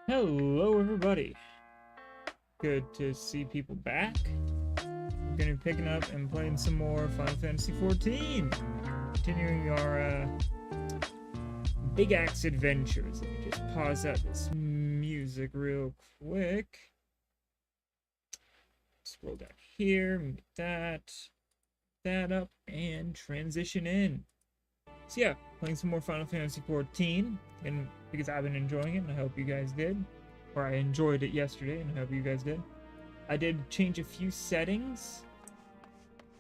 Hello, everybody. Good to see people back. We're gonna be picking up and playing some more Final Fantasy XIV. Continuing our Big Axe adventures. Let me just pause out this music real quick. Scroll down here, make that up, and transition in. So yeah, playing some more Final Fantasy XIV, and because I've been enjoying it, and I hope you guys did. Or I enjoyed it yesterday, and I hope you guys did. I did change a few settings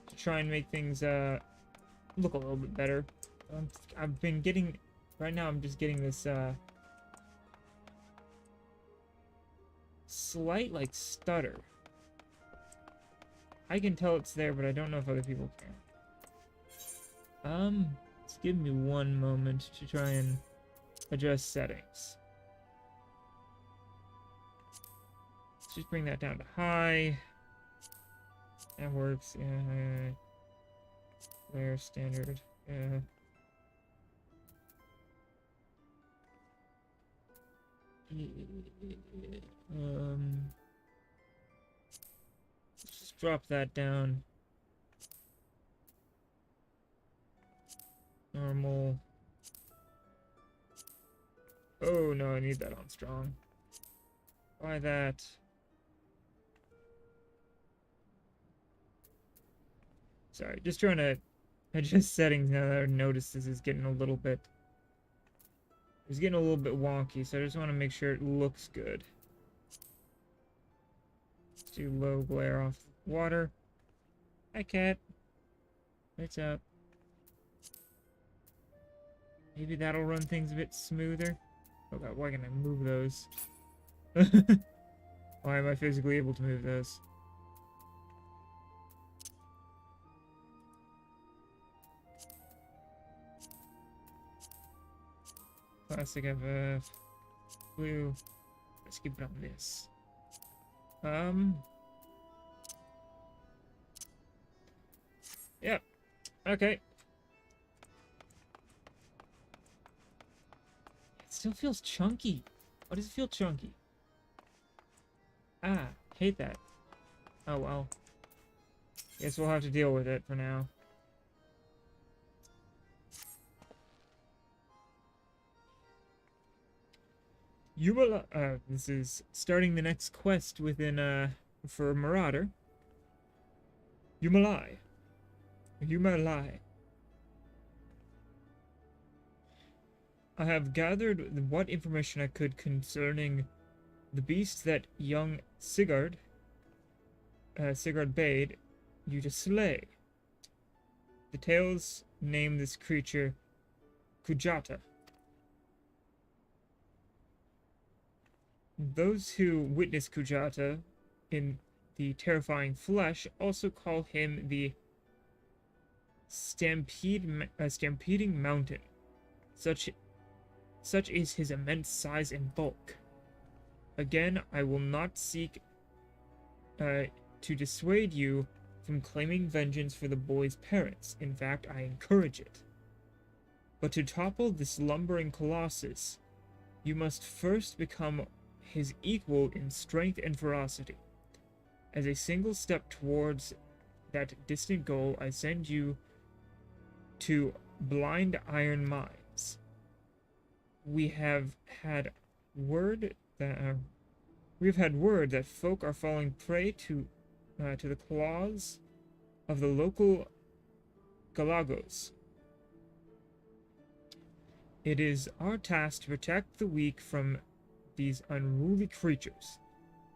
to try and make things look a little bit better. I've been getting, right now I'm just getting this slight like stutter. I can tell it's there, but I don't know if other people can. Just give me one moment to try and adjust settings. Let's just bring that down to high. That works, yeah. Flare standard, yeah. Let's just drop that down. Normal. Oh no, I need that on strong. Why that? Sorry, just trying to adjust settings now that I noticed this is getting a little bit... It's getting a little bit wonky, so I just want to make sure it looks good. Let's do low glare off water. Hi, cat. What's up? Maybe that'll run things a bit smoother. Oh god, why can I move those? Why am I physically able to move those? Classic FF. Blue. Let's keep it on this. Yep. Okay. It still feels chunky. Why does it feel chunky? Ah, hate that. Oh well. Guess we'll have to deal with it for now. This is starting the next quest within, for Marauder. Yumalai. Yumalai. I have gathered what information I could concerning the beast that young Sigurd bade you to slay. The tales name this creature Kujata. Those who witness Kujata in the terrifying flesh also call him the stampeding mountain. Such is his immense size and bulk. Again, I will not seek to dissuade you from claiming vengeance for the boy's parents. In fact, I encourage it. But to topple this lumbering colossus, you must first become his equal in strength and ferocity. As a single step towards that distant goal, I send you to Blind Iron Mines. We have had word that folk are falling prey to the claws of the local Galagos. It is our task to protect the weak from these unruly creatures.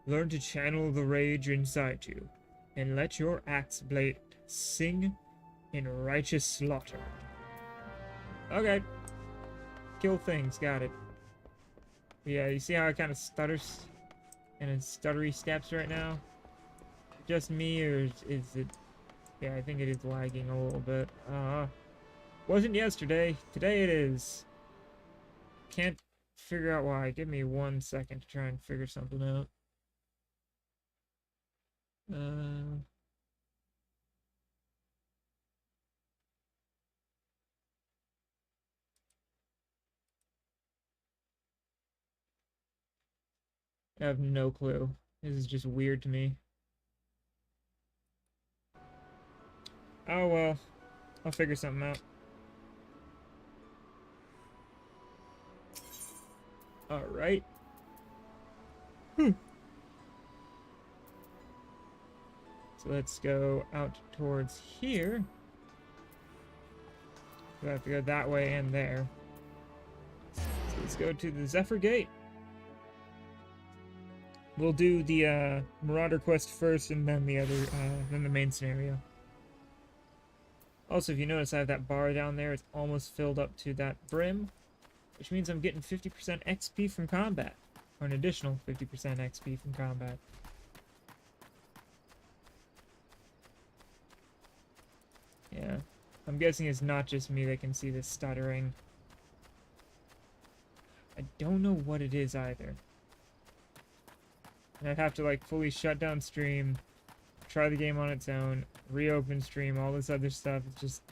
Learn to channel the rage inside you, and let your axe blade sing in righteous slaughter. Okay. Kill things, got it. Yeah, you see how it kind of stutters? And in stuttery steps right now? Just me, or is it... Yeah, I think it is lagging a little bit. Wasn't yesterday. Today it is. Can't figure out why. Give me 1 second to try and figure something out. I have no clue. This is just weird to me. Oh well, I'll figure something out. Alright. So let's go out towards here. We have to go that way and there. So let's go to the Zephyr Gate. We'll do the Marauder quest first, and then the other, then the main scenario. Also, if you notice, I have that bar down there. It's almost filled up to that brim, which means I'm getting 50% XP from combat, or an additional 50% XP from combat. Yeah, I'm guessing it's not just me that can see this stuttering. I don't know what it is either. And I'd have to like fully shut down stream, try the game on its own, reopen stream, all this other stuff. It's just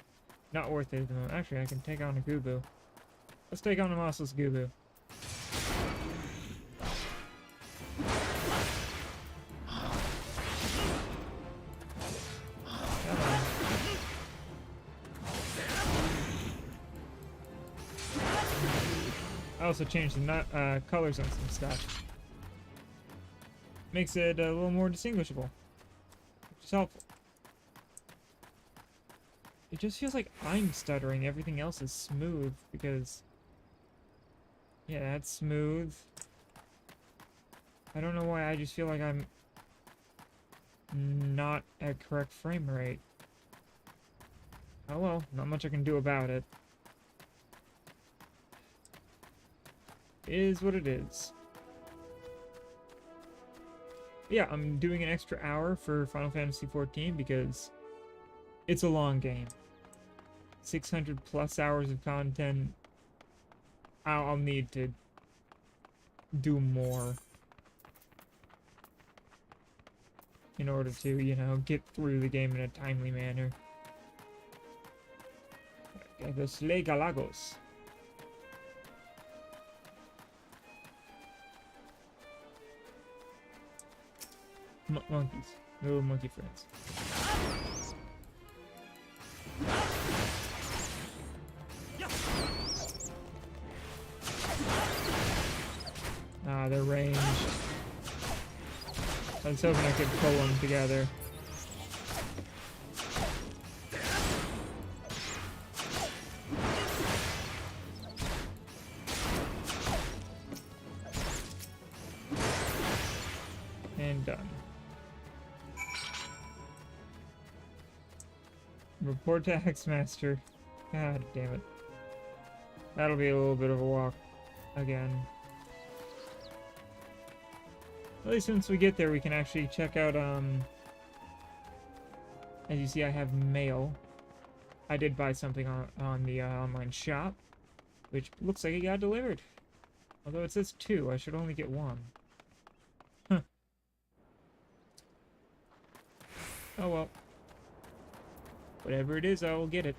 not worth it at the moment. Actually, I can take on a Gubu. Let's take on a Mossless Gubu. I also changed the colors on some stuff. Makes it a little more distinguishable, which is helpful. It just feels like I'm stuttering. Everything else is smooth because... yeah, that's smooth. I don't know why, I just feel like I'm not at correct frame rate. Oh well, not much I can do about it. It is what it is. Yeah, I'm doing an extra hour for Final Fantasy XIV because it's a long game. 600 plus hours of content. I'll need to do more in order to, you know, get through the game in a timely manner. Okay, the Slay Galagos. Monkeys. Little monkey friends. Ah, they're ranged. I was hoping I could pull them together. And done. Report to X-Master. God damn it. That'll be a little bit of a walk again. At least once we get there, we can actually check out, as you see, I have mail. I did buy something on the online shop, which looks like it got delivered. Although it says 2, I should only get 1. Huh. Oh well. Whatever it is, I will get it.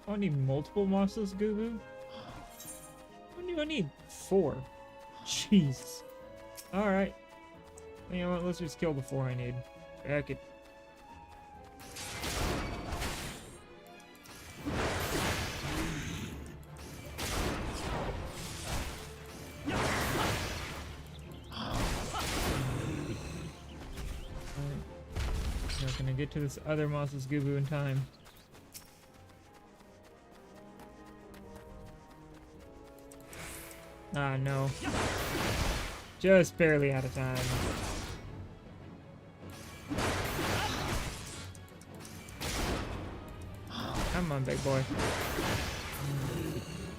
I need multiple Mossless Gubu? How many do I need? 4. Jeez. Alright. You know what, let's just kill the 4 I need. Heck it. Not gonna get to this other Mossless Gubu in time. Ah, no. Just barely out of time. Come on, big boy.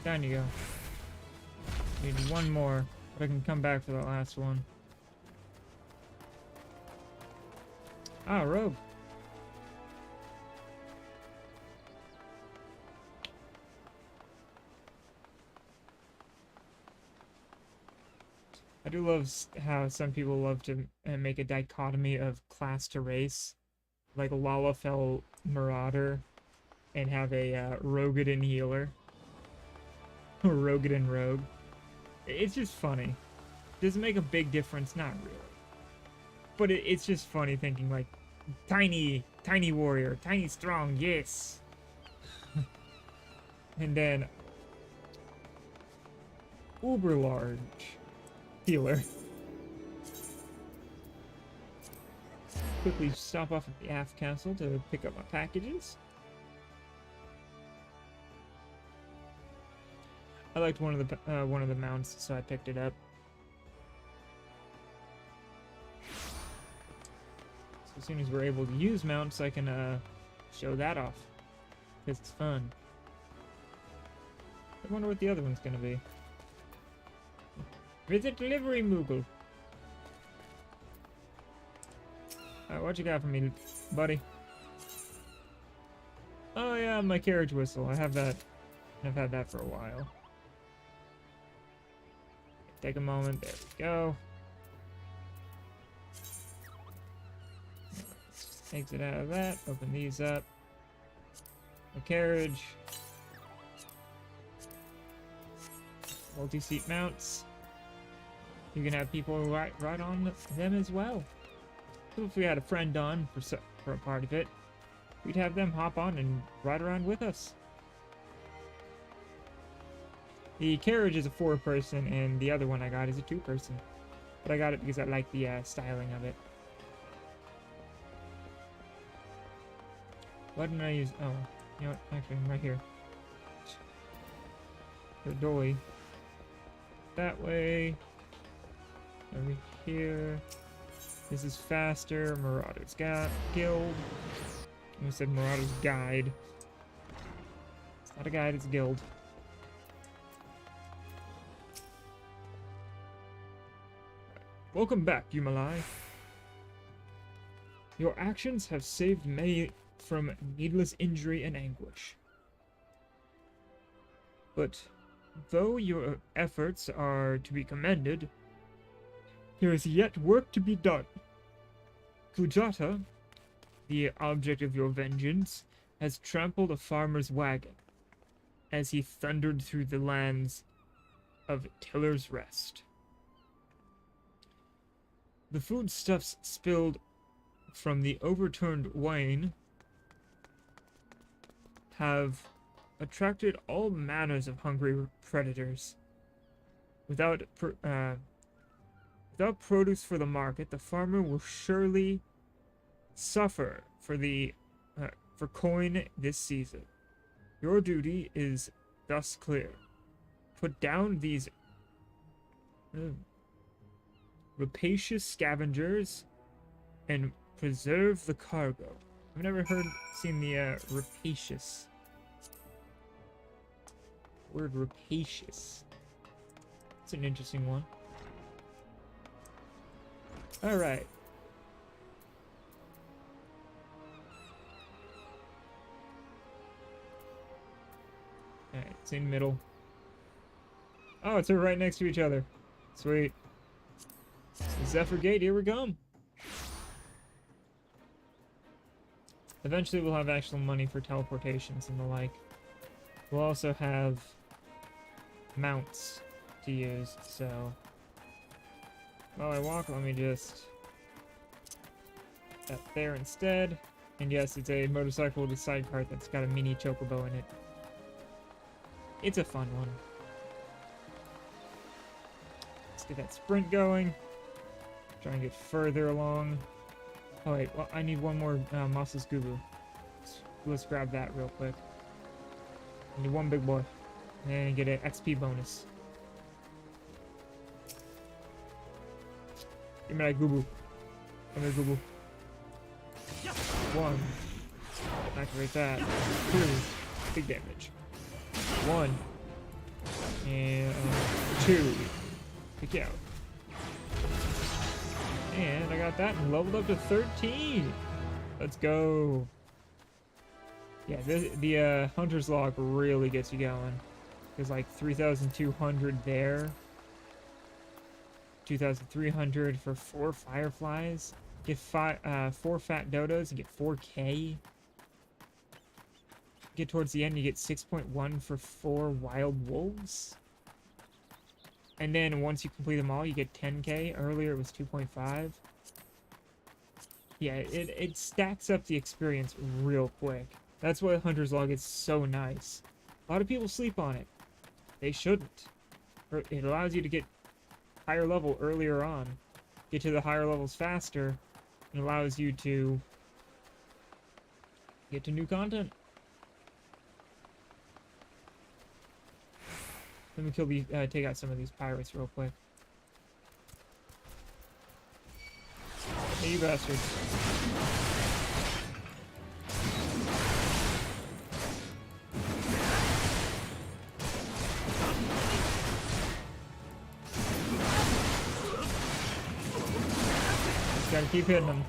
Down you go. Need one more, but I can come back for the last one. Ah, rogue. I do love how some people love to make a dichotomy of class to race, like a Lalafell Marauder, and have a Rogadin healer, or Rogadin rogue. It's just funny. Does it make a big difference? Not really. But it's just funny thinking like, tiny warrior, tiny strong, yes. And then uber large healer. Quickly stop off at the aft castle to pick up my packages. I liked one of the mounts, so I picked it up. So as soon as we're able to use mounts, I can show that off, because it's fun. I wonder what the other one's gonna be. Visit delivery, Moogle. Alright, what you got for me, buddy? Oh yeah, my carriage whistle. I have that. I've had that for a while. Take a moment. There we go. Let's just exit out of that. Open these up. The carriage. Multi-seat mounts. You can have people ride on them as well. So if we had a friend on for a part of it, we'd have them hop on and ride around with us. The carriage is a 4-person, and the other one I got is a 2-person. But I got it because I like the styling of it. Why didn't I use... Oh, you know what? Actually, I'm right here. The dolly. That way. Over here. This is faster. Marauder's Guild. I almost said Marauder's Guide. It's not a guide, it's a guild. Welcome back, Yumalai. Your actions have saved many from needless injury and anguish. But though your efforts are to be commended, there is yet work to be done. Kujata, the object of your vengeance, has trampled a farmer's wagon as he thundered through the lands of Tiller's Rest. The foodstuffs spilled from the overturned wain have attracted all manners of hungry predators. Without produce for the market, the farmer will surely suffer for coin this season. Your duty is thus clear. Put down these rapacious scavengers and preserve the cargo. I've never seen the rapacious word. Rapacious. It's an interesting one. All right. Alright, it's in middle. Oh, it's right next to each other. Sweet. So Zephyr Gate, here we come. Eventually we'll have actual money for teleportations and the like. We'll also have mounts to use, so while I walk, let me just put that there instead. And yes, it's a motorcycle with a sidecar that's got a mini chocobo in it. It's a fun one. Let's get that sprint going. Try and get further along. Oh wait, well, I need one more Moss's Gubu. Let's grab that real quick. I need one big boy. And get an XP bonus. Give me that Gubu. Come here, Gubu. 1. Activate that. 2. Big damage. 1. And 2. Pick out. And I got that and leveled up to 13. Let's go. Yeah, the Hunter's Log really gets you going. There's like 3,200 there. 2,300 for 4 fireflies. Get 4 fat dodos and get 4K. Get towards the end, you get 6.1 for 4 wild wolves. And then once you complete them all, you get 10K. Earlier it was 2.5. Yeah, it stacks up the experience real quick. That's why Hunter's Log is so nice. A lot of people sleep on it. They shouldn't. It allows you to get higher level earlier on. Get to the higher levels faster. And allows you to get to new content. Let me kill these, take out some of these pirates real quick. Hey, you bastards. Just gotta keep hitting them.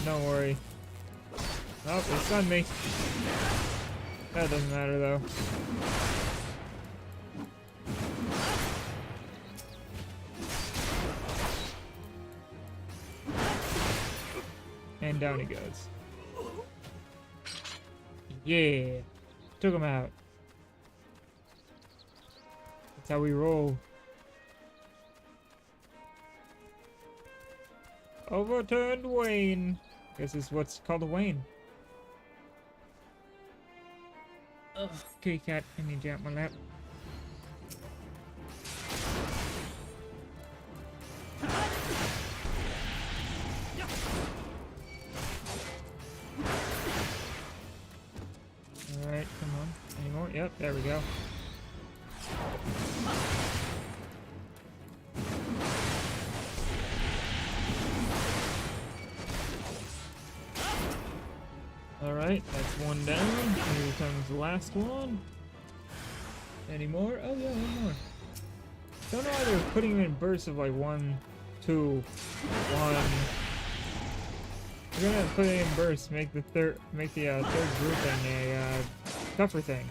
Don't worry. Oh, they stunned me. That doesn't matter though. And down he goes. Yeah. Took him out. That's how we roll. Overturned Wayne. Guess this is what's called a Wayne. Ugh, kitty cat, I need you out my lap. Alright, come on. Any more? Yep, there we go. Alright, that's one down. Here comes the last one. Any more? Oh yeah, one more. Don't know why they're putting them in bursts of like 1, 2, 1. We're gonna put it in bursts, make the third grouping a tougher thing.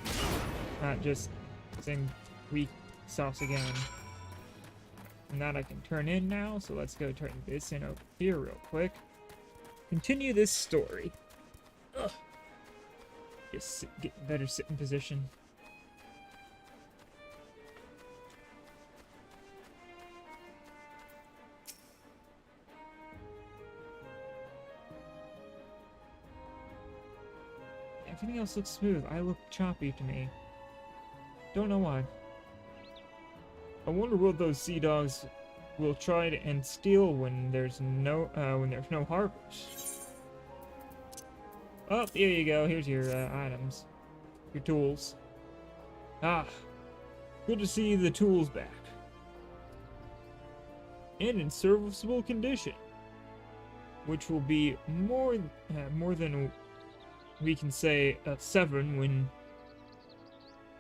Not just same weak sauce again. And that I can turn in now, so let's go turn this in over here real quick. Continue this story. Ugh. Just get better sitting position. Everything else looks smooth. I look choppy to me. Don't know why. I wonder what those sea dogs will try and steal when there's no harvest. Oh, here you go. Here's your items. Your tools. Ah, good to see the tools back. And in serviceable condition. Which will be more than we can say a 7 when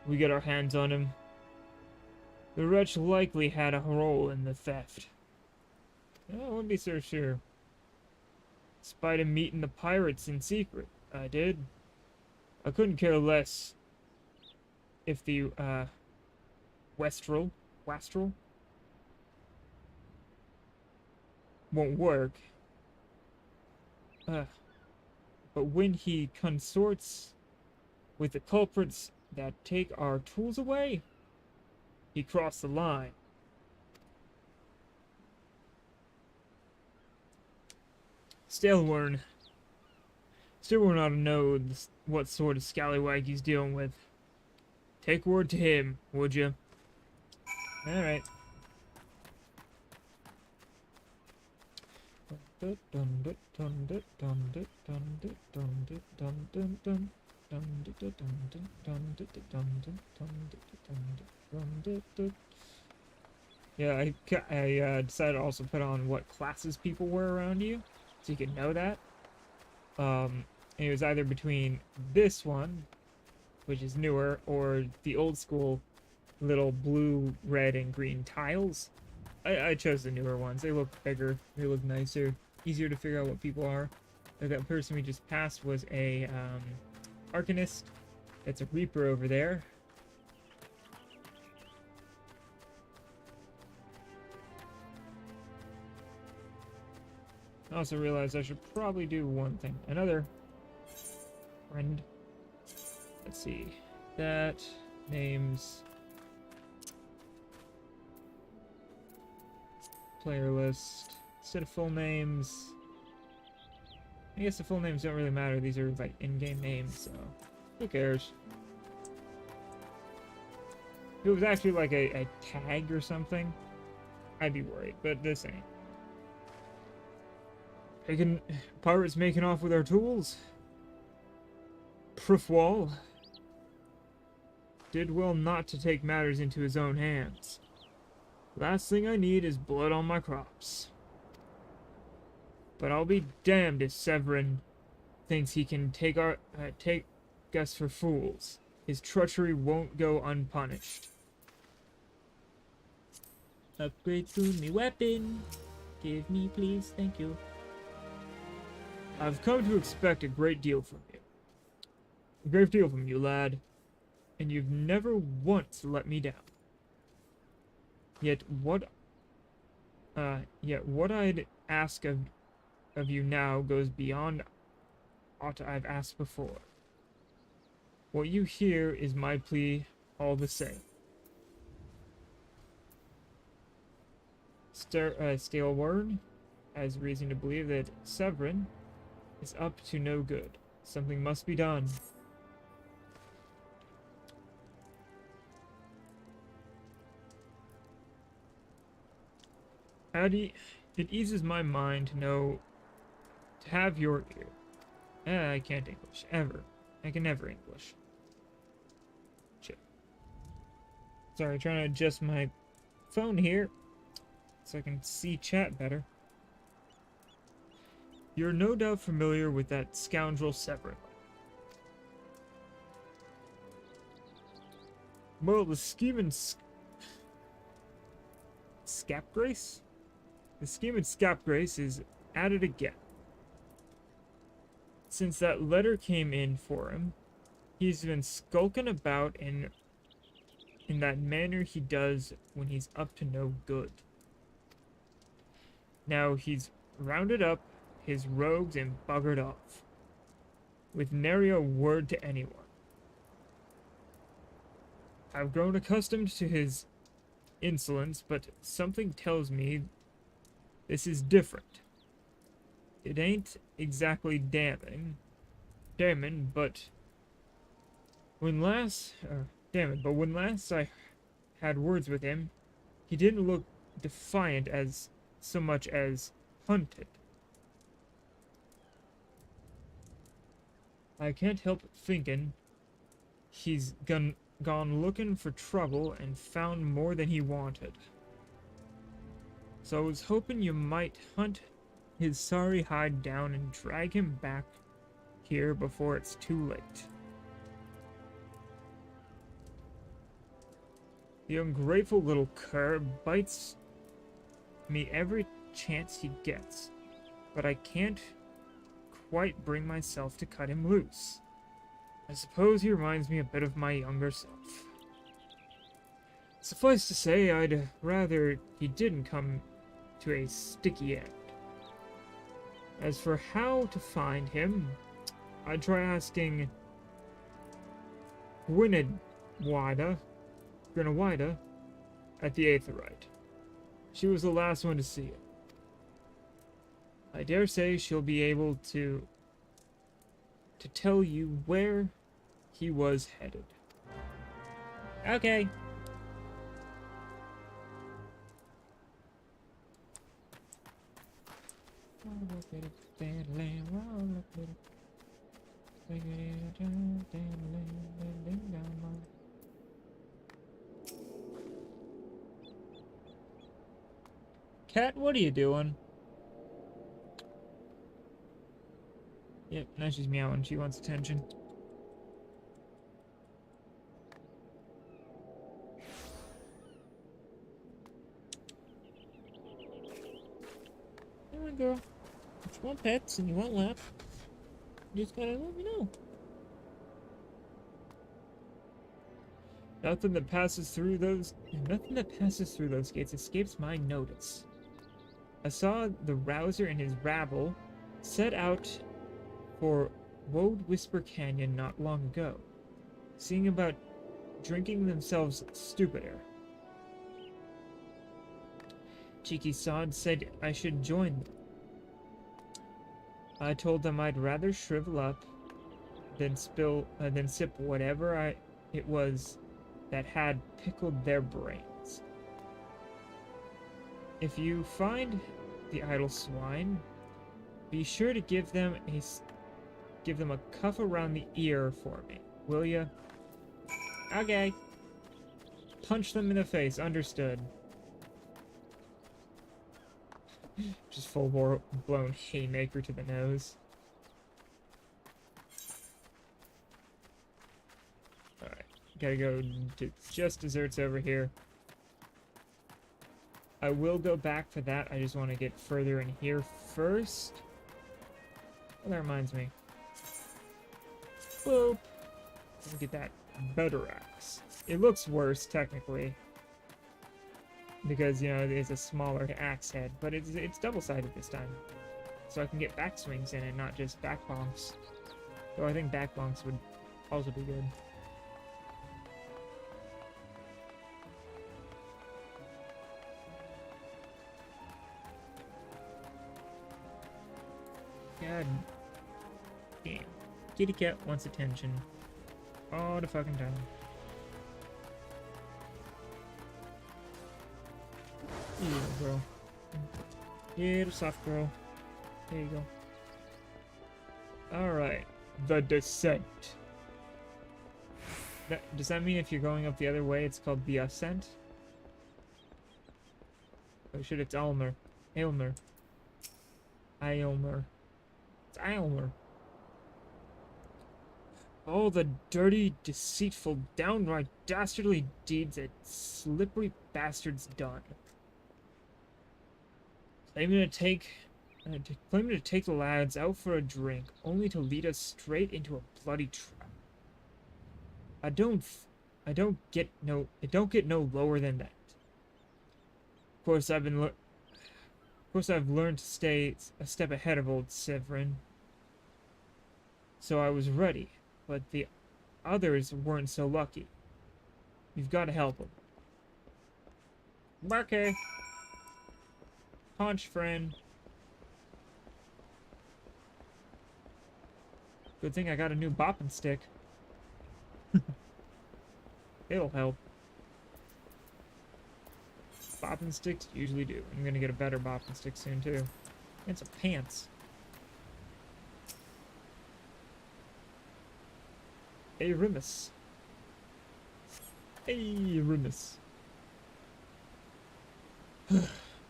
we get our hands on him. The wretch likely had a role in the theft. I wouldn't be so sure. Despite him meeting the pirates in secret. I did. I couldn't care less if the, Wastrel won't work. But when he consorts with the culprits that take our tools away, he crossed the line. Still won't ought to know what sort of scallywag he's dealing with. Take word to him, would you? Alright. Yeah, I decided to also put on what classes people were around you, so you could know that. And it was either between this one, which is newer, or the old school little blue, red, and green tiles. I chose the newer ones. They look bigger. They look nicer. Easier to figure out what people are. Like that person we just passed was a Arcanist. That's a Reaper over there. I also realized I should probably do one thing. Another friend. Let's see. That name's player list. Instead of full names. I guess the full names don't really matter. These are like in-game names, so who cares? If it was actually like a tag or something, I'd be worried, but this ain't. Pirates making off with our tools? Proof did well not to take matters into his own hands. Last thing I need is blood on my crops. But I'll be damned if Severin thinks he can take us for fools. His treachery won't go unpunished. Upgrade to me weapon. Give me, please. Thank you. I've come to expect a great deal from you. A great deal from you, lad. And you've never once let me down. Yet what I'd ask of you now goes beyond aught I've asked before. What you hear is my plea all the same. Staleward has reason to believe that Severin is up to no good. Something must be done. Addy, it eases my mind to know to have your ear. I can't English. Ever. I can never English. Shit. Sorry, trying to adjust my phone here so I can see chat better. You're no doubt familiar with that scoundrel Severin. Well, the scheming Scapgrace? The scheming Scapgrace is at it again. Since that letter came in for him, he's been skulking about in that manner he does when he's up to no good. Now he's rounded up his rogues and buggered off, with nary a word to anyone. I've grown accustomed to his insolence, but something tells me this is different. It ain't exactly damning, but when last I had words with him, he didn't look defiant as so much as hunted. I can't help thinking he's gone looking for trouble and found more than he wanted. So I was hoping you might hunt his sorry hide down and drag him back here before it's too late. The ungrateful little cur bites me every chance he gets, but I can't quite bring myself to cut him loose. I suppose he reminds me a bit of my younger self. Suffice to say, I'd rather he didn't come to a sticky end. As for how to find him, I'd try asking Grinawida at the Aetherite. She was the last one to see him. I dare say she'll be able to tell you where he was headed. Okay. Cat, what are you doing? Yep, now she's meowing. She wants attention. on, girl. If you want pets and you want laps, you just gotta let me know. Nothing that passes through those gates escapes my notice. I saw the Rouser and his rabble set out for Woad Whisper Canyon not long ago, seeing about drinking themselves stupider. Cheeky Sod said I should join them. I told them I'd rather shrivel up than sip whatever it was that had pickled their brains. If you find the idle swine, be sure to give them a cuff around the ear for me, will ya? Okay. Punch them in the face, understood. Just full-blown haymaker to the nose. Alright, gotta go to just desserts over here. I will go back for that, I just want to get further in here first. Oh, that reminds me. Boop! Let me get that butter axe. It looks worse, technically. Because, you know, it's a smaller axe head, but it's double-sided this time. So I can get backswings in it, not just back bonks. Though I think back bonks would also be good. God damn. Kitty cat wants attention. All the fucking time. Little girl. Little soft girl. There you go. Alright. The descent. Does that mean if you're going up the other way, it's called the ascent? Oh shit, it's Aylmer. Aylmer. Aylmer. It's Aylmer. All the dirty, deceitful, downright dastardly deeds that slippery bastards done. Claiming to take the lads out for a drink, only to lead us straight into a bloody trap. It don't get no lower than that. Of course, I've learned to stay a step ahead of old Severin. So I was ready, but the others weren't so lucky. You've got to help them. Okay. Punch, friend. Good thing I got a new bopping stick. It'll help. Bopping sticks usually do. I'm gonna get a better bopping stick soon, too. And some pants. Hey, Rimus. Hey, Rimus.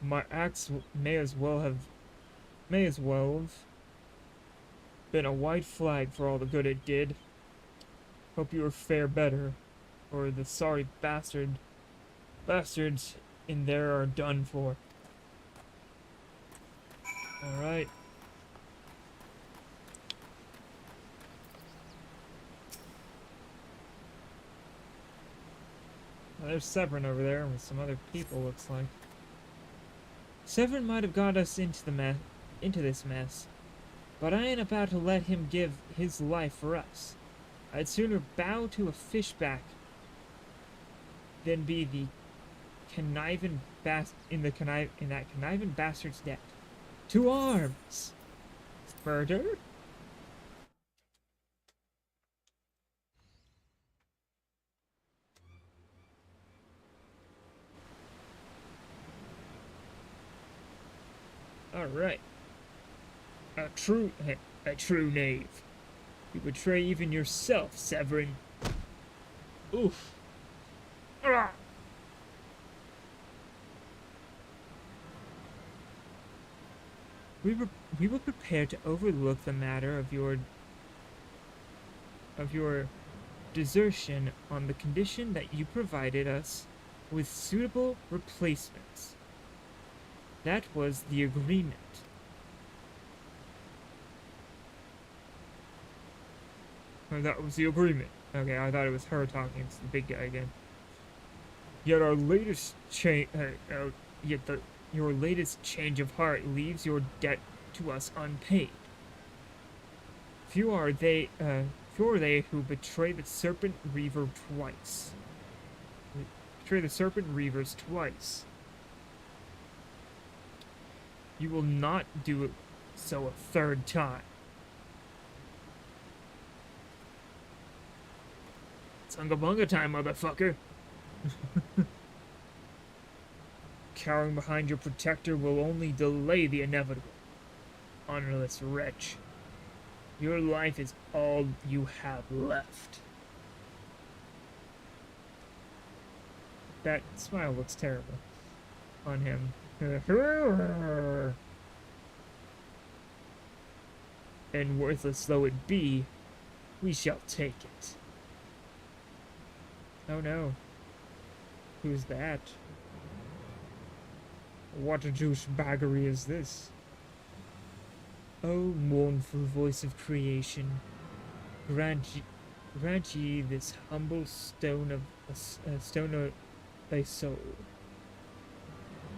My axe may as well have been a white flag for all the good it did. Hope you fare better, or the sorry bastards in there are done for. Alright. Well, there's Severin over there with some other people, looks like. Severin might have got us into this mess, but I ain't about to let him give his life for us. I'd sooner bow to a fishback than be the conniving in that conniving bastard's debt. To arms! Murder? Alright. A true knave. You betray even yourself, Severin. Oof. Ah. We were prepared to overlook the matter of your desertion on the condition that you provided us with suitable replacements. That was the agreement. That was the agreement. Okay, I thought it was her talking. It's the big guy again. Yet our latest change, your latest change of heart leaves your debt to us unpaid. Few are they who betray the Serpent Reaver twice. Betray the Serpent Reavers twice. You will not do it so a third time. It's Unga time, motherfucker. Cowering behind your protector will only delay the inevitable. Honorless wretch. Your life is all you have left. That smile looks terrible on him. And worthless though it be, we shall take it. Oh no. Who's that? What a douchebaggery is this? O mournful voice of creation, grant ye this humble stone of thy soul,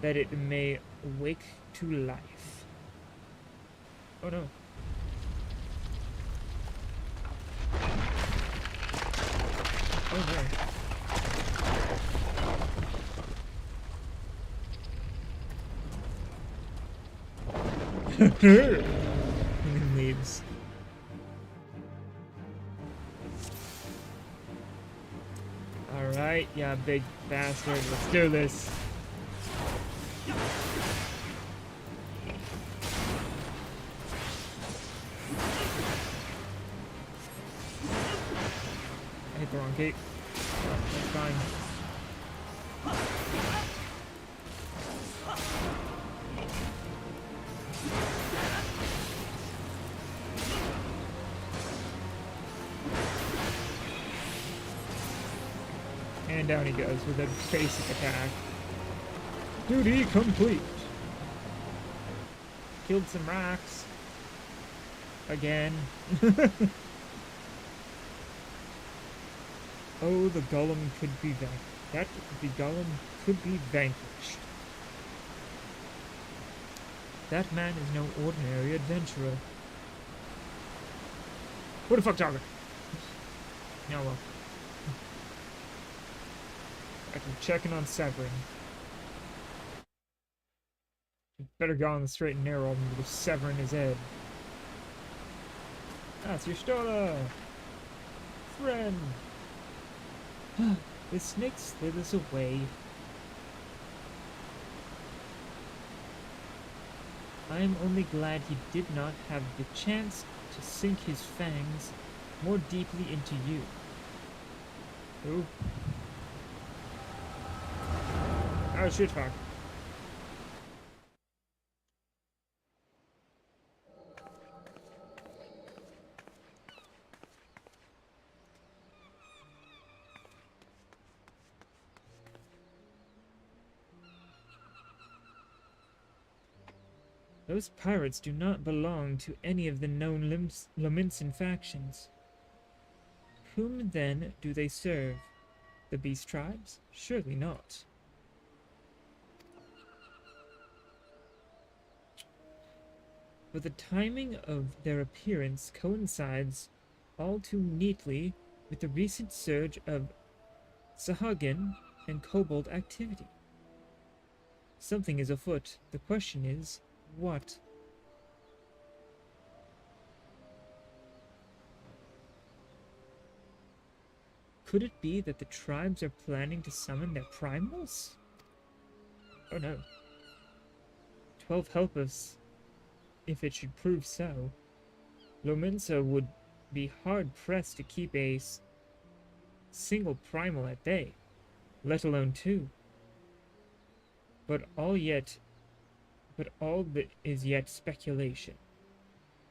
that it may wake to life. Oh no. Oh no. And leaves. Alright, yeah, big bastard. Let's do this. I hit the wrong gate. That's fine. And down he goes with a basic attack. Duty complete. Killed some rocks. Again. Oh, the golem could be the golem could be vanquished. That man is no ordinary adventurer. Who the fuck talking? No, well. I'm checking on Severin. You better go on the straight and narrow with severing his head. That's your Stola! Friend! The snake slithers away. I am only glad he did not have the chance to sink his fangs more deeply into you. Who? Oh shit, fuck. Those pirates do not belong to any of the known Lominsan factions. Whom then do they serve? The beast tribes? Surely not. But the timing of their appearance coincides all too neatly with the recent surge of Sahagin and Kobold activity. Something is afoot. The question is, what? Could it be that the tribes are planning to summon their primals? Oh no. 12 helpers. If it should prove so, Lominsa would be hard-pressed to keep a single primal at bay, let alone two. But all that is yet speculation.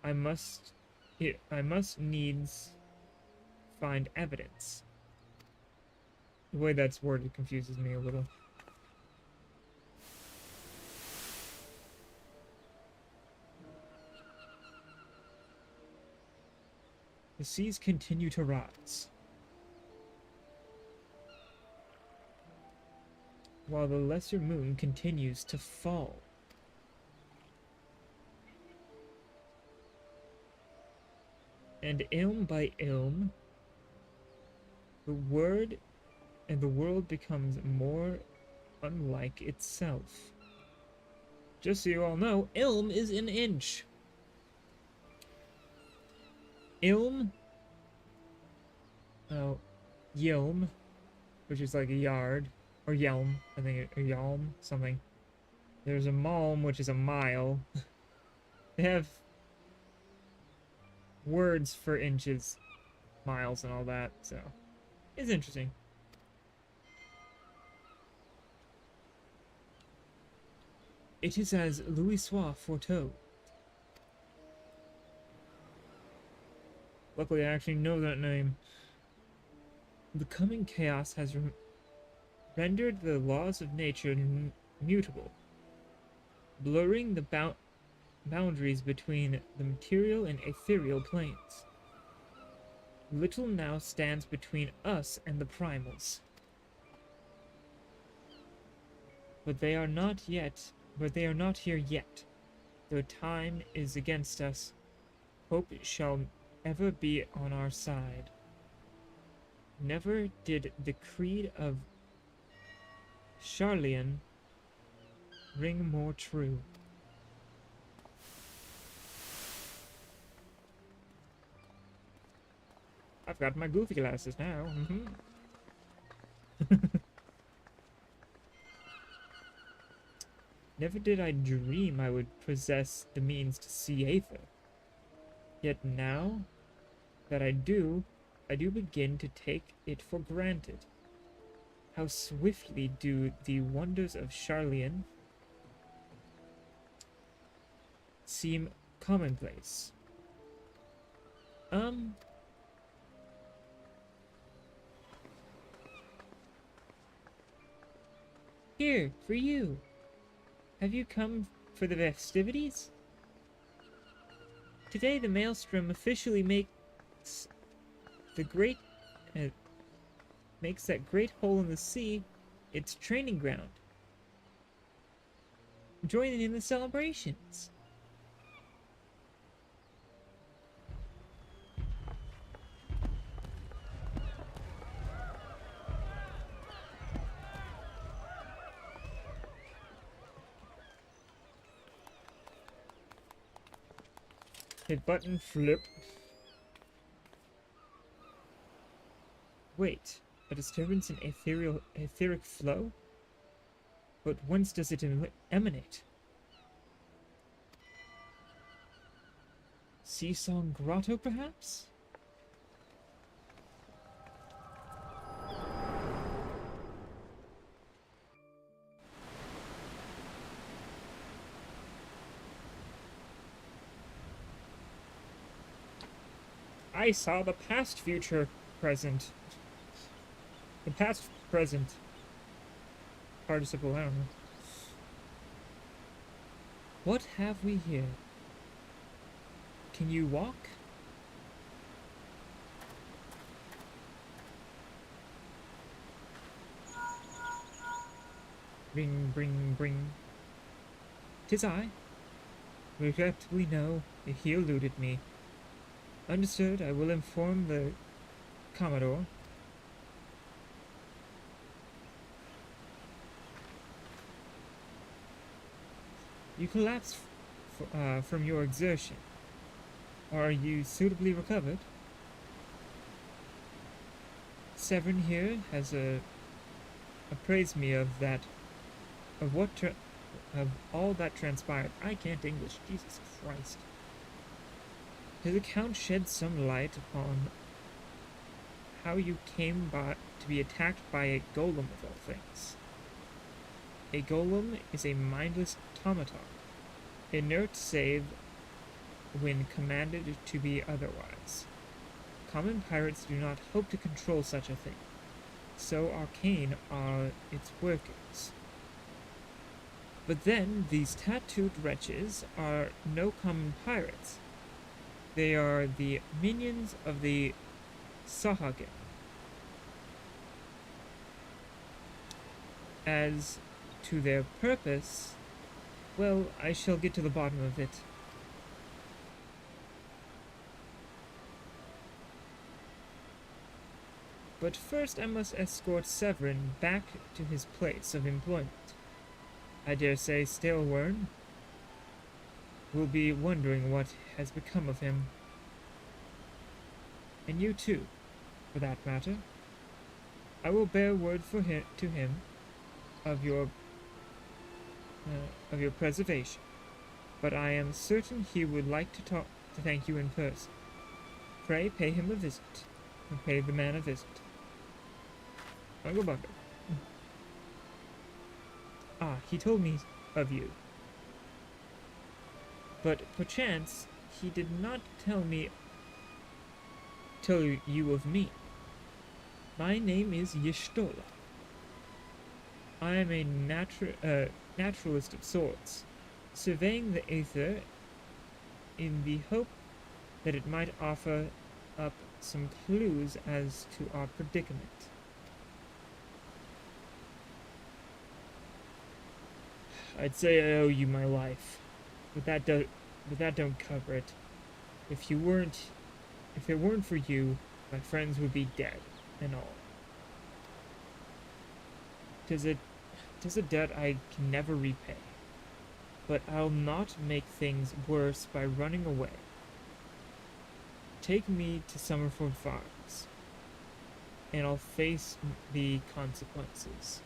I must needs find evidence. The way that's worded confuses me a little. The seas continue to rise, while the lesser moon continues to fall. And ilm by ilm, the world becomes more unlike itself. Just so you all know, ilm is an inch. Ilm, yilm, which is like a yard, or yelm, I think, or yalm, something. There's a malm, which is a mile. They have words for inches, miles, and all that, so it's interesting. It is as Louisoix foretold. Luckily, I actually know that name. The coming chaos has rendered the laws of nature mutable, blurring the boundaries between the material and ethereal planes. Little now stands between us and the primals. But they are not here yet. Though time is against us, hope shall ever be on our side. Never did the creed of Charlian ring more true. I've got my goofy glasses now. Never did I dream I would possess the means to see Aether. Yet now that I do begin to take it for granted. How swiftly do the wonders of Charlian seem commonplace. Here, for you. Have you come for the festivities? Today the Maelstrom officially makes that great hole in the sea its training ground. Joining in the celebrations. Hit button, flip. Wait, a disturbance in etheric flow? But whence does it emanate? Sea Song Grotto, perhaps? I saw the past, future, present. The past, present. Participle, I don't know. What have we here? Can you walk? Ring, bring, bring. 'Tis I. Regrettably no, he eluded me. Understood, I will inform the Commodore. You collapsed from your exertion. Are you suitably recovered? Severn here has appraised me of all that transpired. I can't English, Jesus Christ. His account sheds some light upon how you came to be attacked by a golem of all things. A golem is a mindless automaton, inert save when commanded to be otherwise. Common pirates do not hope to control such a thing. So arcane are its workings. But then, these tattooed wretches are no common pirates. They are the minions of the Sahagin. As to their purpose, well, I shall get to the bottom of it. But first I must escort Severin back to his place of employment. I dare say Stalewern will be wondering what has become of him. And you too, for that matter. I will bear word to him of your preservation, but I am certain he would like to thank you in person. Pray pay him a visit, and pay the man a visit. Bungle bungle. Ah, he told me of you. But perchance he did not tell you of me. My name is Y'shtola. I am a naturalist of sorts, surveying the aether in the hope that it might offer up some clues as to our predicament. I'd say I owe you my life, but that don't cover it. If it weren't for you, my friends would be dead and all. 'Tis a debt I can never repay, but I'll not make things worse by running away. Take me to Summerford Farms, and I'll face the consequences.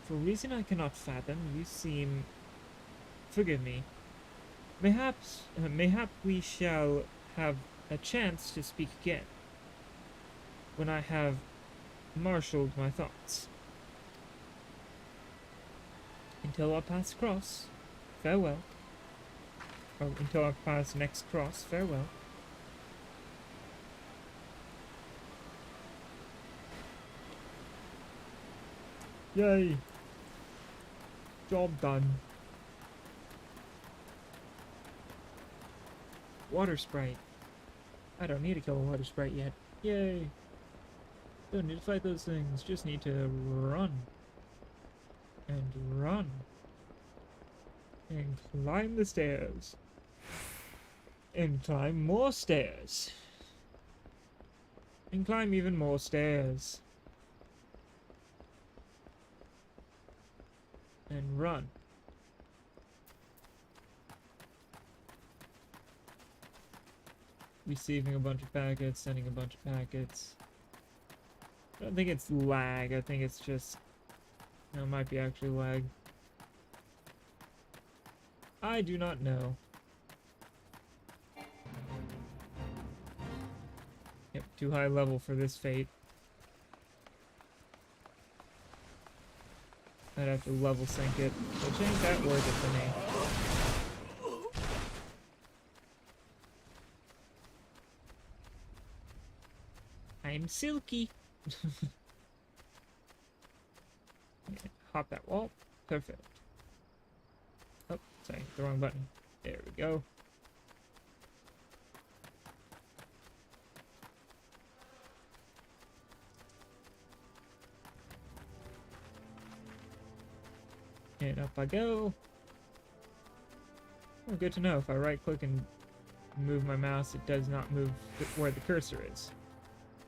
For a reason I cannot fathom, you seem... Forgive me. Mayhap we shall have a chance to speak again, when I have marshaled my thoughts. Until our paths cross, farewell. Or until our paths next cross, farewell. Yay! Job done. Water sprite. I don't need to kill a water sprite yet. Yay! Don't need to fight those things, just need to run. And run. And climb the stairs. And climb more stairs. And climb even more stairs. And run. Receiving a bunch of packets, sending a bunch of packets. I don't think it's lag, I think it's just... No, it might be actually lag. I do not know. Yep, too high level for this fate. I'd have to level sync it, which ain't that worth it for me. I'm silky. Hop that wall. Perfect. Oh, sorry, the wrong button. There we go. And up I go. Oh, good to know. If I right click and move my mouse, it does not move where the cursor is.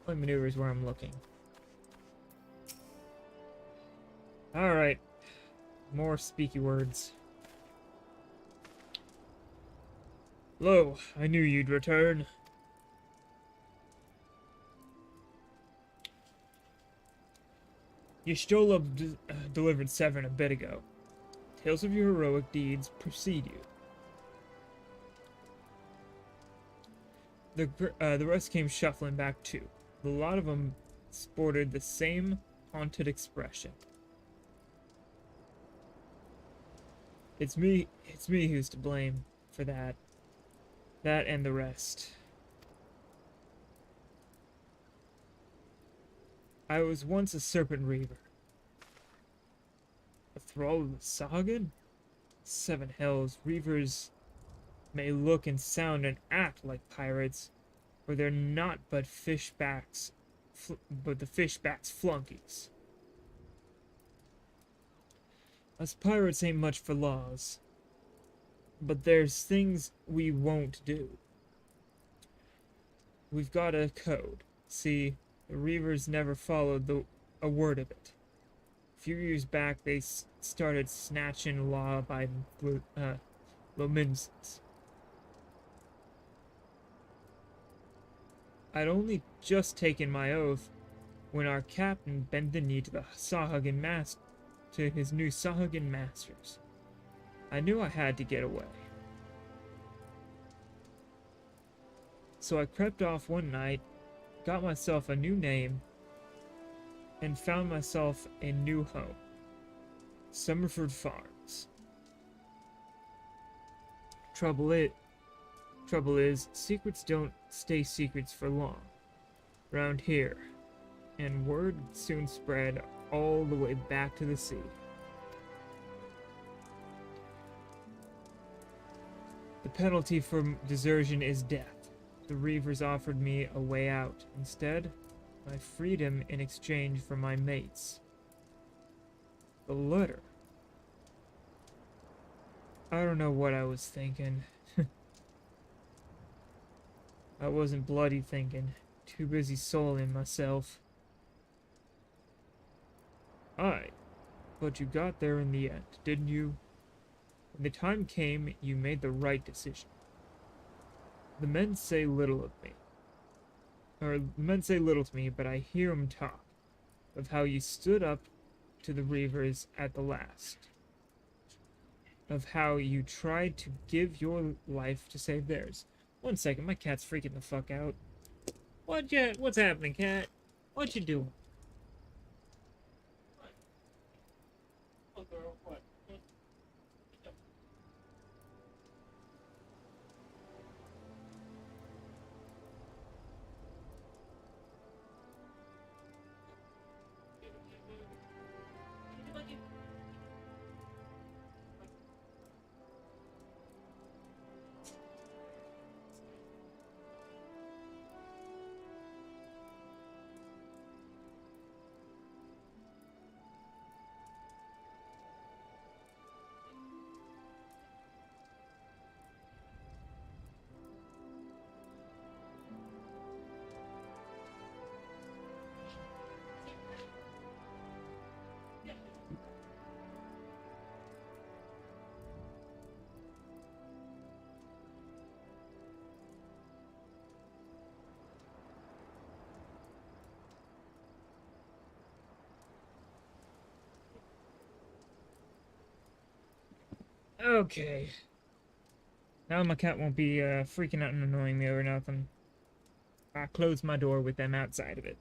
Only maneuvers where I'm looking. Alright. More speaky words. Lo, I knew you'd return. Y'shtola delivered Severin a bit ago. Tales of your heroic deeds precede you. The rest came shuffling back too. A lot of them sported the same haunted expression. It's me who's to blame for that. That and the rest. I was once a serpent reaver. A thrall of the Sahagin? Seven hells, reavers may look and sound and act like pirates, for they're not but but the fishbacks flunkies. Us pirates ain't much for laws, but there's things we won't do. We've got a code. See, the reavers never followed a word of it. A few years back, they started snatching law-abiding Lominsons. I'd only just taken my oath when our captain bent the knee to his new Sahuagin masters. I knew I had to get away. So I crept off one night, got myself a new name, and found myself a new home. Summerford Farms. Trouble is, secrets don't stay secrets for long. Round here. And word soon spread all the way back to the sea. The penalty for desertion is death. The reavers offered me a way out. Instead, my freedom in exchange for my mates. The letter. I don't know what I was thinking. I wasn't bloody thinking. Too busy souling myself. Aye, but you got there in the end, didn't you? When the time came, you made the right decision. The men say little to me, but I hear 'em talk of how you stood up to the reavers at the last. Of how you tried to give your life to save theirs. One second, my cat's freaking the fuck out. What's happening, cat? What you doing? Okay. Now my cat won't be freaking out and annoying me over nothing. I close my door with them outside of it.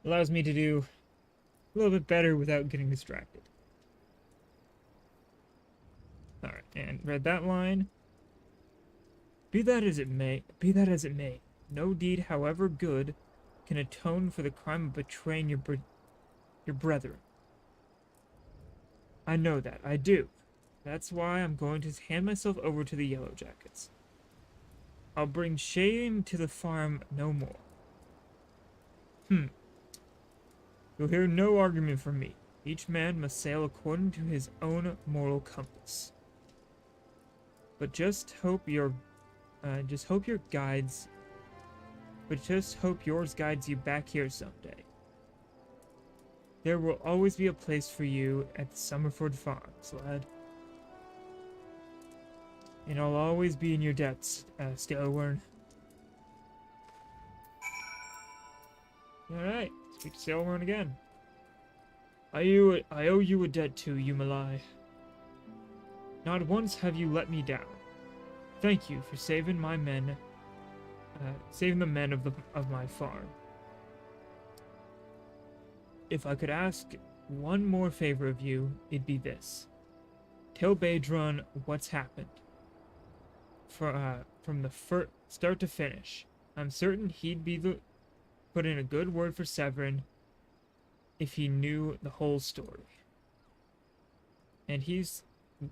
Allows me to do a little bit better without getting distracted. Alright, and read that line. Be that as it may, no deed, however good, can atone for the crime of betraying your brethren. I know that, I do. That's why I'm going to hand myself over to the Yellow Jackets. I'll bring shame to the farm no more. You'll hear no argument from me. Each man must sail according to his own moral compass. But just hope yours guides you back here someday. There will always be a place for you at the Summerford Farms, lad. And I'll always be in your debts, Stalwern. Alright, speak to Stalwern again. I owe you a debt too, Yumalai. Not once have you let me down. Thank you for saving my men, saving the men of my farm. If I could ask one more favor of you, it'd be this. Tell Badron what's happened. From the start to finish. I'm certain he'd put in a good word for Severin if he knew the whole story. and he's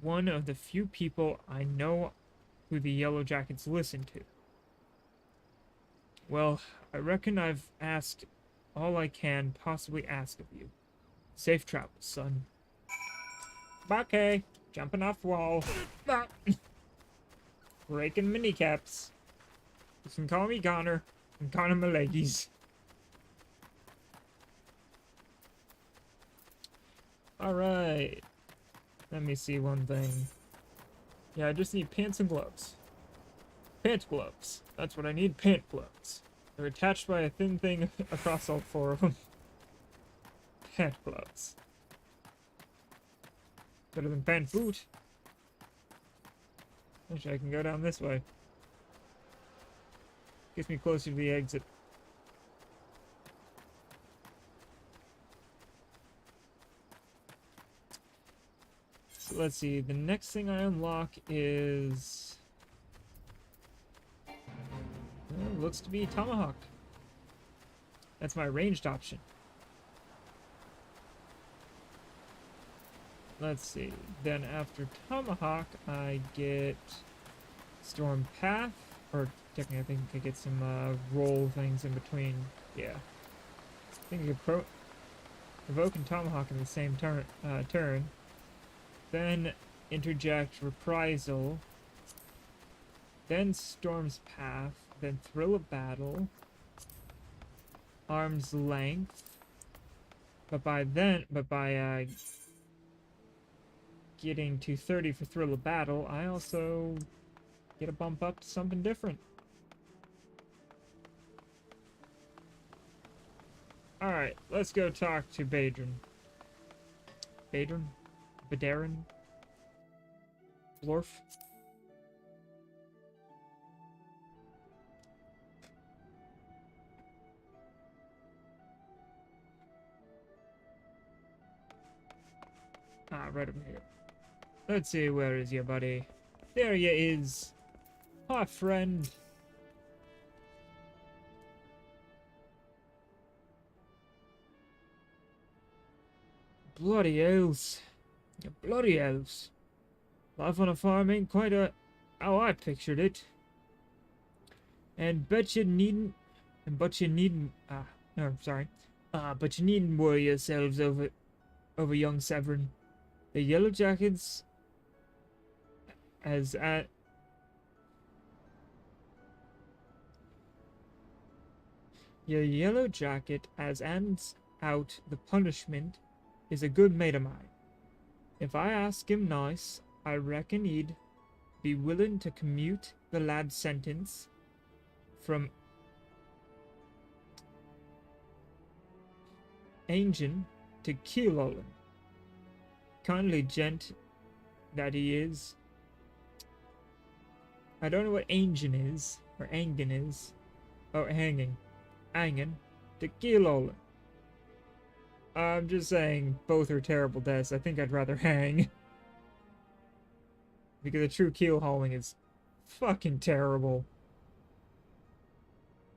one of the few people I know who the Yellow Jackets listen to. Well, I reckon I've asked all I can possibly ask of you. Safe travels, son. Bake, jumping off wall. Breaking mini caps. You can call me Connor. I'm Connor my leggies. Alright. Let me see one thing. Yeah, I just need pants and gloves. Pant gloves. That's what I need, pant gloves. They're attached by a thin thing across all four of them. Pant gloves. Better than pant boot. Actually, I can go down this way. Gets me closer to the exit. So let's see, the next thing I unlock is... well, looks to be Tomahawk. That's my ranged option. Let's see, then after Tomahawk, I get Storm Path, or technically I think I get some roll things in between. Yeah. I think I could provoke and Tomahawk in the same turn. Then interject Reprisal, then Storm's Path, then Thrill of Battle, Arm's Length, but by getting to 30 for Thrill of Battle, I also get a bump up to something different. Alright, let's go talk to Badrin. Badrin? Badarin? Blorf? Ah, right over here. Let's see, where is your buddy? There he is! Hi, friend! Bloody elves. Bloody elves. Life on a farm ain't quite how I pictured it. And bet you needn't... but you needn't... no, sorry. But you needn't worry yourselves over young Severin. The Yellow Jackets... as at... your Yellow Jacket as ends out the punishment is a good mate of mine. If I ask him nice, I reckon he'd be willing to commute the lad's sentence from Aingen to Keelolan. Kindly gent that he is. I don't know what Aingen is, or Angen is. Oh, hanging. Angen to Keelolan. I'm just saying, both are terrible deaths. I think I'd rather hang. Because the true keel hauling is fucking terrible.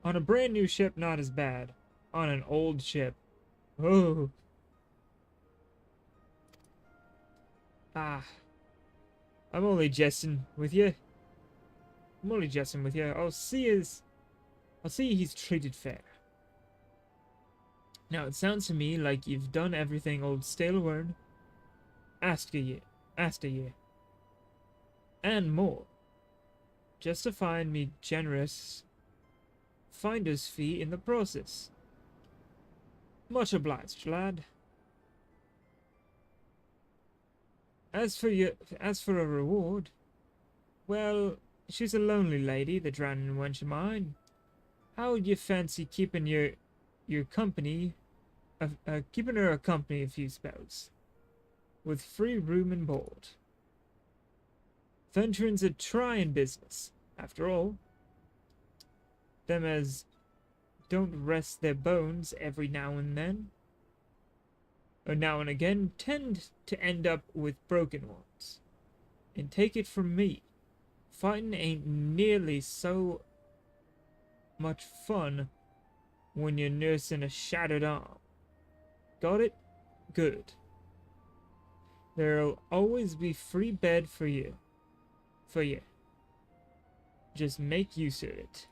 On a brand new ship, not as bad. On an old ship. Oh. Ah. I'm only jesting with you. I'm only jesting with you. I'll see he's treated fair. Now, it sounds to me like you've done everything old Stalewern asked of you. And more. Just to find me generous finder's fee in the process. Much obliged, lad. As for a reward, well, she's a lonely lady, the drowning wench of mine. How would you fancy keeping your company, keeping her a company a few spells, with free room and board? Venturing's a trying business, after all. Them as don't rest their bones every now and then, or now and again, tend to end up with broken ones. And take it from me, fighting ain't nearly so much fun when you're nursing a shattered arm. Got it? Good. There'll always be free bed for you. For you. Just make use of it.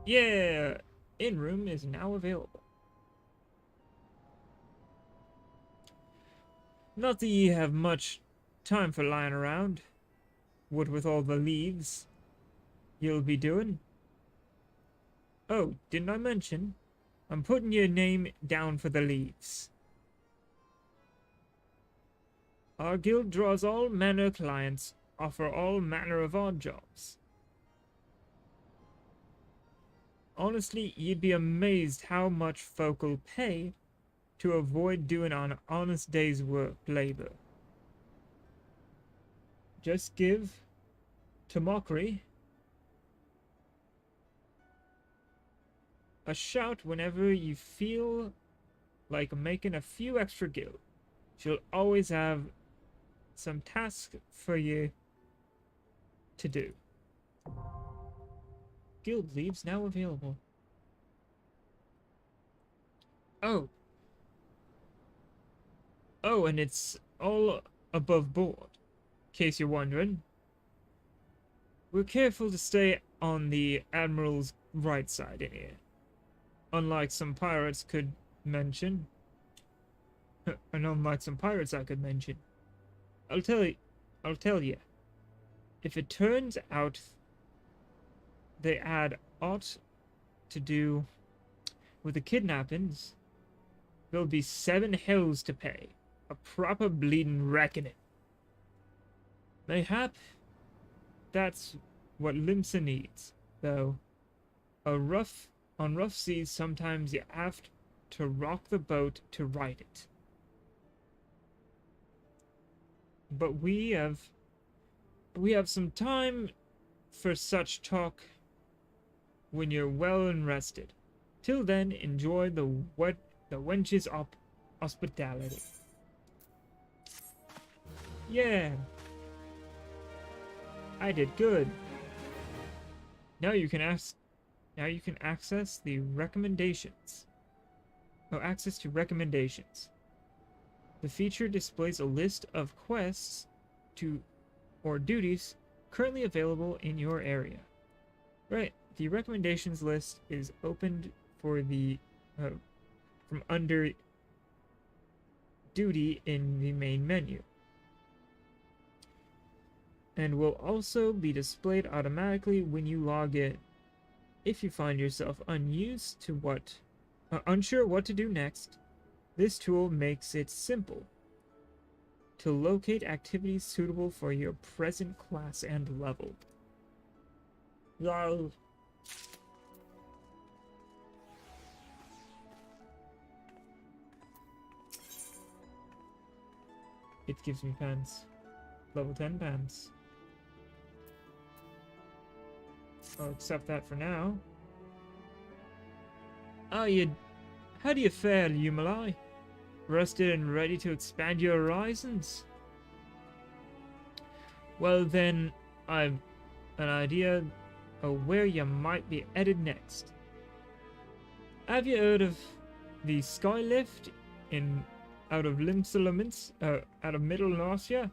Yeah! In-room is now available. Not that ye have much time for lying around. What with all the leaves you'll be doing. Oh, didn't I mention? I'm putting your name down for the leaves. Our guild draws all manner of clients, offer all manner of odd jobs. Honestly, you'd be amazed how much folk'll pay to avoid doing an honest day's work labor. Just give to Mockery a shout whenever you feel like making a few extra gil. She'll always have some task for you to do. Guild leaves now available. Oh, and it's all above board, in case you're wondering. We're careful to stay on the Admiral's right side in here. Unlike some pirates could mention. And unlike some pirates I could mention. I'll tell you. If it turns out they had aught to do with the kidnappings, there'll be 7 hells to pay. A proper bleeding reckoning. Mayhap that's what Limsa needs, though. On rough seas, sometimes you have to rock the boat to right it. But we have some time for such talk when you're well and rested. Till then, enjoy the wench's hospitality. Yeah, I did good. Now you can access the recommendations. Oh, access to recommendations. The feature displays a list of quests or duties currently available in your area. Right, the recommendations list is opened for the from under duty in the main menu, and will also be displayed automatically when you log in. If you find yourself unsure what to do next, this tool makes it simple to locate activities suitable for your present class and level. Lol. It gives me pants. Level 10 pants. I'll accept that for now. How do you fare, Yumalai? Rested and ready to expand your horizons? Well then, I've an idea of where you might be headed next. Have you heard of the Skylift out of Limsalaments, out of Middle Eorzea?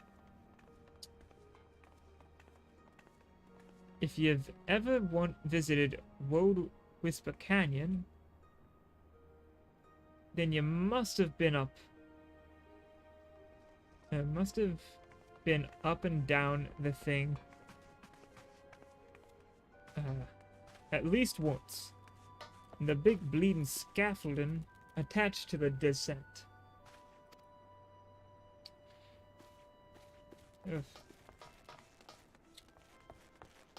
If you've ever visited Woad Whisper Canyon, then you must have been up and down the thing at least once. The big bleeding scaffolding attached to the descent. Ugh.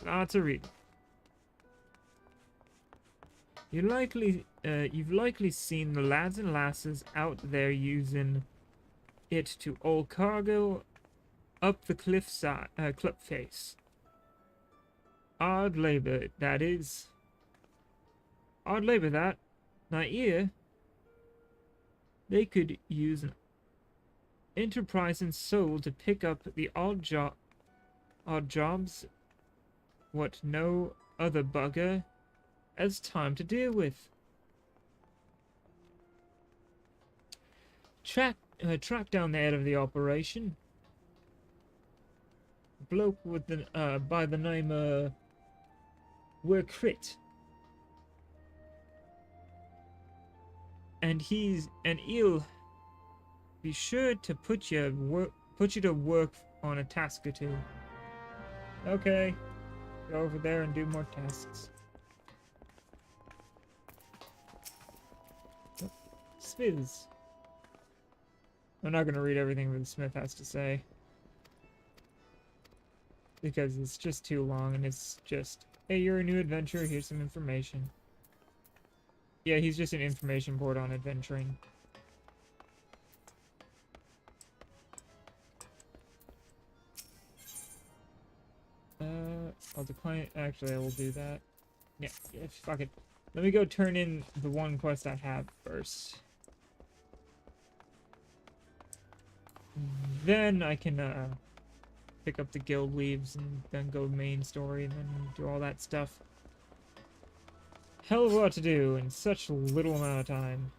Lots of reading. You've likely seen the lads and lasses out there using it to haul cargo up the cliff face. Hard labor, that is. Hard labor, that. Now here, they could use an enterprising soul to pick up the odd jobs what no other bugger has time to deal with. track down the head of the operation. Bloke with the by the name We're Crit. And he'll be sure to put you to work on a task or two. Okay. Go over there and do more tasks. Oh, Smiths. I'm not gonna read everything that the Smith has to say, because it's just too long, and it's just, hey, you're a new adventurer, here's some information. Yeah, he's just an information board on adventuring. I'll decline it. Actually, I will do that. Yeah, fuck it. Let me go turn in the one quest I have first. Then I can, pick up the guild leaves and then go main story and then do all that stuff. Hell of a lot to do in such little amount of time.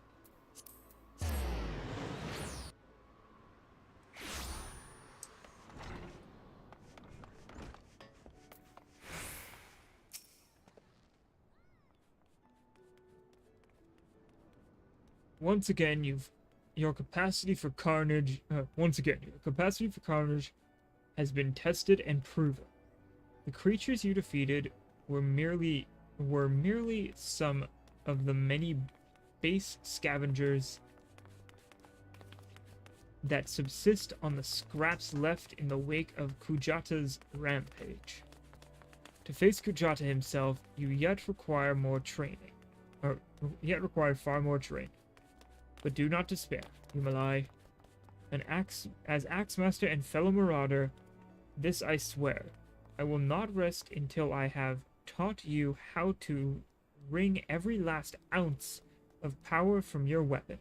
Once again, your capacity for carnage has been tested and proven. The creatures you defeated were merely some of the many base scavengers that subsist on the scraps left in the wake of Kujata's rampage. To face Kujata himself, you yet require far more training. But do not despair, Yumalai. As Axemaster and fellow marauder, this I swear, I will not rest until I have taught you how to wring every last ounce of power from your weapon.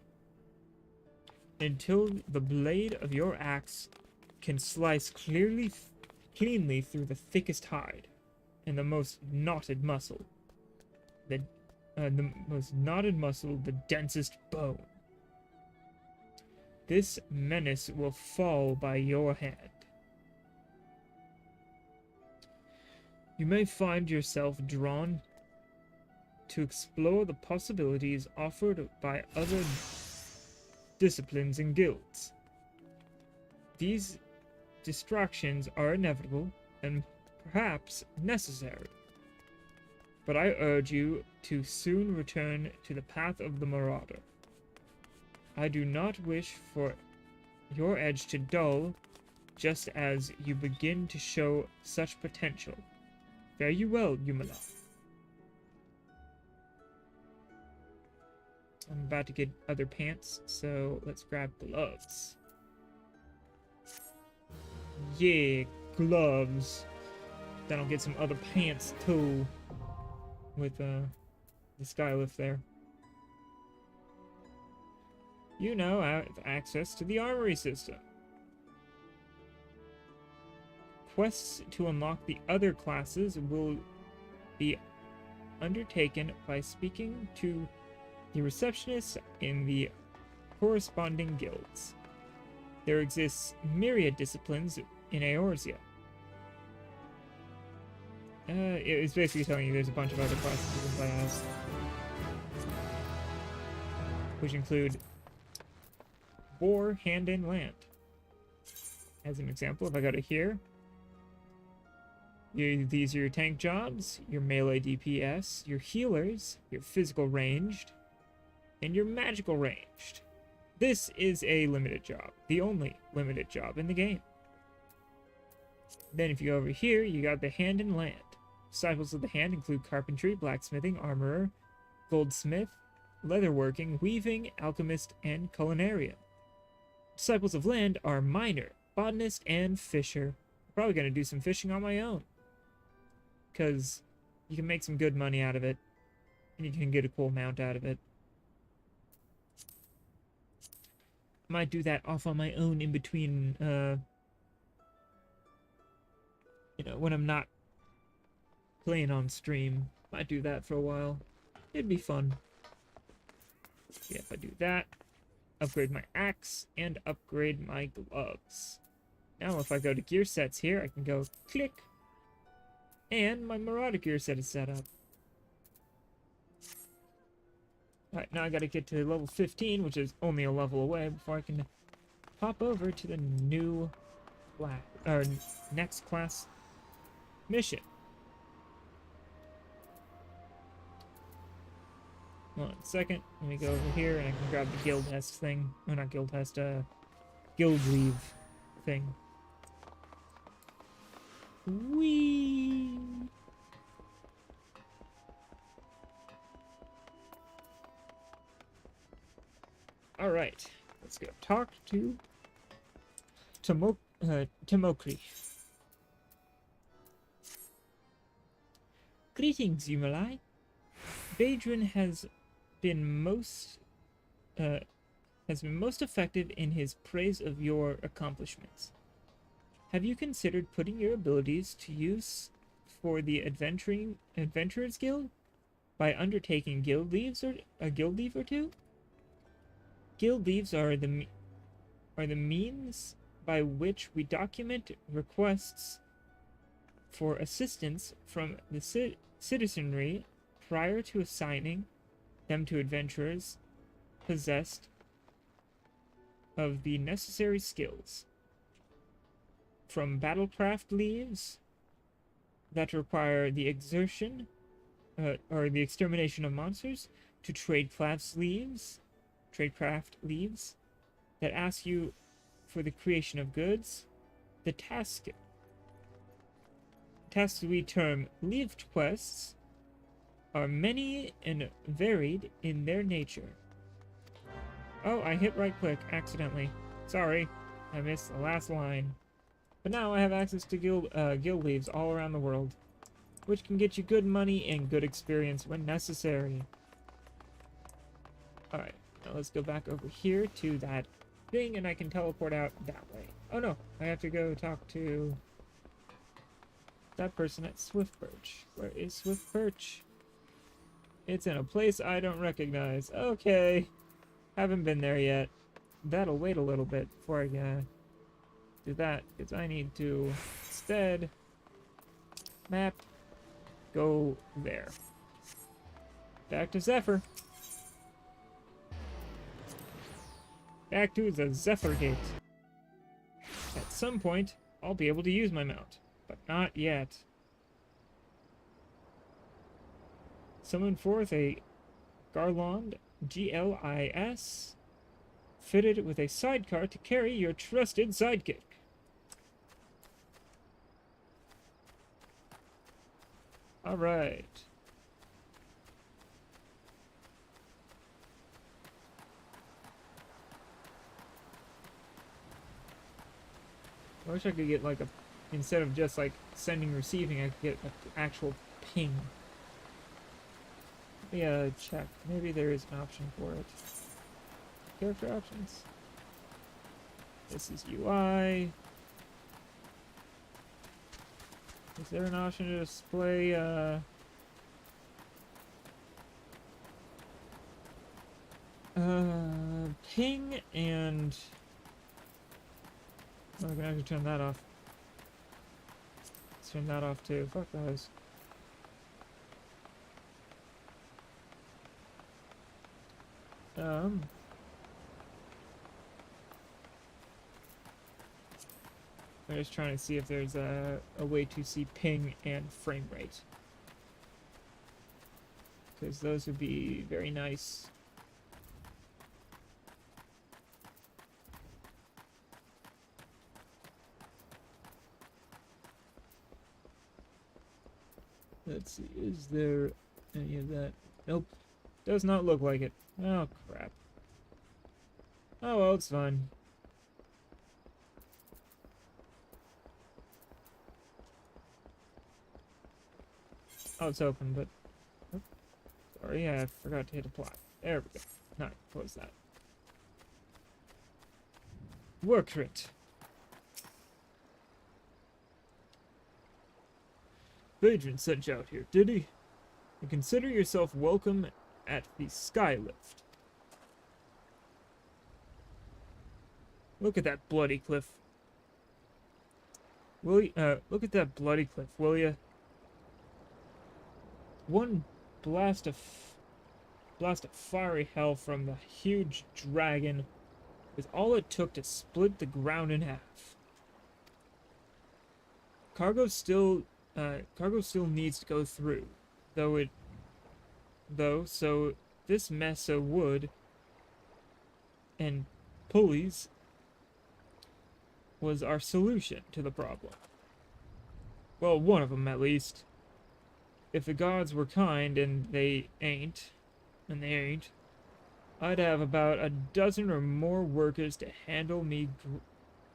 Until the blade of your axe can slice cleanly through the thickest hide and the most knotted muscle. The densest bone. This menace will fall by your hand. You may find yourself drawn to explore the possibilities offered by other disciplines and guilds. These distractions are inevitable and perhaps necessary, but I urge you to soon return to the path of the marauder. I do not wish for your edge to dull just as you begin to show such potential. Fare you well, Yumala. I'm about to get other pants, so let's grab gloves. Yeah, gloves. Then I'll get some other pants too with the skylift there. You now have access to the armory system. Quests to unlock the other classes will be undertaken by speaking to the receptionists in the corresponding guilds. There exists myriad disciplines in Eorzea. It was basically telling you there's a bunch of other classes you can play as, which include Boar, Hand, and Land. As an example, if I go to here, these are your tank jobs, your melee DPS, your healers, your physical ranged, and your magical ranged. This is a limited job, the only limited job in the game. Then if you go over here, you got the Hand and Land. Disciples of the Hand include carpentry, blacksmithing, armorer, goldsmith, leatherworking, weaving, alchemist, and culinarian. Disciples of Land are miner, botanist, and fisher. I'm probably going to do some fishing on my own, because you can make some good money out of it, and you can get a cool mount out of it. Might do that off on my own in between, when I'm not playing on stream. Might do that for a while. It'd be fun. Yeah, if I do that, upgrade my axe, and upgrade my gloves. Now if I go to gear sets here, I can go click, and my Marauder gear set is set up. Alright, now I gotta get to level 15, which is only a level away, before I can pop over to the new class, or next class mission. 1 second, let me go over here and I can grab the guild test thing. Or not guild test, guild leave thing. Whee! Alright, let's go talk to Timokri. Greetings, Yumalai. Badrin has been most effective in his praise of your accomplishments. Have you considered putting your abilities to use for the Adventurers Guild by undertaking guild leaves or a guild leave or two? Guild leaves are the means by which we document requests for assistance from the citizenry prior to assigning them to adventurers possessed of the necessary skills. From battlecraft leaves that require the exertion or the extermination of monsters to tradecraft leaves that ask you for the creation of goods. The tasks we term leave quests are many and varied in their nature. Oh, I hit right click accidentally. Sorry, I missed the last line. But now I have access to guild leaves all around the world, which can get you good money and good experience when necessary. Alright, now let's go back over here to that thing and I can teleport out that way. Oh no, I have to go talk to that person at Swiftperch. Where is Swiftperch? It's in a place I don't recognize. Okay, haven't been there yet. That'll wait a little bit before I do that, because I need to instead map go there. Back to Zephyr. Back to the Zephyr Gate. At some point, I'll be able to use my mount, but not yet. Summon forth a Garland GLIS, fitted with a sidecar to carry your trusted sidekick. Alright. I wish I could get like instead of just like sending receiving, I could get an actual ping. Yeah, check. Maybe there is an option for it. Character options. This is UI. Is there an option to display ping and oh, I'm gonna have to turn that off. Let's turn that off too. Fuck those. I'm just trying to see if there's a way to see ping and frame rate. Because those would be very nice. Let's see, is there any of that? Nope. Does not look like it. Oh, crap. Oh, well, it's fine. Oh, it's open, but... Oh, sorry, I forgot to hit apply. There we go. Now, close that. Work crit. Badrin sent you out here, did he? And consider yourself welcome at the Skylift. Look at that bloody cliff. Look at that bloody cliff, will ya? One blast of fiery hell from the huge dragon was all it took to split the ground in half. Cargo still needs to go through, so this mess of wood and pulleys was our solution to the problem. Well, one of them at least. If the gods were kind, and they ain't, I'd have about a dozen or more workers to handle me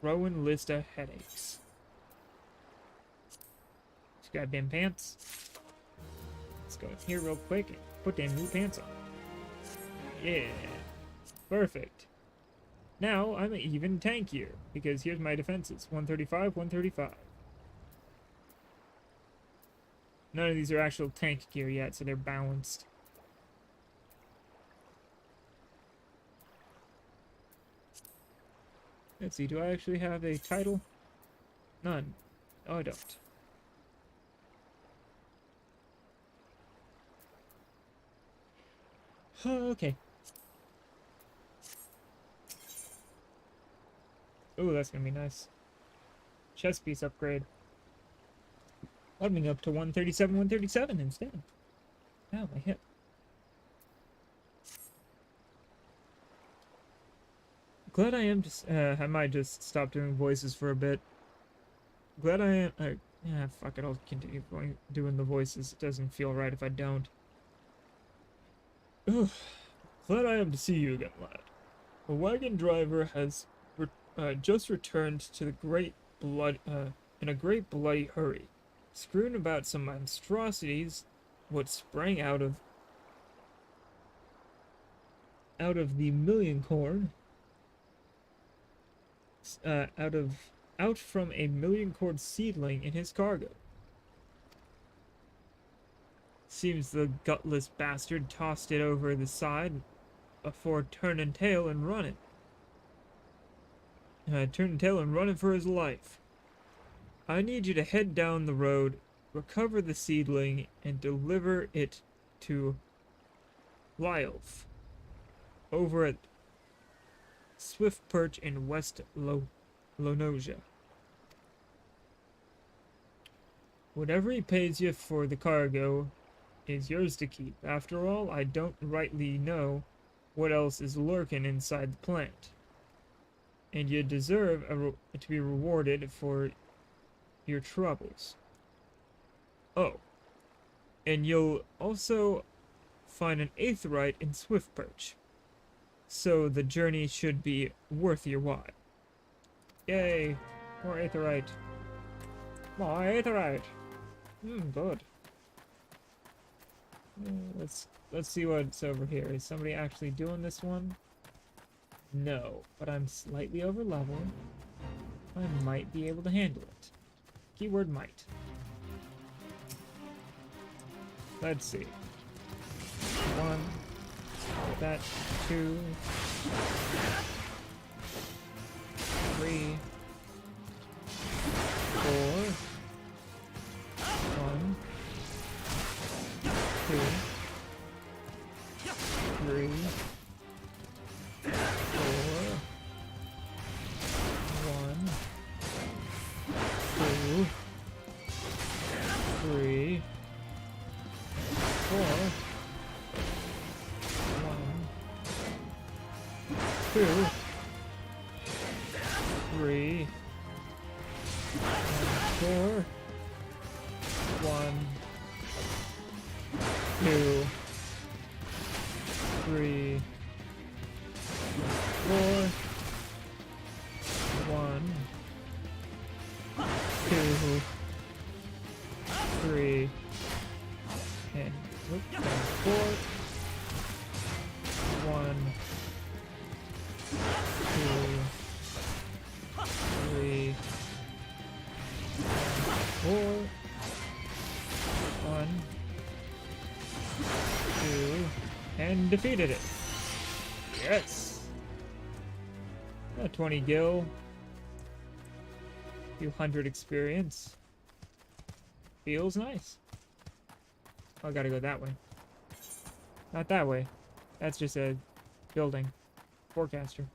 growing list of headaches. Just got them pants. Let's go in here real quick and put them new pants on. Yeah, perfect. Now I'm even tankier, because here's my defenses. 135, 135. None of these are actual tank gear yet, so they're balanced. Let's see, do I actually have a title? None. Oh, I don't. Okay. Ooh, that's gonna be nice. Chest piece upgrade. Leveling up to 137, 137 instead. Ow, my hip. Glad I am just, I might just stop doing voices for a bit. Glad I am, yeah, fuck it, I'll continue doing the voices. It doesn't feel right if I don't. Ugh. Glad I am to see you again, lad. A wagon driver has just returned to the in a great bloody hurry, screwing about some monstrosities what sprang out of the million corn, out from a million cord seedling in his cargo. Seems the gutless bastard tossed it over the side before turning tail and running. For his life. I need you to head down the road, recover the seedling, and deliver it to Lyolf, over at Swift Perch in West Lonosia. Whatever he pays you for the cargo is yours to keep. After all, I don't rightly know what else is lurking inside the plant. And you deserve to be rewarded for your troubles. Oh, and you'll also find an aetheryte in Swift Perch, so the journey should be worth your while. Yay, more aetheryte. More aetheryte. Good. Let's see what's over here. Is somebody actually doing this one? No, but I'm slightly over level. I might be able to handle it. Keyword might. Let's see. 1, that, 2, 3, 4, 1, 2, 3, 4, 1, 2, 3, 4, 1, 2, 3, 4, 1, 2, 3, 4, 1, 2, 3, and 4, 1, 2, 3, 4, 1, 2, and defeated it. Yes. 20 gil. Few hundred experience. Feels nice. Oh, I gotta go that way. Not that way. That's just a building. Forecaster.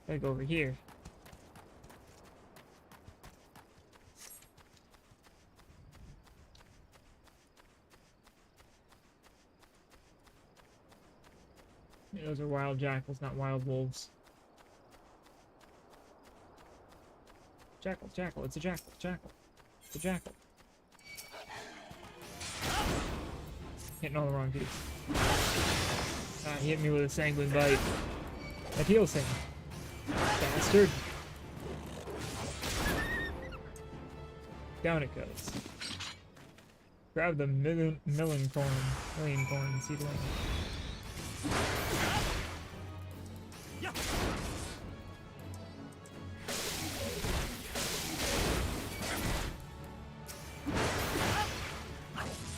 Gotta go over here. Those are wild jackals, not wild wolves. Jackal, jackal, it's a jackal, jackal. It's a jackal. Hitting all the wrong keys. Ah, he hit me with a sanguine bite. That heals him. Bastard. Down it goes. Grab the million corn seedling.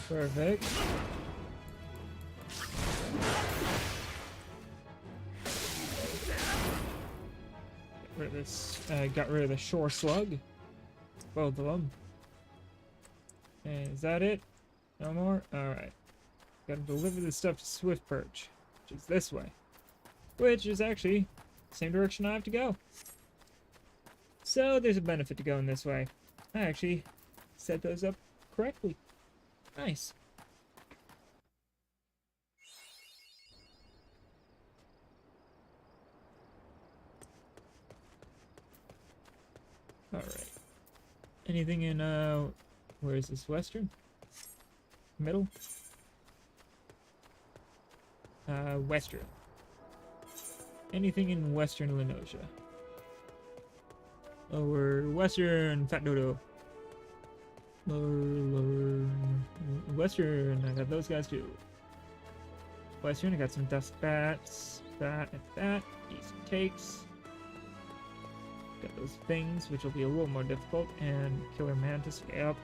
Perfect. Get rid of this. Got rid of the shore slug. Both of them. And is that it? No more? Alright. Gotta deliver this stuff to Swift Perch, which is this way. Which is actually the same direction I have to go. So there's a benefit to going this way. I actually set those up correctly. Nice. Alright. Anything in, where is this? Western? Middle? Western. Anything in Western Lenosia? Lower Western Fat Dodo. Lower Western, I got those guys too. Western, I got some dust bats. That and that. Easy takes. Got those things, which will be a little more difficult. And killer mantis, yep.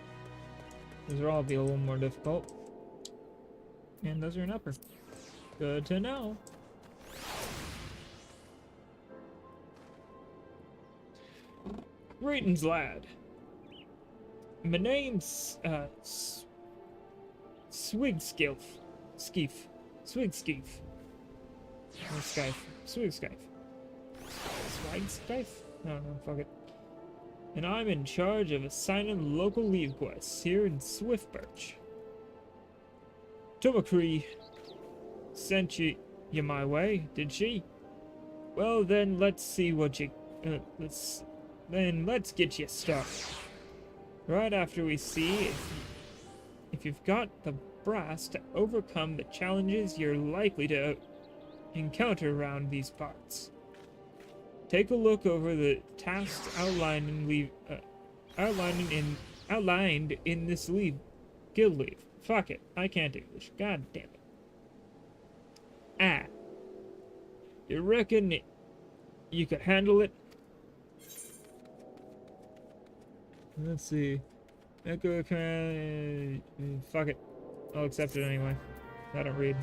Those will all be a little more difficult. And those are an upper. Good to know. Greetings, lad. My name's, Swigskiff. Skeef. Swigskiff. Or Skyfe. Swigskife. Swigskife? I don't know, fuck it. And I'm in charge of assigning local leave quests here in Swiftbirch. Tumakri sent you my way, did she? Well then, let's see what you, let's get you started. Right after we see if you've got the brass to overcome the challenges you're likely to encounter around these parts. Take a look over the tasks outlined in this guild leave. Fuck it, I can't English. God damn it. Ah. You reckon you could handle it? Let's see. Echo can. Fuck it. I'll accept it anyway. I don't read.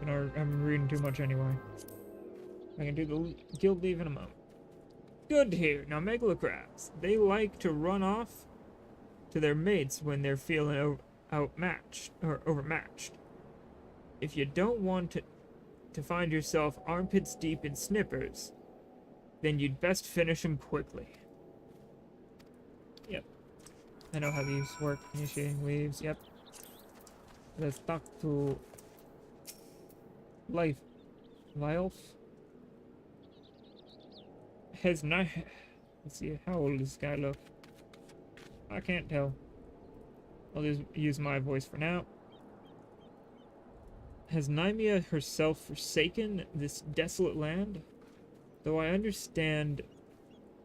I'm reading too much anyway. I can do the guild leave in a moment. Good to hear. Now, megalocrabs. They like to run off to their mates when they're feeling outmatched or overmatched. If you don't want to find yourself armpits deep in snippers, then you'd best finish them quickly. Yep. I know how these work. Initiating leaves. Yep. Let's talk to Life. Has not. Let's see. How old does this guy look? I can't tell. I'll just use my voice for now. Has Nymea herself forsaken this desolate land? Though I understand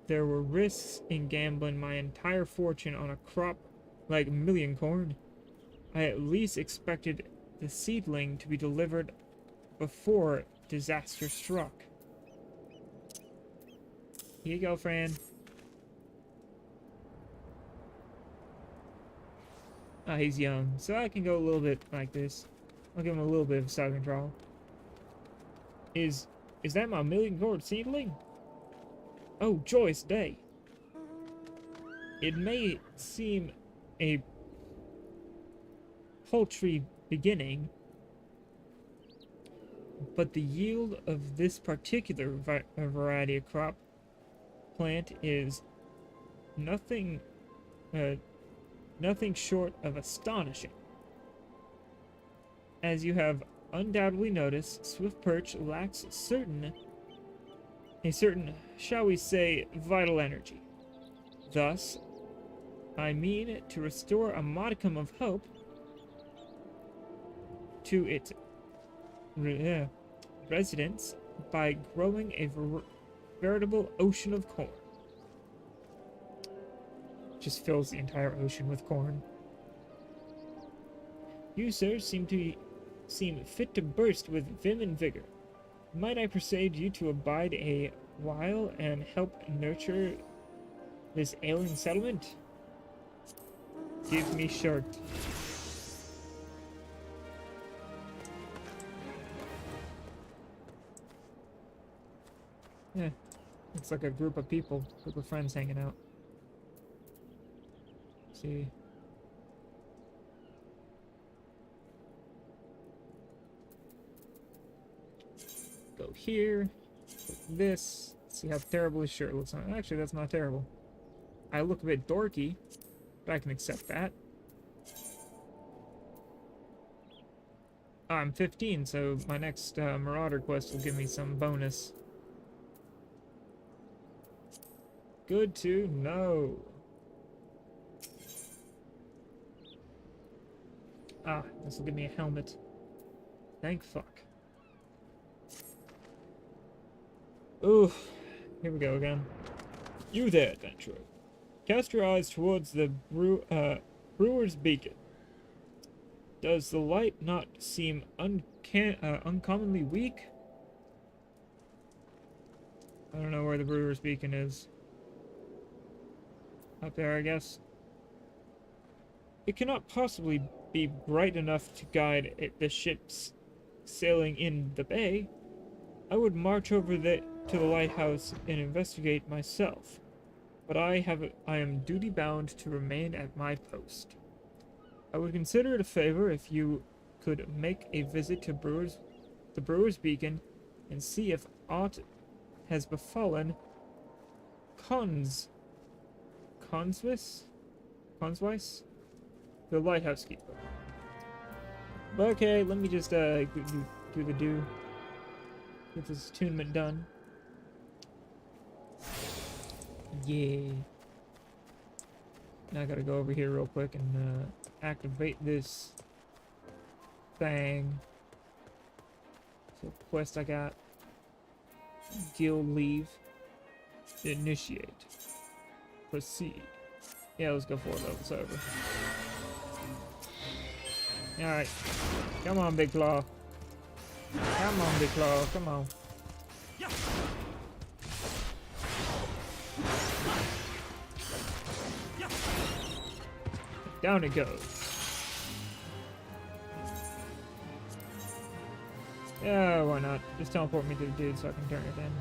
there were risks in gambling my entire fortune on a crop like million corn, I at least expected the seedling to be delivered before disaster struck. Here you go, friend. Ah, he's young, so I can go a little bit like this. I'll give him a little bit of self-control. Is that my million corn seedling? Oh, joyous day! It may seem a paltry beginning, but the yield of this particular variety of crop plant is nothing, nothing short of astonishing. As you have undoubtedly noticed, swift perch lacks a certain, shall we say, vital energy. Thus, I mean to restore a modicum of hope to its residents by growing a veritable ocean of corn. Just fills the entire ocean with corn. You, sir, seem fit to burst with vim and vigor. Might I persuade you to abide a while and help nurture this ailing settlement? Give me shirt. Yeah, looks like a group of people, group of friends hanging out. See. Go here. This. See how terrible his shirt looks on. Actually, that's not terrible. I look a bit dorky, but I can accept that. I'm 15, so my next Marauder quest will give me some bonus. Good to know. Ah, this will give me a helmet. Thank fuck. Ooh, here we go again. You there, adventurer. Cast your eyes towards the brewer's beacon. Does the light not seem uncommonly weak? I don't know where the brewer's beacon is. Up there, I guess. It cannot possibly be bright enough to guide the ships sailing in the bay. I would march over to the lighthouse and investigate myself, but I am duty-bound to remain at my post. I would consider it a favor if you could make a visit to the Brewer's Beacon and see if aught has befallen Conswis, the lighthouse keeper. But okay, let me just do the do. Get this attunement done. Yeah. Now I gotta go over here real quick and activate this thing. So quest I got. Guild leave. Initiate. Proceed. Yeah, let's go 4 levels over. Alright. Come on, Big Claw. Come on, Big Claw. Come on. Down it goes. Yeah, why not? Just teleport me to the dude so I can turn it in.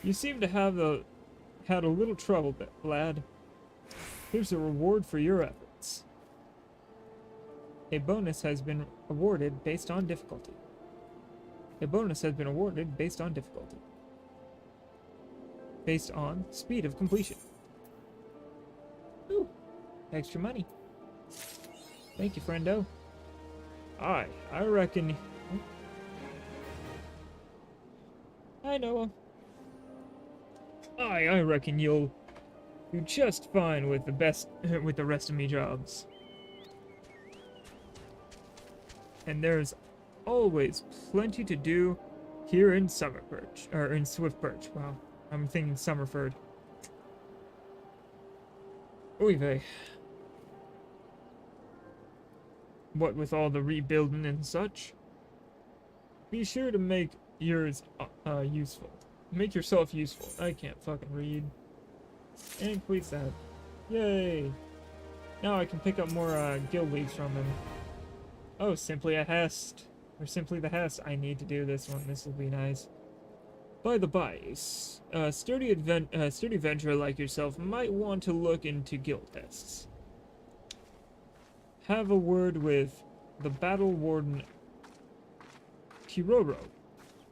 You seem to have had a little trouble, lad. Here's a reward for your efforts. A bonus has been awarded based on difficulty. A bonus has been awarded based on difficulty. Based on speed of completion. Ooh, extra money. Thank you, friendo. I reckon... I know. I reckon you'll do just fine with the rest of me jobs. And there's always plenty to do here in Summerperch, or in Swift Perch. Wow, I'm thinking Summerford. Oy vey. What with all the rebuilding and such? Be sure to make yours useful. Make yourself useful. I can't fucking read. And completes that. Yay! Now I can pick up more guild leads from him. Oh, simply a hest. Or simply the hest. I need to do this one. This will be nice. By the by, a sturdy venturer like yourself might want to look into guild tests. Have a word with the battle warden Tiroro,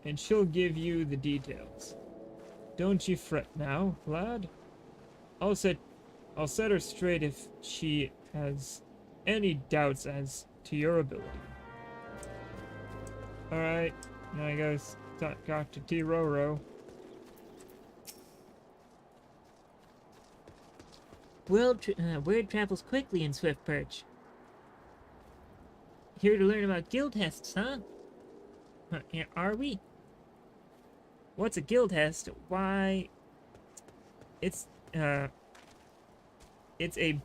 and she'll give you the details. Don't you fret now, lad. I'll set her straight if she has any doubts as to your ability. Alright, now I gotta talk to Tiroro. Word travels quickly in Swift Perch. Here to learn about guild tests, huh? Yeah, are we? What's a guild test? Why, It's a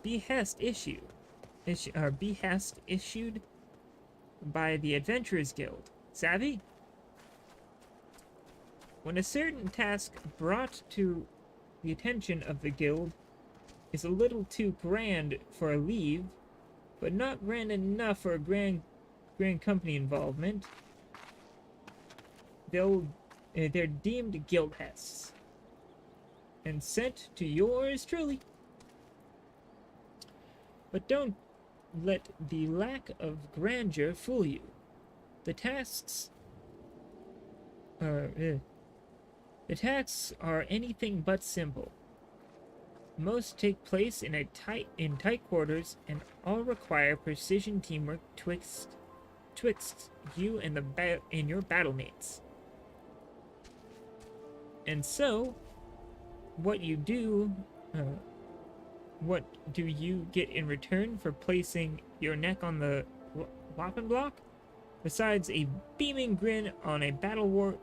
behest issued by the Adventurers Guild. Savvy? When a certain task brought to the attention of the guild is a little too grand for a leave, but not grand enough for a grand company involvement, they're deemed guild tests and sent to yours truly. But don't let the lack of grandeur fool you. The tasks are anything but simple. Most take place in tight quarters, and all require precision teamwork twixt you and your battle mates. And so, what do you get in return for placing your neck on the weapon block? Besides a beaming grin on a battle warden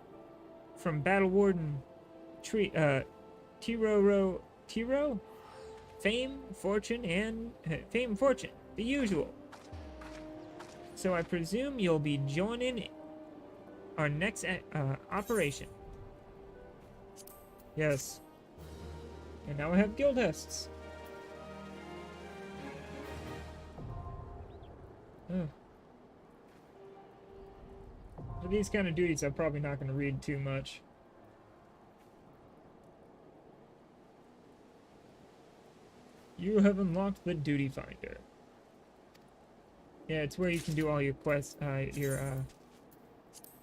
Tiro, fame, fortune, the usual. So I presume you'll be joining our next operation. Yes. And now I have guild tests. Oh. For these kind of duties, I'm probably not going to read too much. You have unlocked the Duty Finder. Yeah, it's where you can do all your quests,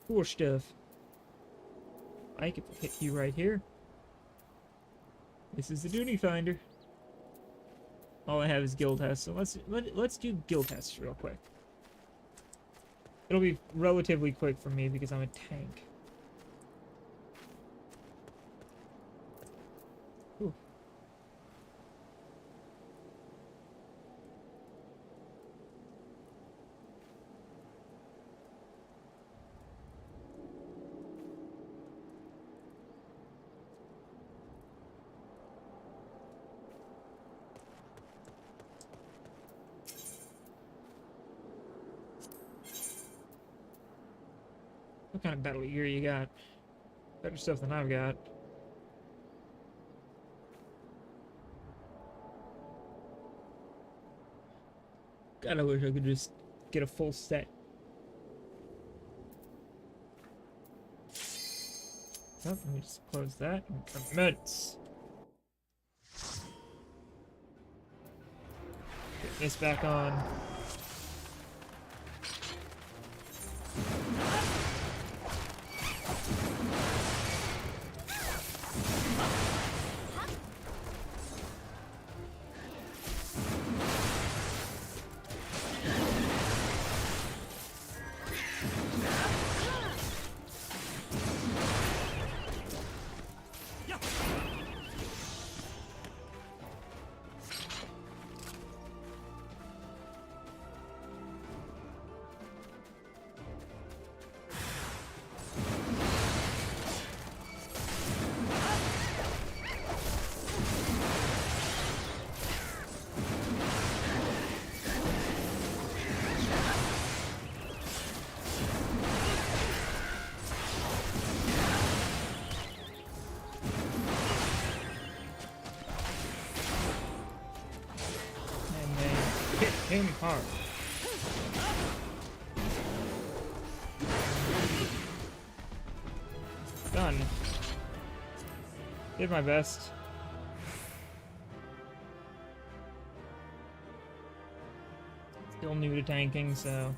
cool stuff. I can hit you right here. This is the Duty Finder. All I have is guild tests, so let's do guild tests real quick. It'll be relatively quick for me because I'm a tank. Ooh. What kind of battle gear you got? Better stuff than I've got. God, I wish I could just get a full set. Oh, let me just close that and commence. Get this back on. Him hard. Done. Did my best. Still new to tanking, so...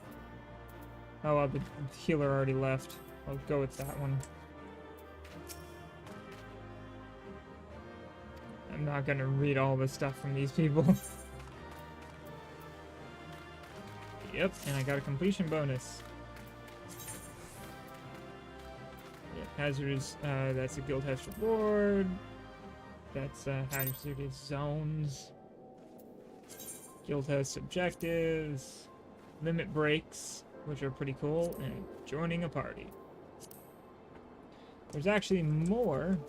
Oh, well, the healer already left. I'll go with that one. I'm not gonna read all the stuff from these people. Yep, and I got a completion bonus. Yeah, hazardous, that's a guild test reward. That's hazardous zones. Guild test objectives. Limit breaks, which are pretty cool, and joining a party. There's actually more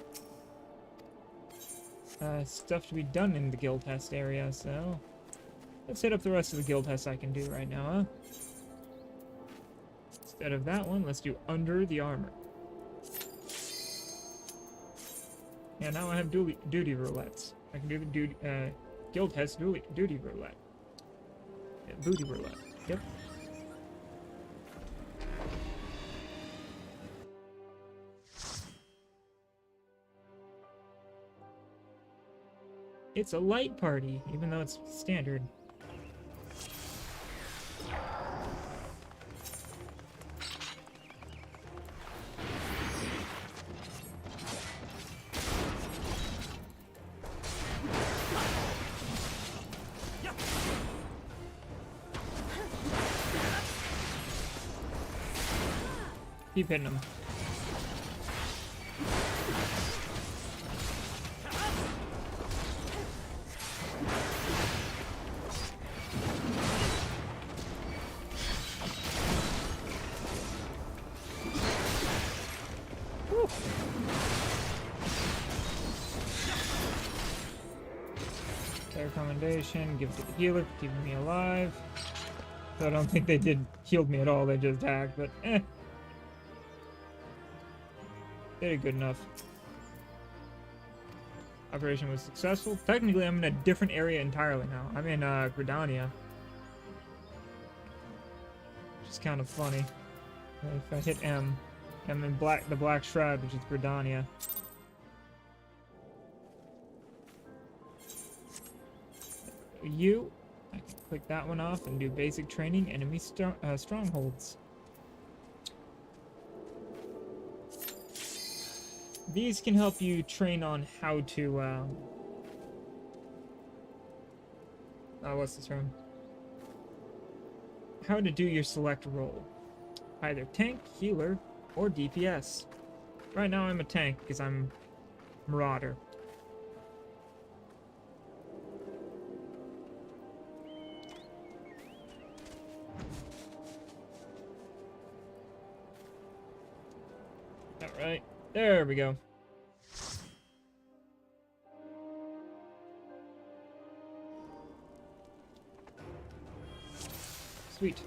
stuff to be done in the guild test area, so let's hit up the rest of the guild tests I can do right now, huh? Instead of that one, let's do under the armor. Yeah, now I have duty roulettes. I can do the guild test duty roulette. Yeah, booty roulette. Yep. It's a light party, even though it's standard. Keep hitting them. Recommendation, give it to the healer for keeping me alive. So I don't think they healed me at all, they just attacked, but eh. They did good enough. Operation was successful. Technically, I'm in a different area entirely now. I'm in Gridania. Which is kind of funny. If I hit M, I'm in the Black Shroud, which is Gridania. I can click that one off and do basic training, enemy strongholds. These can help you train on how to, what's the term? How to do your select role. Either tank, healer, or DPS. Right now I'm a tank because I'm Marauder. Alright, there we go. Sweet.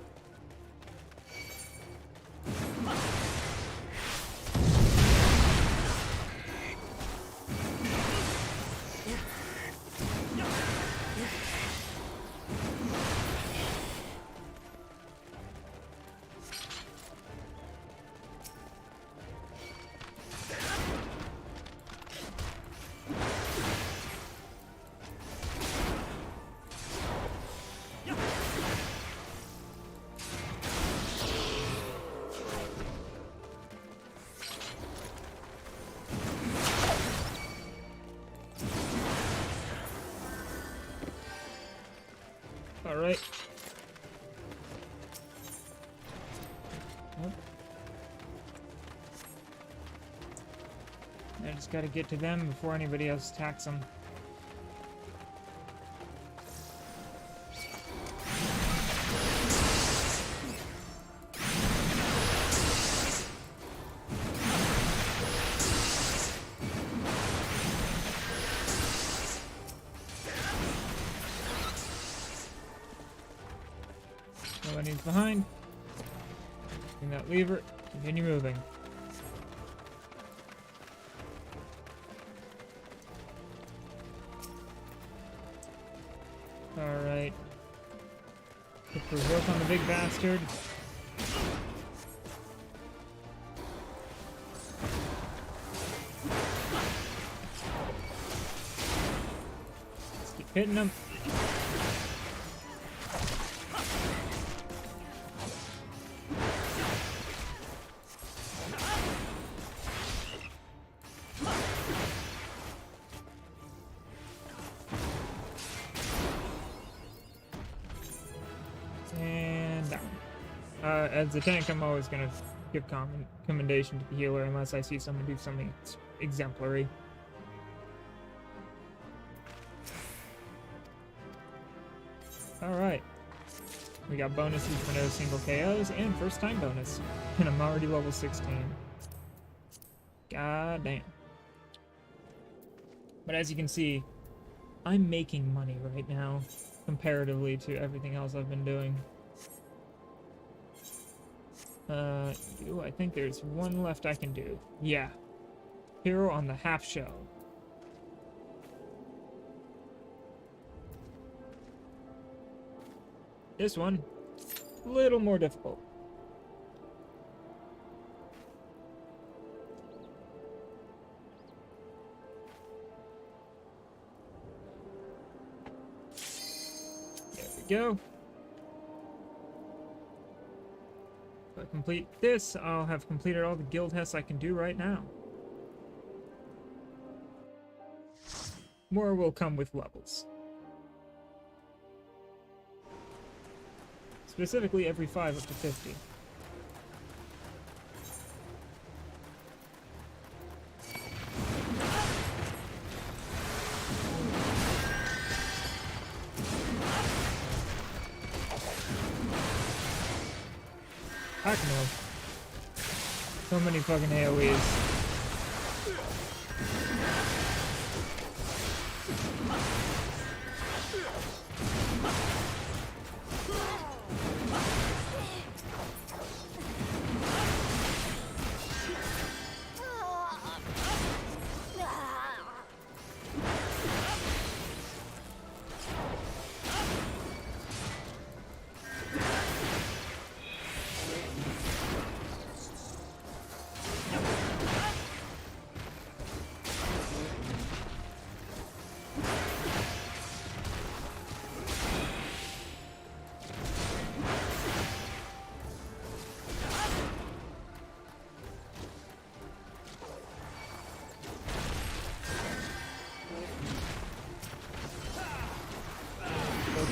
Alright. Oh. I just gotta get to them before anybody else attacks them. Nobody's behind. Bring that lever. Continue moving. Alright. Look for work on the big bastard. Hitting him. And down. As a tank, I'm always gonna give commendation to the healer unless I see someone do something exemplary. Alright. We got bonuses for no single KOs and first time bonus. And I'm already level 16. God damn. But as you can see, I'm making money right now, comparatively to everything else I've been doing. I think there's one left I can do. Yeah. Hero on the half shell. This one, a little more difficult. There we go. If I complete this, I'll have completed all the guild tests I can do right now. More will come with levels. Specifically every 5 up to 50. Heck no. So many fucking AoEs.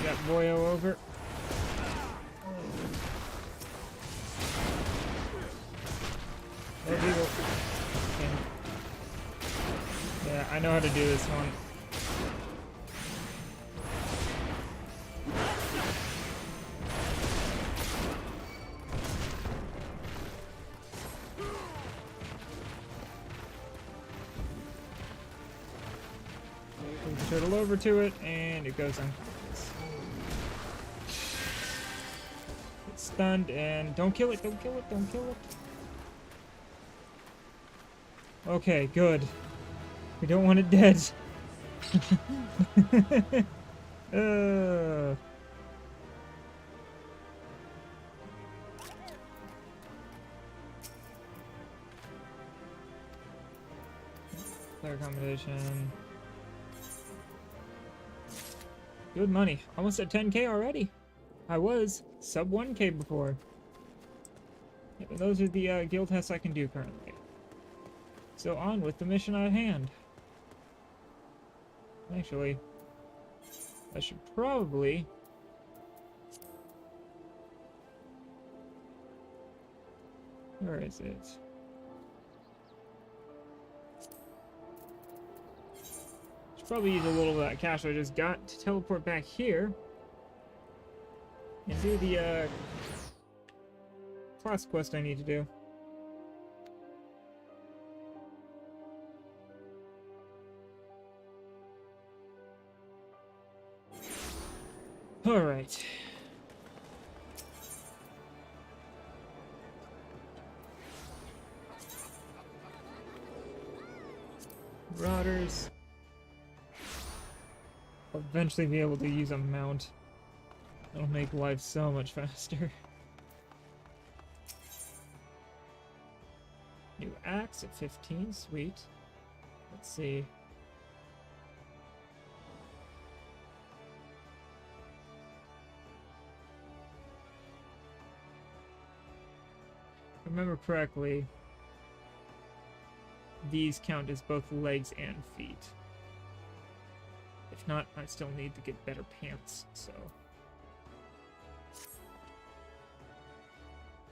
Got Boyo over. Okay. Yeah, I know how to do this one. Move the turtle over to it, and it goes unconscious. Stunned, and don't kill it, don't kill it, don't kill it. Okay, good. We don't want it dead. Player combination. Good money. Almost at 10k already. I was sub 1k before. Yeah, but those are the guild tests I can do currently. So on with the mission at hand. Actually, I should probably... Where is it? Should probably use a little of that cash I just got to teleport back here. And do the class quest I need to do. Alright. Marauders. I'll eventually be able to use a mount. It'll make life so much faster. New axe at 15, sweet. Let's see. remember correctly, these count as both legs and feet. If not, I still need to get better pants, so...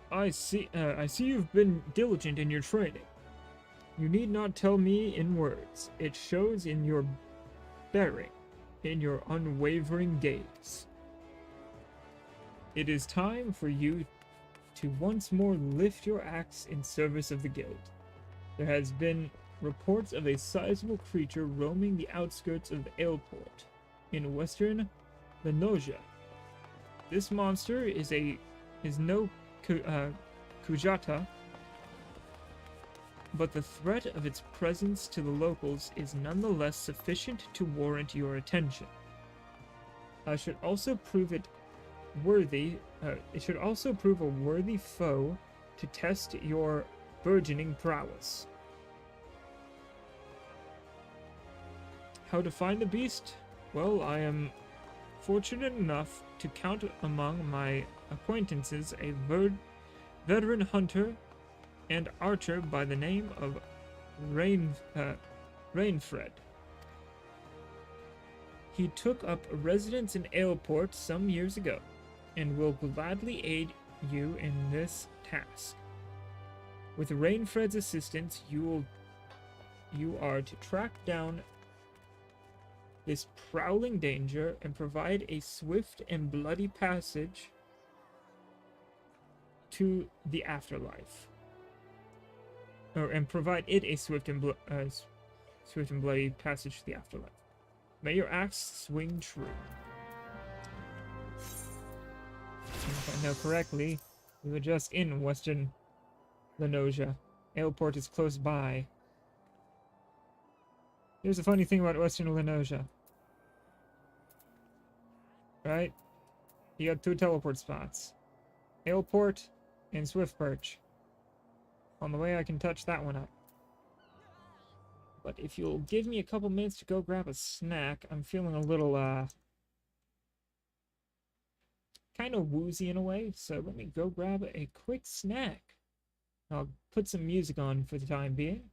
I see you've been diligent in your training. You need not tell me in words. It shows in your bearing, in your unwavering gaze. It is time for you to once more lift your axe in service of the guild. There has been reports of a sizable creature roaming the outskirts of Aleport in western Lenosia. This monster is no Kujata, but the threat of its presence to the locals is nonetheless sufficient to warrant your attention. It should also prove a worthy foe to test your burgeoning prowess. How to find the beast? Well, I am fortunate enough to count among my acquaintances a veteran hunter and archer by the name of Rainfred. He took up residence in Aleport some years ago, and will gladly aid you in this task. With Rainfred's assistance, you are to track down this prowling danger and provide a swift and bloody passage to the afterlife. And provide it a swift and bloody passage to the afterlife. May your axe swing true. If I know correctly, we were just in western Lenosia. Aleport is close by. Here's the funny thing about western Lenosia. Right? You got 2 teleport spots. Aleport and Swiftperch. On the way I can touch that one up. But if you'll give me a couple minutes to go grab a snack, I'm feeling a little, kind of woozy in a way, so let me go grab a quick snack. I'll put some music on for the time being.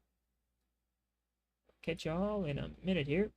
Catch y'all in a minute here.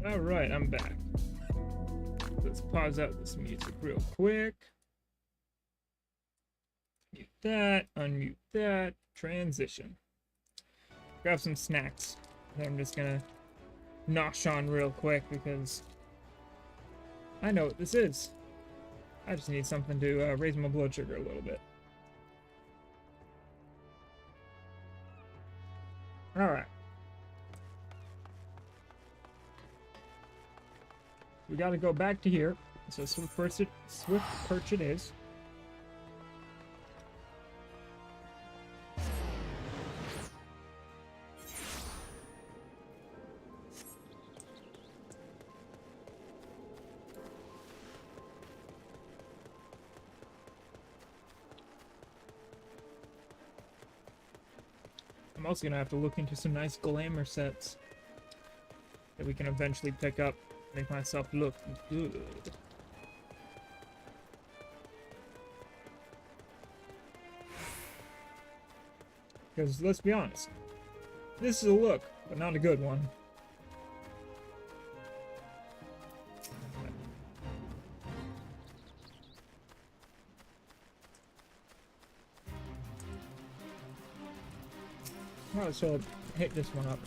Alright, I'm back. Let's pause out this music real quick. Mute that, unmute that, transition. Grab some snacks. I'm just gonna nosh on real quick because I know what this is. I just need something to raise my blood sugar a little bit. Alright. We gotta go back to here. So swift perch it is. I'm also gonna have to look into some nice glamour sets that we can eventually pick up, make myself look good. Because let's be honest, this is a look, but not a good one. Oh, so hit this one up.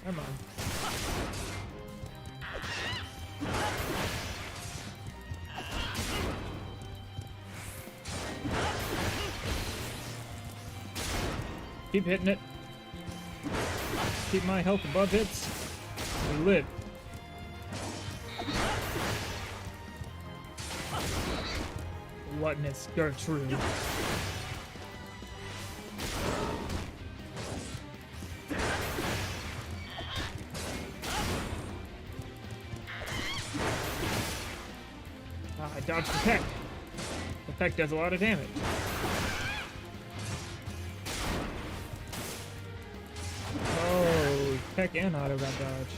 Come on. Keep hitting it. Keep my health above its. We live. Gluttonous Gertrude. I dodged the peck. The peck does a lot of damage. Oh, peck and auto got dodged.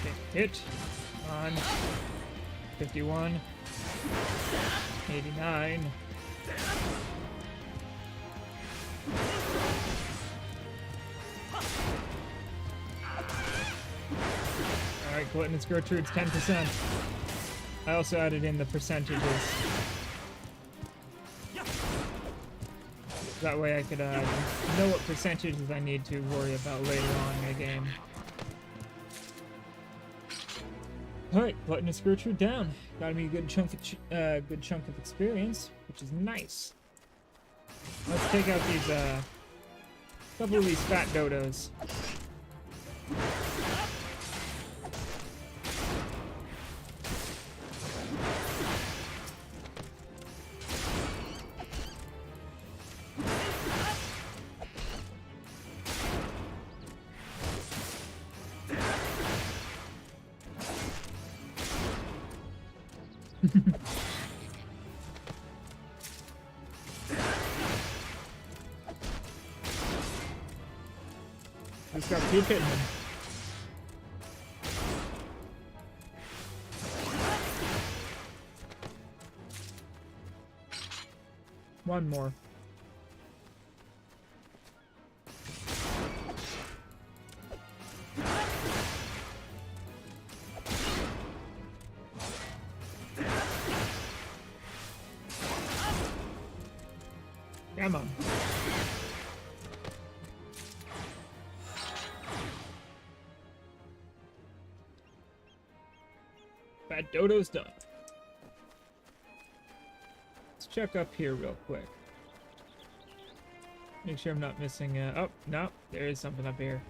Okay, hit on 51, 89. Alright, Gluttonous Gertrude's 10%. I also added in the percentages. That way I could know what percentages I need to worry about later on in the game. Alright, Gluttonous Gertrude down. Got me a good chunk of experience, which is nice. Let's take out these couple of these fat dodos. Just gotta keep hitting him. One more. Come on. Fat Dodo's done. Let's check up here real quick. Make sure I'm not missing. Oh, no, there is something up here.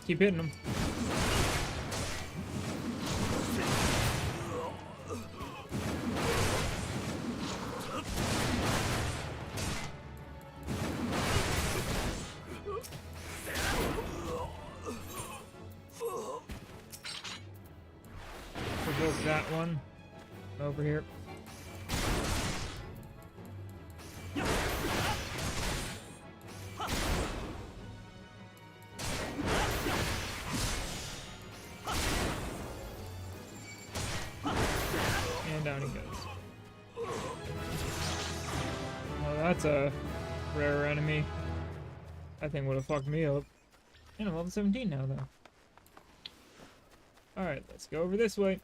Keep hitting them. Poke that one. Over here. And down he goes. Well, that's a rare enemy. That thing would have fucked me up. And I'm level 17 now, though. Alright, let's go over this way.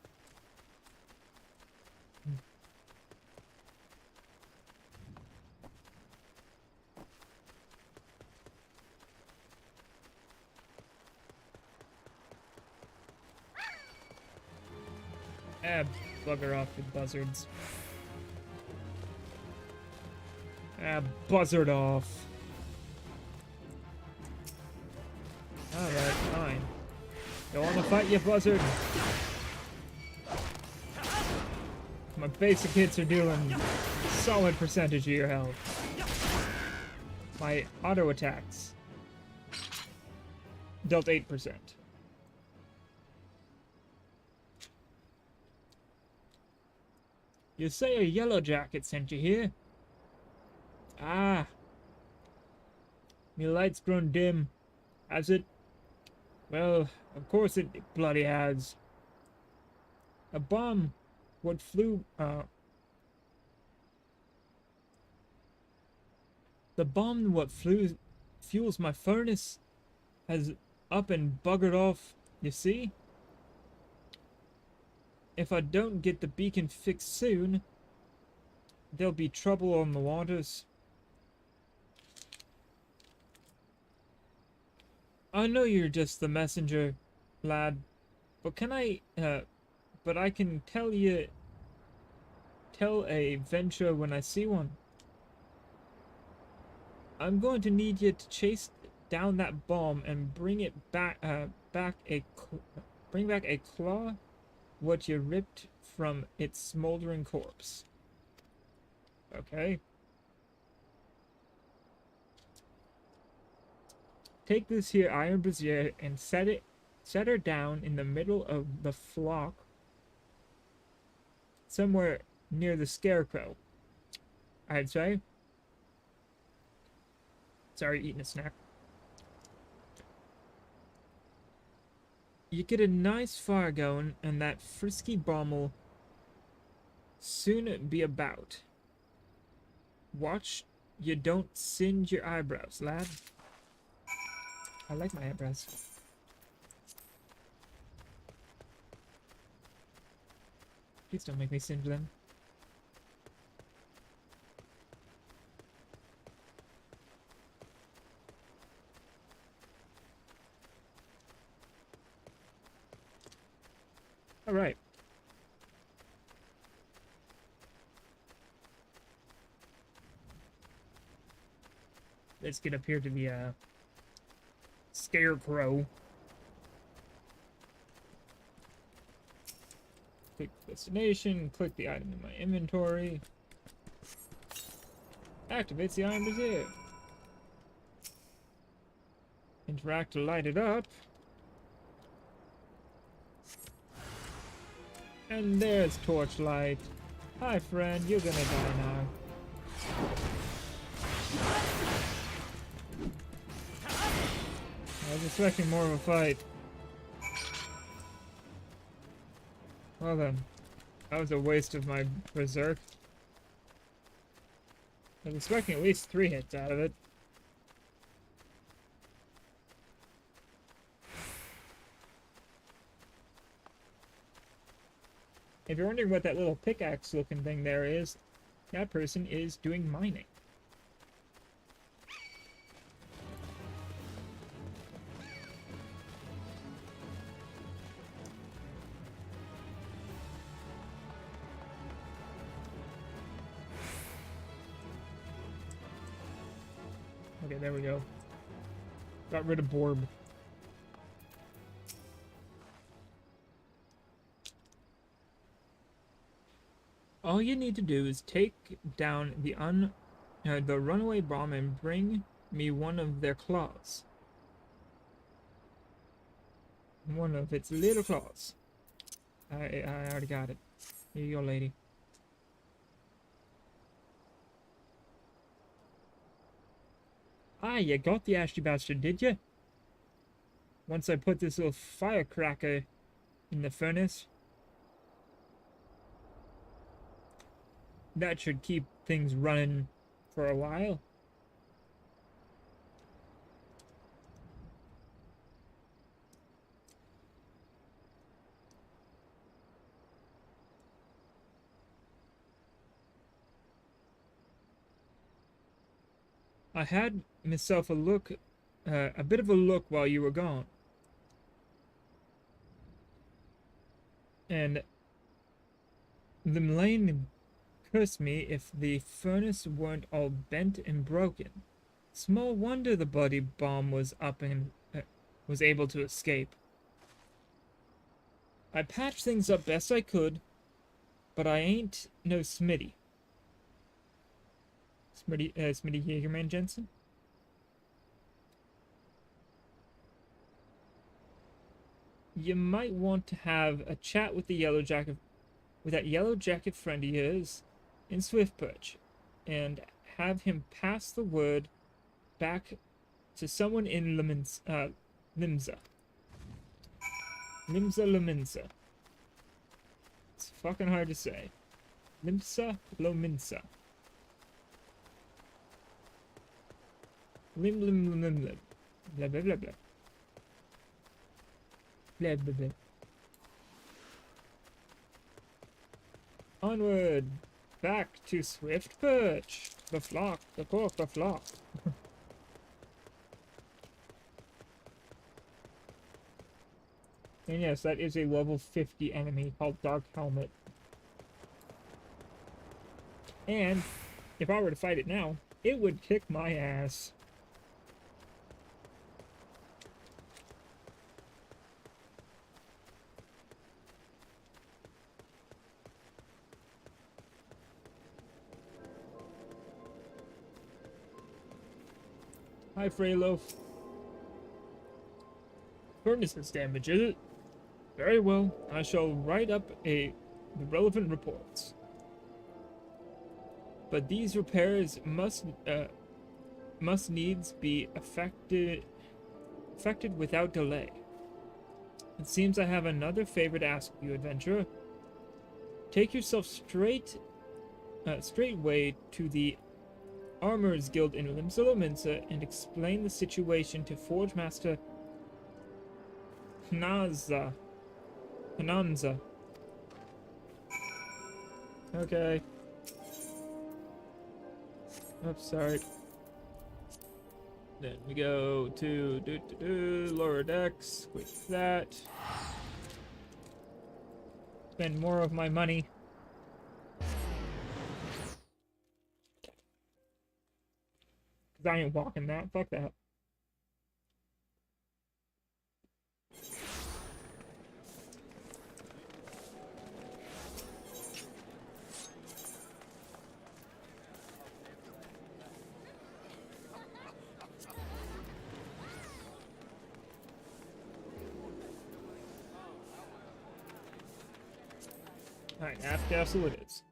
Bugger off, you buzzards. Buzzard off. Alright, fine. Don't wanna fight you, buzzard. My basic hits are doing a solid percentage of your health. My auto attacks dealt 8%. You say a yellow jacket sent you here? Ah. Me light's grown dim. Has it? Well, of course it bloody has. A bomb what flew, the bomb what fuels my furnace has up and buggered off, you see? If I don't get the beacon fixed soon, there'll be trouble on the waters. I know you're just the messenger, lad, but but I can tell a venture when I see one. I'm going to need you to chase down that bomb and bring it back, bring back a claw what you ripped from its smoldering corpse. Okay. Take this here iron brazier and set her down in the middle of the flock, somewhere near the scarecrow, I'd say. Sorry, eating a snack. You get a nice fire going, and that frisky bomb'll soon be about. Watch you don't singe your eyebrows, lad. I like my eyebrows. Please don't make me singe them. All right. Let's get up here to the scarecrow. Click destination, click the item in my inventory. Activates the iron brazier. Interact to light it up. And there's Torchlight. Hi friend, you're gonna die now. I was expecting more of a fight. Well then, that was a waste of my berserk. I was expecting at least 3 hits out of it. If you're wondering what that little pickaxe looking thing there is, that person is doing mining. Okay, there we go. Got rid of Borb. All you need to do is take down the runaway bomb and bring me one of their claws. One of its little claws. I already got it. Here you go, lady. Ah, you got the Ashley bastard, did you? Once I put this little firecracker in the furnace, that should keep things running for a while. I had myself a look, a bit of a look while you were gone. And the lane cursed me if the furnace weren't all bent and broken. Small wonder the bloody bomb was up and was able to escape. I patched things up best I could, but I ain't no Smitty. Smitty Jaegerman Jensen? You might want to have a chat with the yellow jacket, with that yellow jacket friend of yours in Swiftperch, and have him pass the word back to someone in Limsa. Limsa. It's fucking hard to say. Limsa Lominsa. Lim. Blah blah blah blah. Blah blah blah. Onward! Back to Swiftperch! The flock, the cork, the flock. And yes, that is a level 50 enemy called Dark Helmet. And if I were to fight it now, it would kick my ass. Hi, Freyloaf. Furnaces damage, is it? Very well, I shall write up the relevant reports. But these repairs must needs be effected without delay. It seems I have another favor to ask you, adventurer. Take yourself straightway to the Armorers Guild in Limsa and explain the situation to Forge Master Hananza. Okay. Oops, sorry. Then we go to lower decks with that. Spend more of my money. Cause I ain't walking that. Fuck that. Alright, half castle it is.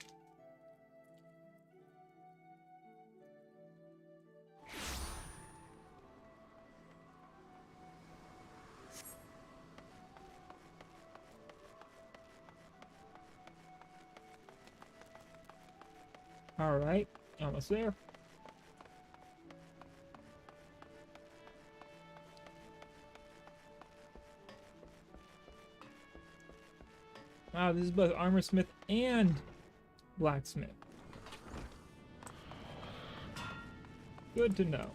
Alright, almost there. Wow, this is both armorsmith and blacksmith. Good to know.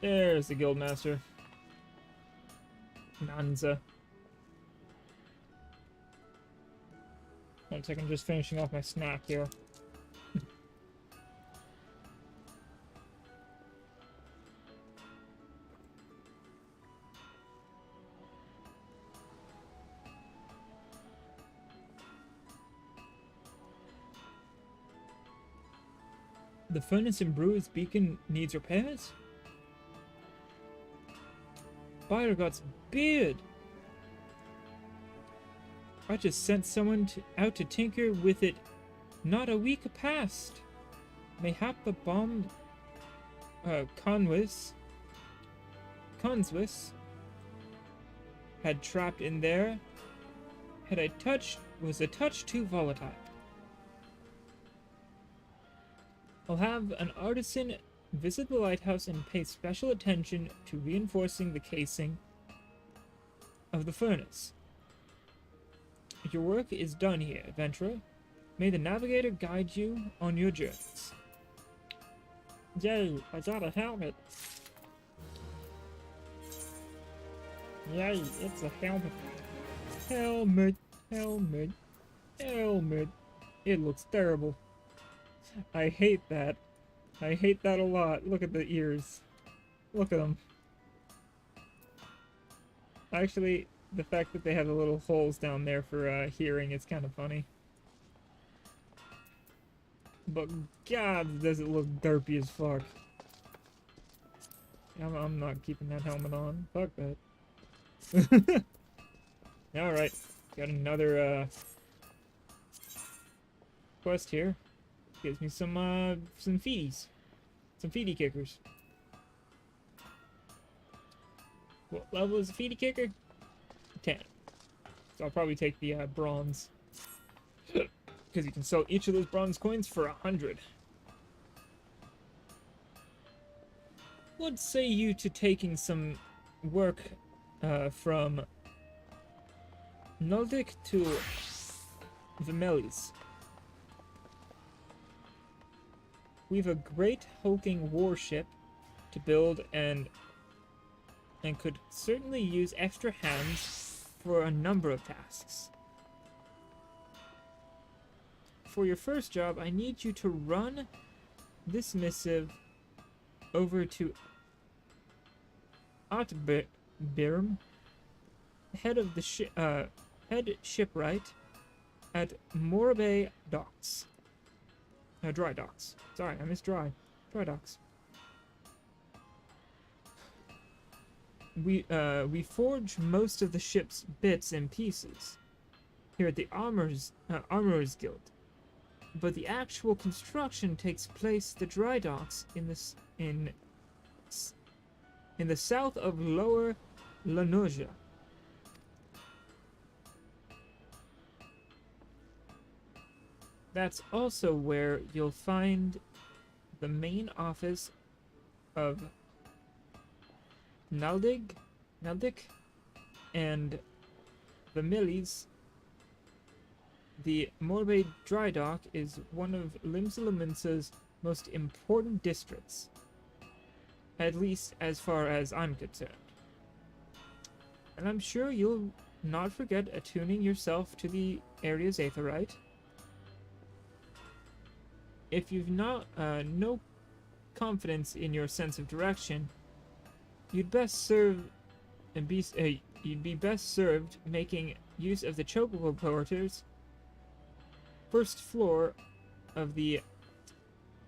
There's the guildmaster. Nanza. One second, just finishing off my snack here. The furnace in Brewer's Beacon needs repairs? Byregot's beard! I just sent someone out to tinker with it not a week past. Mayhap the bombed Conswis had trapped in there was a touch too volatile. I'll have an artisan visit the lighthouse and pay special attention to reinforcing the casing of the furnace. Your work is done here, adventurer. May the navigator guide you on your journeys. Yay, I got a helmet. Yay, it's a helmet. Helmet, helmet, helmet. It looks terrible. I hate that. I hate that a lot. Look at the ears. Look at them. Actually, the fact that they have the little holes down there for hearing is kind of funny. But God, does it look derpy as fuck. I'm not keeping that helmet on. Fuck that. Alright, got another quest here. Gives me some feeties. Some feety kickers. What level is the feety kicker? 10. So I'll probably take the bronze. Because you can sell each of those bronze coins for 100. What say you to taking some work from Nuldik to Vimelis? We've a great hulking warship to build and could certainly use extra hands for a number of tasks. For your first job, I need you to run this missive over to Otbirm, head of the head shipwright at Morabay Docks. Dry docks. Sorry, I missed dry. Dry docks. We forge most of the ship's bits and pieces here at the Armorers Guild, but the actual construction takes place at the dry docks in the south of Lower Lanosia. That's also where you'll find the main office of Naldik, and the Millies. The Morbay Dry Dock is one of Limsalaminsa's most important districts, at least as far as I'm concerned. And I'm sure you'll not forget attuning yourself to the area's aetherite. If you've not no confidence in your sense of direction, you'd be best served making use of the chocobo porters first floor of the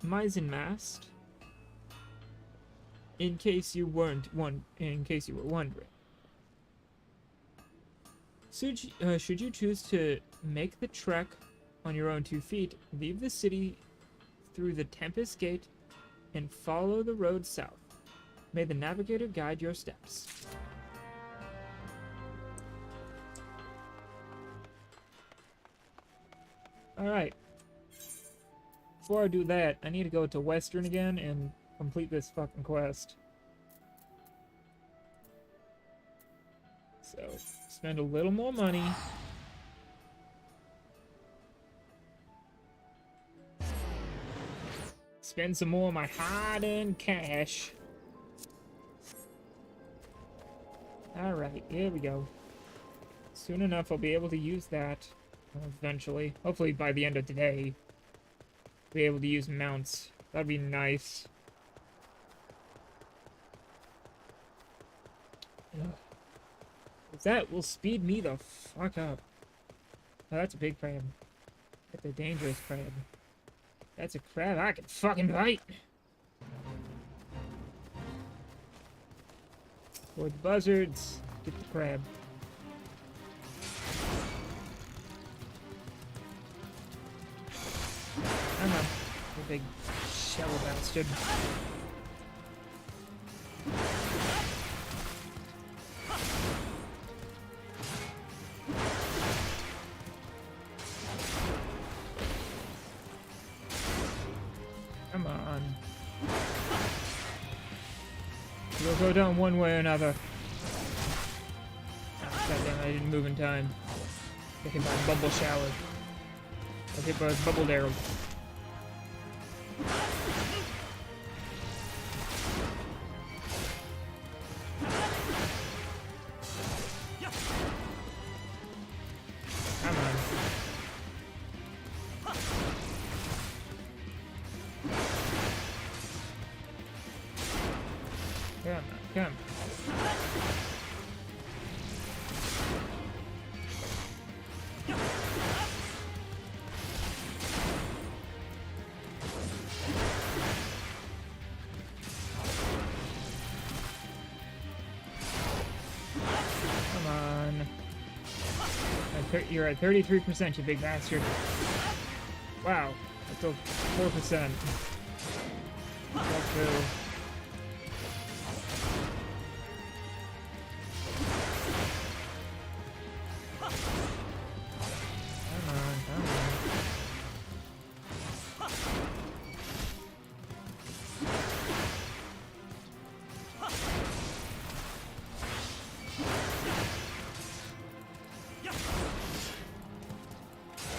Meisenmast, in case you were wondering. Should you choose to make the trek on your own 2 feet, leave the city through the Tempest Gate and follow the road south. May the navigator guide your steps. Alright. Before I do that, I need to go to Western again and complete this fucking quest. So, spend a little more money. Spend some more of my hard-earned cash. Alright, here we go. Soon enough, I'll be able to use that. Eventually. Hopefully by the end of today. Be able to use mounts. That'd be nice. Ugh. That will speed me the fuck up. Oh, that's a big crab. That's a dangerous crab. That's a crab I can fucking bite. For the buzzards, get the crab. Come on, you big shell bastard. Come on. You'll go down one way or another. Oh, goddamn, I didn't move in time. Got hit by a bubble shower. Got hit by a bubble arrow. Come on. Come on, come. Come on. You're at 33%, you big bastard. Wow, that's still 4%. That's true. Come on, come on.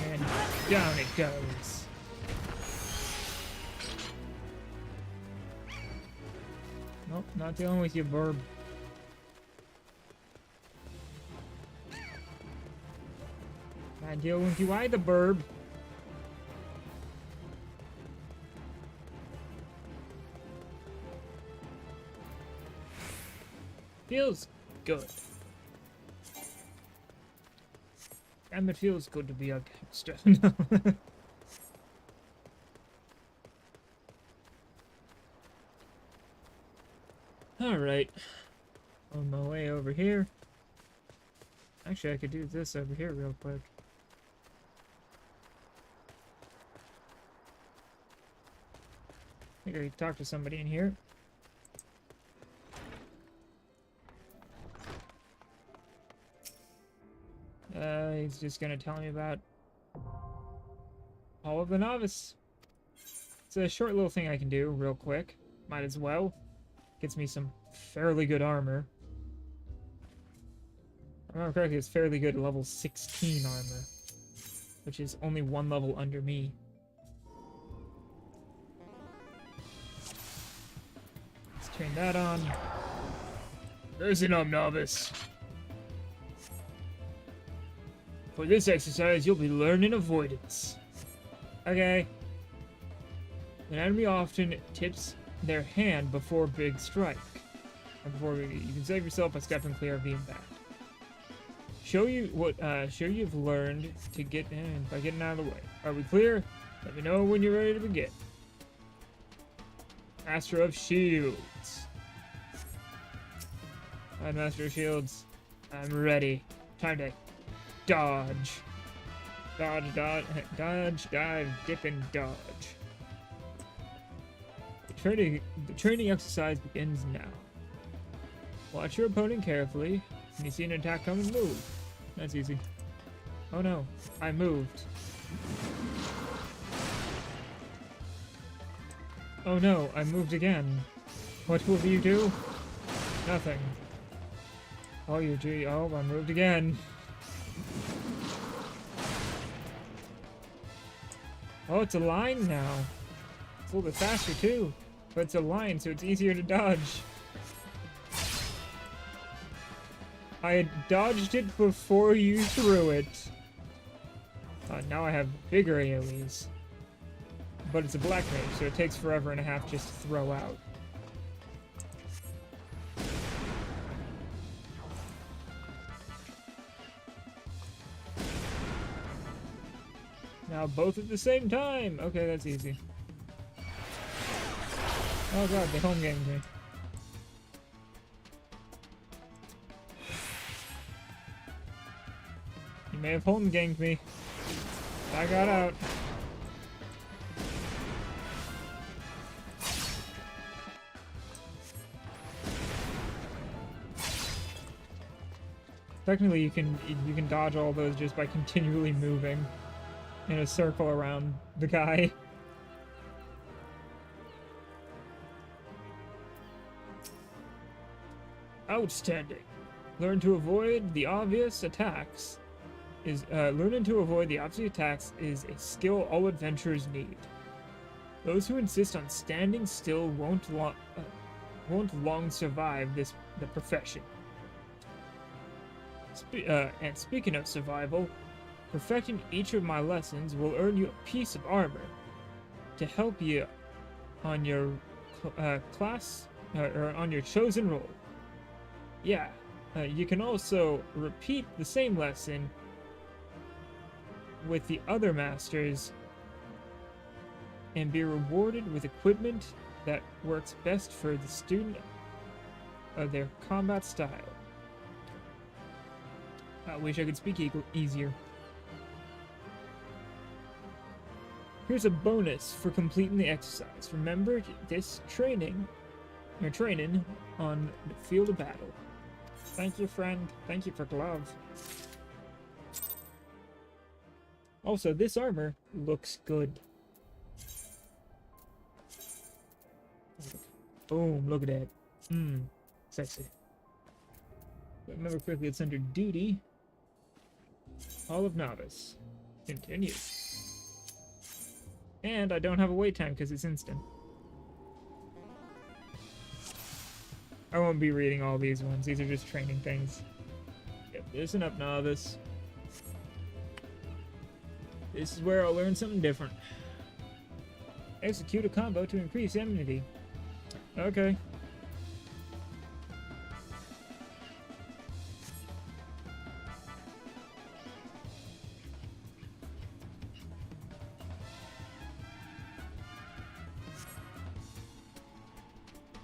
And down it goes. Nope, not dealing with you, burb. Not dealing with you either, burb. Feels good. Damn, it feels good to be a gangster. Alright. On my way over here. Actually, I could do this over here real quick. I think I could talk to somebody in here. He's just gonna tell me about Hall of the Novice. It's a short little thing I can do real quick. Might as well. Gets me some fairly good armor. If I remember correctly, it's fairly good level 16 armor, which is only one level under me. Let's turn that on. Listen up, novice. For this exercise, you'll be learning avoidance. Okay. An enemy often tips their hand before big strike. And you can save yourself by stepping clear of the impact. Show you've learned to get in by getting out of the way. Are we clear? Let me know when you're ready to begin. Master of Shields. Alright, Master of Shields. I'm ready. Time to dodge. Dodge, dodge, dive, dip, and dodge. The training exercise begins now. Watch your opponent carefully. When you see an attack coming, move. That's easy. Oh no, I moved. Oh no, I moved again. What will you do? Nothing. Oh, I moved again. Oh, it's a line now. It's a little bit faster too. But it's a line, so it's easier to dodge. I had dodged it before you threw it. Now I have bigger AoEs. But it's a black mage, so it takes forever and a half just to throw out. Now both at the same time! Okay, that's easy. Oh god, they home gamed me. You may have home gamed me. I got out. Technically, you can dodge all those just by continually moving in a circle around the guy. Outstanding. Learn to avoid the obvious attacks. Learning to avoid the obvious attacks is a skill all adventurers need. Those who insist on standing still won't long survive the profession. And speaking of survival, perfecting each of my lessons will earn you a piece of armor to help you on your class or on your chosen role. Yeah, you can also repeat the same lesson with the other masters and be rewarded with equipment that works best for the student of their combat style. I wish I could speak easier. Here's a bonus for completing the exercise. Remember this training on the field of battle. Thank you, friend. Thank you for glove. Also, this armor looks good. Boom, look at that. Sexy. Remember quickly, it's under duty. Hall of Novice. Continue. And I don't have a wait time because it's instant. I won't be reading all these ones. These are just training things. Yep, listen up, novice. This is where I'll learn something different. Execute a combo to increase enmity. Okay.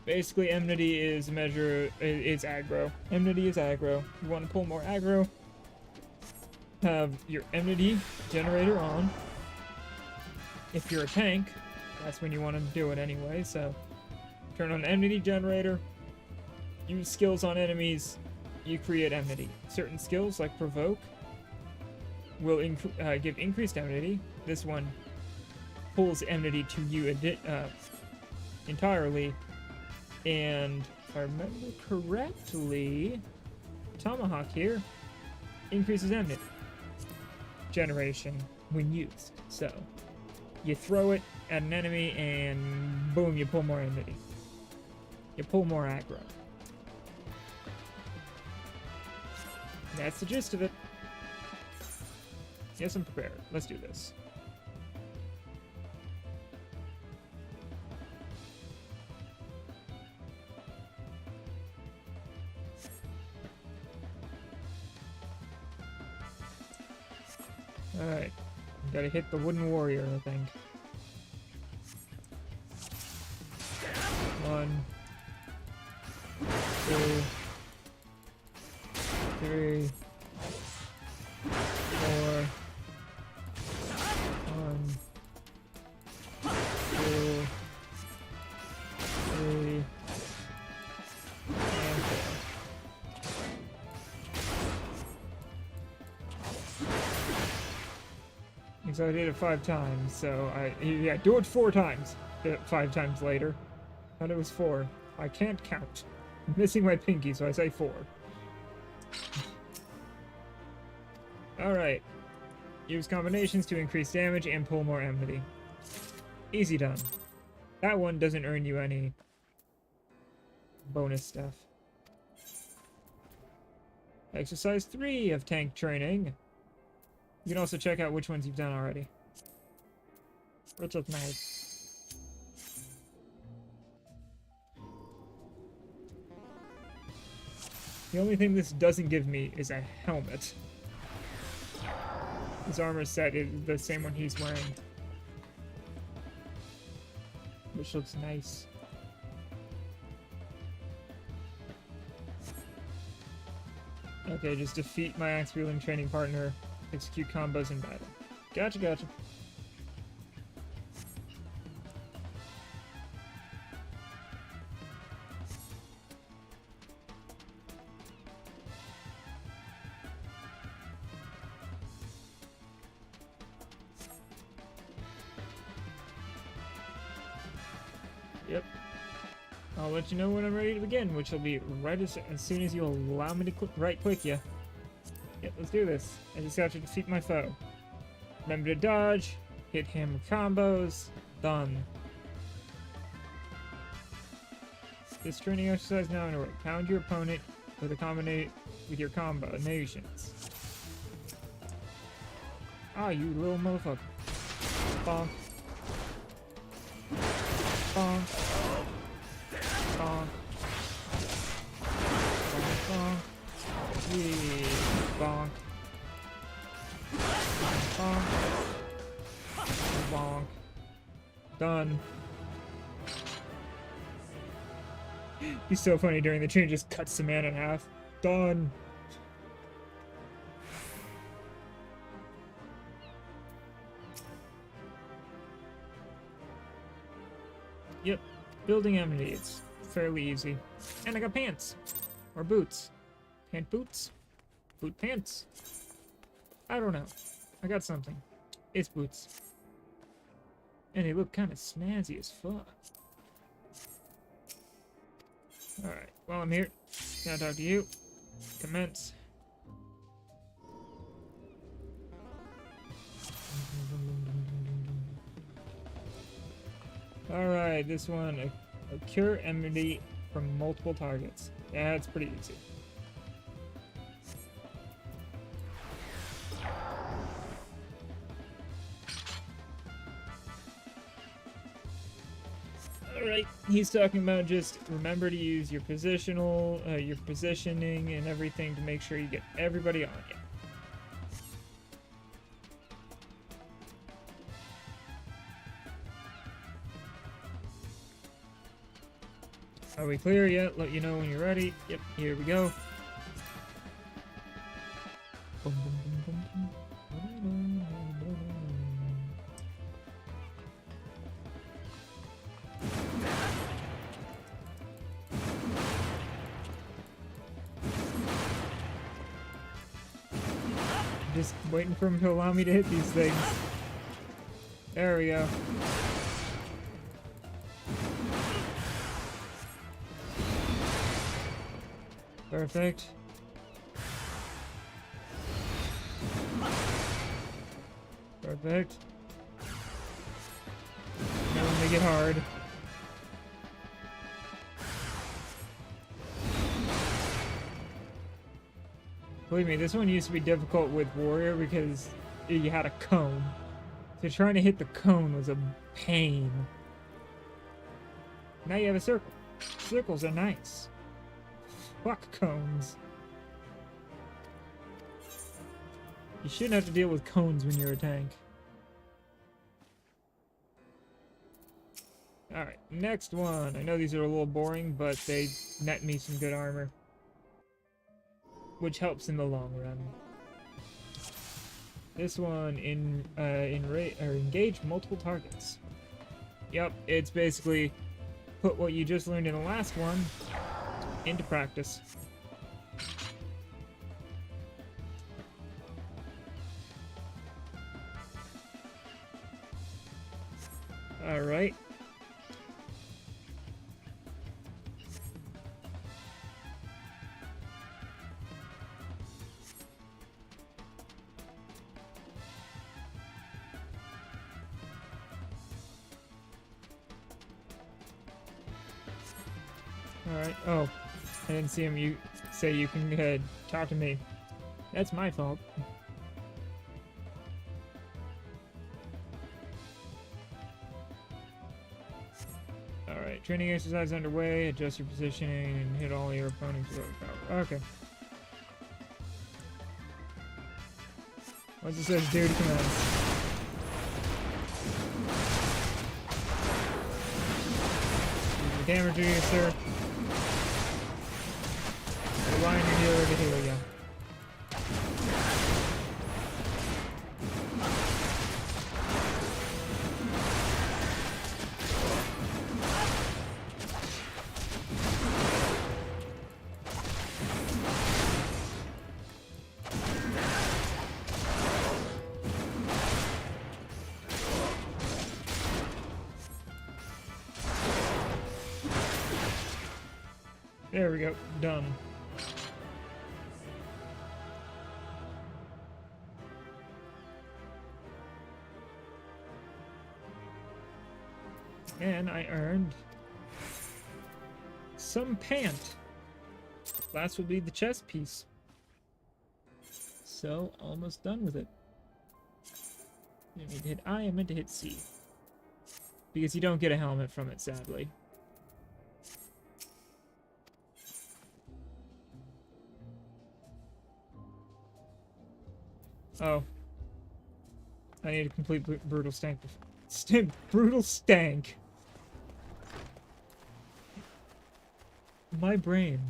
Basically, enmity is aggro. Enmity is aggro. You want to pull more aggro? Have your enmity generator on. If you're a tank, that's when you want to do it anyway, so turn on enmity generator, use skills on enemies, you create enmity. Certain skills, like provoke, will give increased enmity. This one pulls enmity to you entirely, and if I remember correctly, Tomahawk here increases enmity generation when used. So you throw it at an enemy and boom, you pull more enmity. You pull more aggro. That's the gist of it. Yes, I'm prepared. Let's do this. Alright. Gotta hit the wooden warrior, I think. 1, 2, 3, 4, 1, 2, 3, and 4. So I did it 5 times, so yeah, do it 4 times. Did it 5 times later. Thought it was 4. I can't count. I'm missing my pinky, so I say 4. Alright. Use combinations to increase damage and pull more enmity. Easy done. That one doesn't earn you any bonus stuff. Exercise 3 of tank training. You can also check out which ones you've done already. Which is nice. The only thing this doesn't give me is a helmet. His armor set is the same one he's wearing. Which looks nice. Okay, just defeat my axe-wielding training partner. Execute combos in battle. Gotcha, gotcha. Yep. I'll let you know when I'm ready to begin, which will be right as soon as you'll allow me to right-click you. Yep, let's do this. I just have to defeat my foe. Remember to dodge, hit him with combos, done. This training exercise now underway. Pound your opponent with your combinations. Ah, you little motherfucker. Bonk. Bonk. Bonk. Bonk, bonk. Yeah, bonk. Bonk. Bonk. Done. He's so funny during the train, just cuts the man in half. Done. Yep, building amenity, it's fairly easy. And I got pants. Or boots. Pant boots? Boot pants? I don't know. I got something. It's boots. And they look kind of snazzy as fuck. Alright, while I'm here, can I talk to you? Commence. Alright, this one, a cure enmity from multiple targets. Yeah, it's pretty easy. Alright, he's talking about just remember to use your your positioning and everything to make sure you get everybody on you. Are we clear yet? Let you know when you're ready. Yep, here we go. Boom, boom, boom, boom, boom. Just waiting for him to allow me to hit these things. There we go. Perfect. Perfect. Now we'll make it hard. Believe me, this one used to be difficult with Warrior because you had a cone. So trying to hit the cone was a pain. Now you have a circle. Circles are nice. Fuck cones. You shouldn't have to deal with cones when you're a tank. Alright, next one. I know these are a little boring, but they net me some good armor. Which helps in the long run. This one, engage multiple targets. Yep, it's basically put what you just learned in the last one into practice. Alright. Alright. Oh, I didn't see him. You say you can talk to me. That's my fault. Alright, training exercise underway. Adjust your positioning and hit all your opponents with power. Okay. Once it says duty commence. Damage you, sir. Rely on your healer to heal you. There we go. Done. And I earned some pant. Last will be the chest piece. So, almost done with it. I meant to hit I, I meant to hit C. Because you don't get a helmet from it, sadly. Oh. I need a complete brutal stank. Brutal stank. My brain.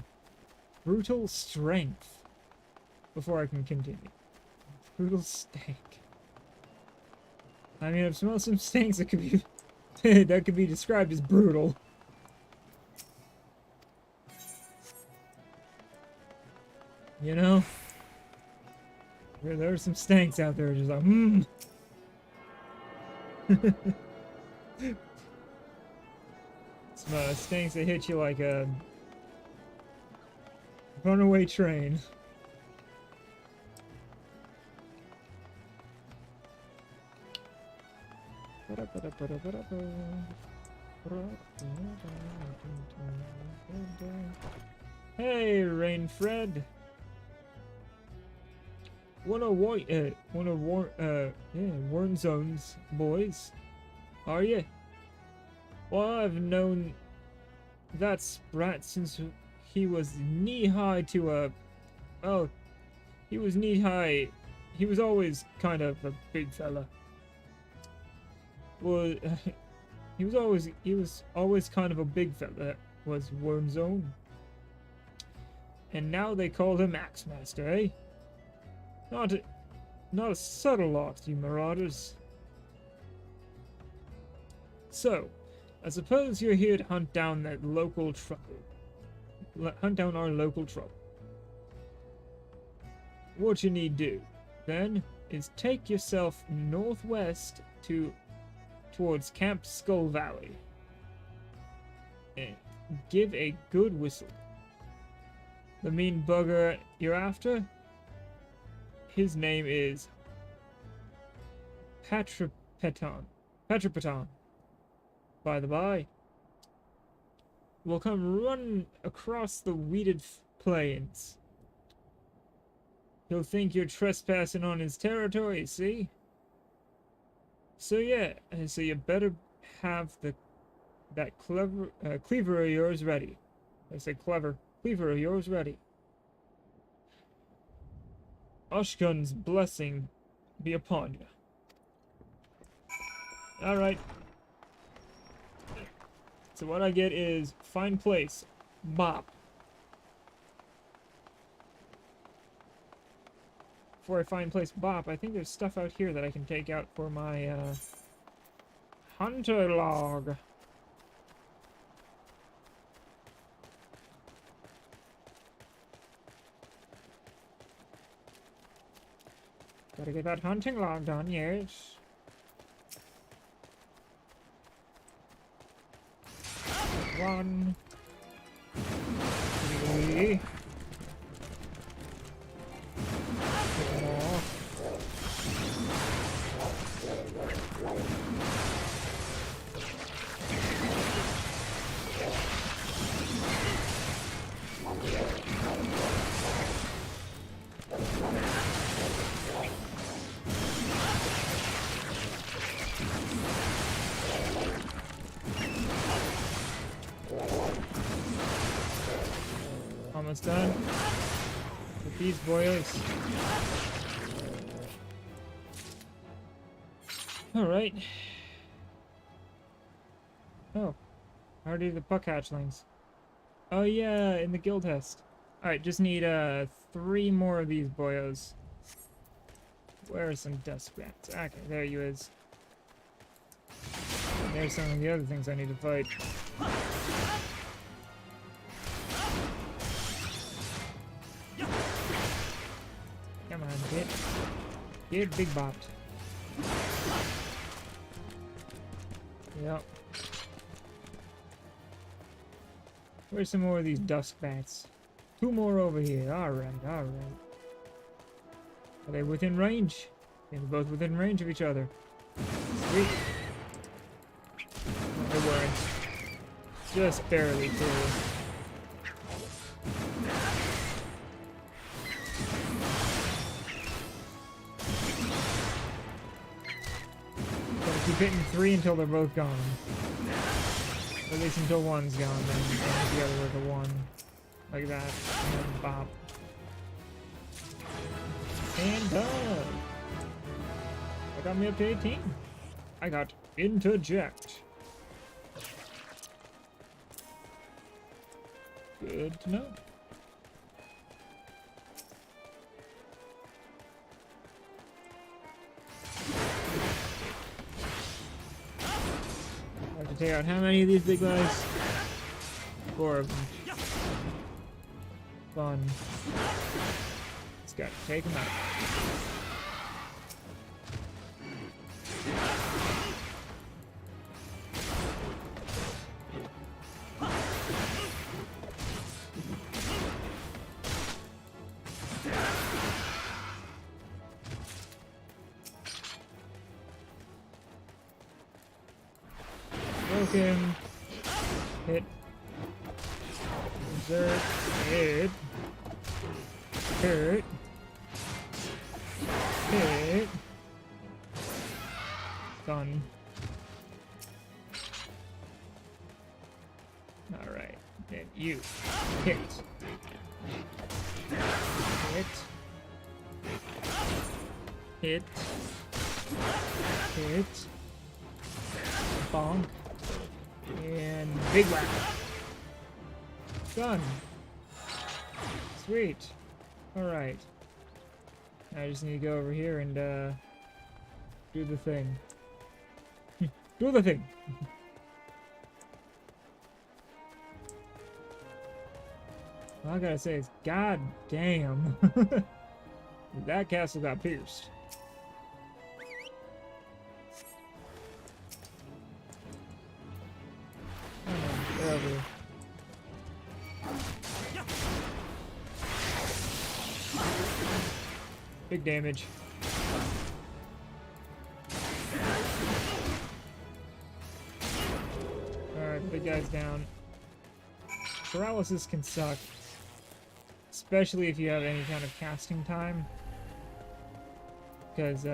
Brutal strength. Before I can continue. Brutal stank. I mean, I've smelled some stanks that could be that could be described as brutal. You know? There are some stanks out there just like, Some stanks that hit you like a runaway train. Hey, Rainfred. One of Warzone's boys, are you? Well, I've known that sprat since he was knee-high to a... Oh, he was knee-high. He was always kind of a big fella. Well, he was always kind of a big fella, was Wormzone. And now they call him Axemaster, eh? Not a subtle lot, you marauders. So, I suppose you're here to hunt down that local trouble. Hunt down our local trouble. What you need do, then, is take yourself northwest towards Camp Skull Valley. And give a good whistle. The mean bugger you're after? His name is Patripaton. By the by. We'll come run across the weeded plains. He'll think you're trespassing on his territory, see? So yeah, so you better have that cleaver of yours ready. I say clever. Cleaver of yours ready. Oshgun's blessing be upon you. Alright. So what I get is find place. Bop. Before I find place bop, I think there's stuff out here that I can take out for my hunter log. Gotta get that hunting log done, yes. One. Three. More. Almost done with these boys. Alright. Oh. Already the puck hatchlings. Oh yeah, in the guild test. Alright, just need 3 more of these boyos. Where are some dust rats? Okay, there you is. There's some of the other things I need to fight. Come on, get big bot. Yep. Where's some more of these dusk bats? 2 more over here. Alright, alright. Are they within range? They're both within range of each other. Sweet. No, they weren't. Just barely too. Gotta keep hitting 3 until they're both gone. Or at least until one's gone, then hit the other with a 1. Like that. And then bop. And done! That got me up to 18. I got interject. Good to know. I have to take out how many of these big guys? 4 of them. Fun. Just gotta take them out. Broken. Hit. Berserk. Hit. Hit. Hit. Done. Alright. Then you. Hit. Hit. Hit. Hit. Bonk. And big whack. Done. Sweet. Alright. I just need to go over here and do the thing. Do the thing! All I gotta say is, god damn. That castle got pierced. Whatever. Big damage. Alright, big guy's down. Paralysis can suck. Especially if you have any kind of casting time. Because,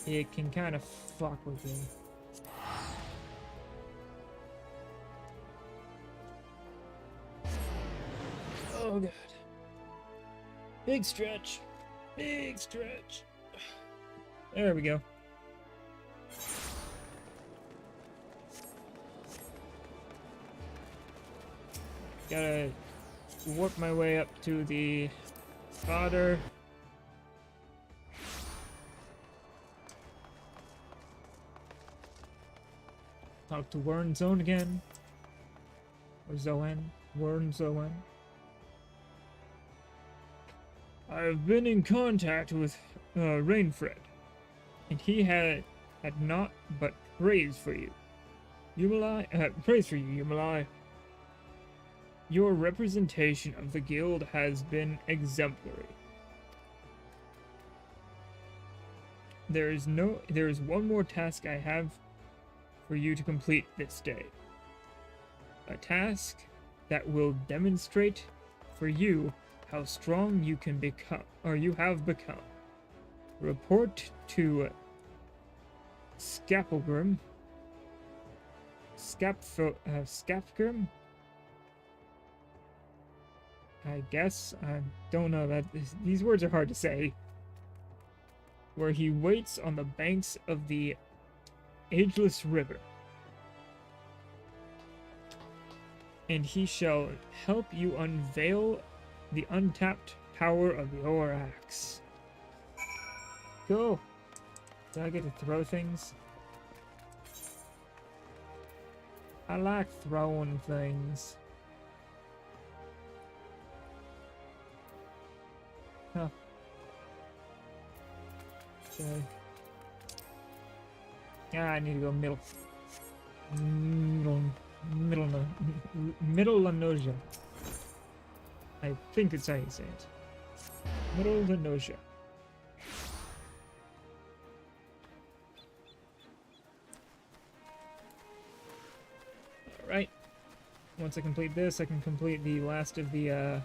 it can kind of fuck with you. Oh god. Big stretch. Big stretch. There we go. Gotta warp my way up to the fodder. Talk to Wern Zone again. Or Zoen. Wern Zoen. I've been in contact with Rainfred, and he had naught but praise for you. Praise for you, Yumalai. Your representation of the guild has been exemplary. There is one more task I have for you to complete this day. A task that will demonstrate for you how strong you can become, or you have become. Report to Skapgrim. Skapgrim? I guess. I don't know that. These words are hard to say. Where he waits on the banks of the ageless river. And he shall help you unveil the untapped power of your axe. Cool. Do I get to throw things? I like throwing things. Huh. Okay. Yeah, I need to go middle. Middle Lanosia. I think that's how you say it. Middle Lanosia. Alright. Once I complete this, I can complete the last of the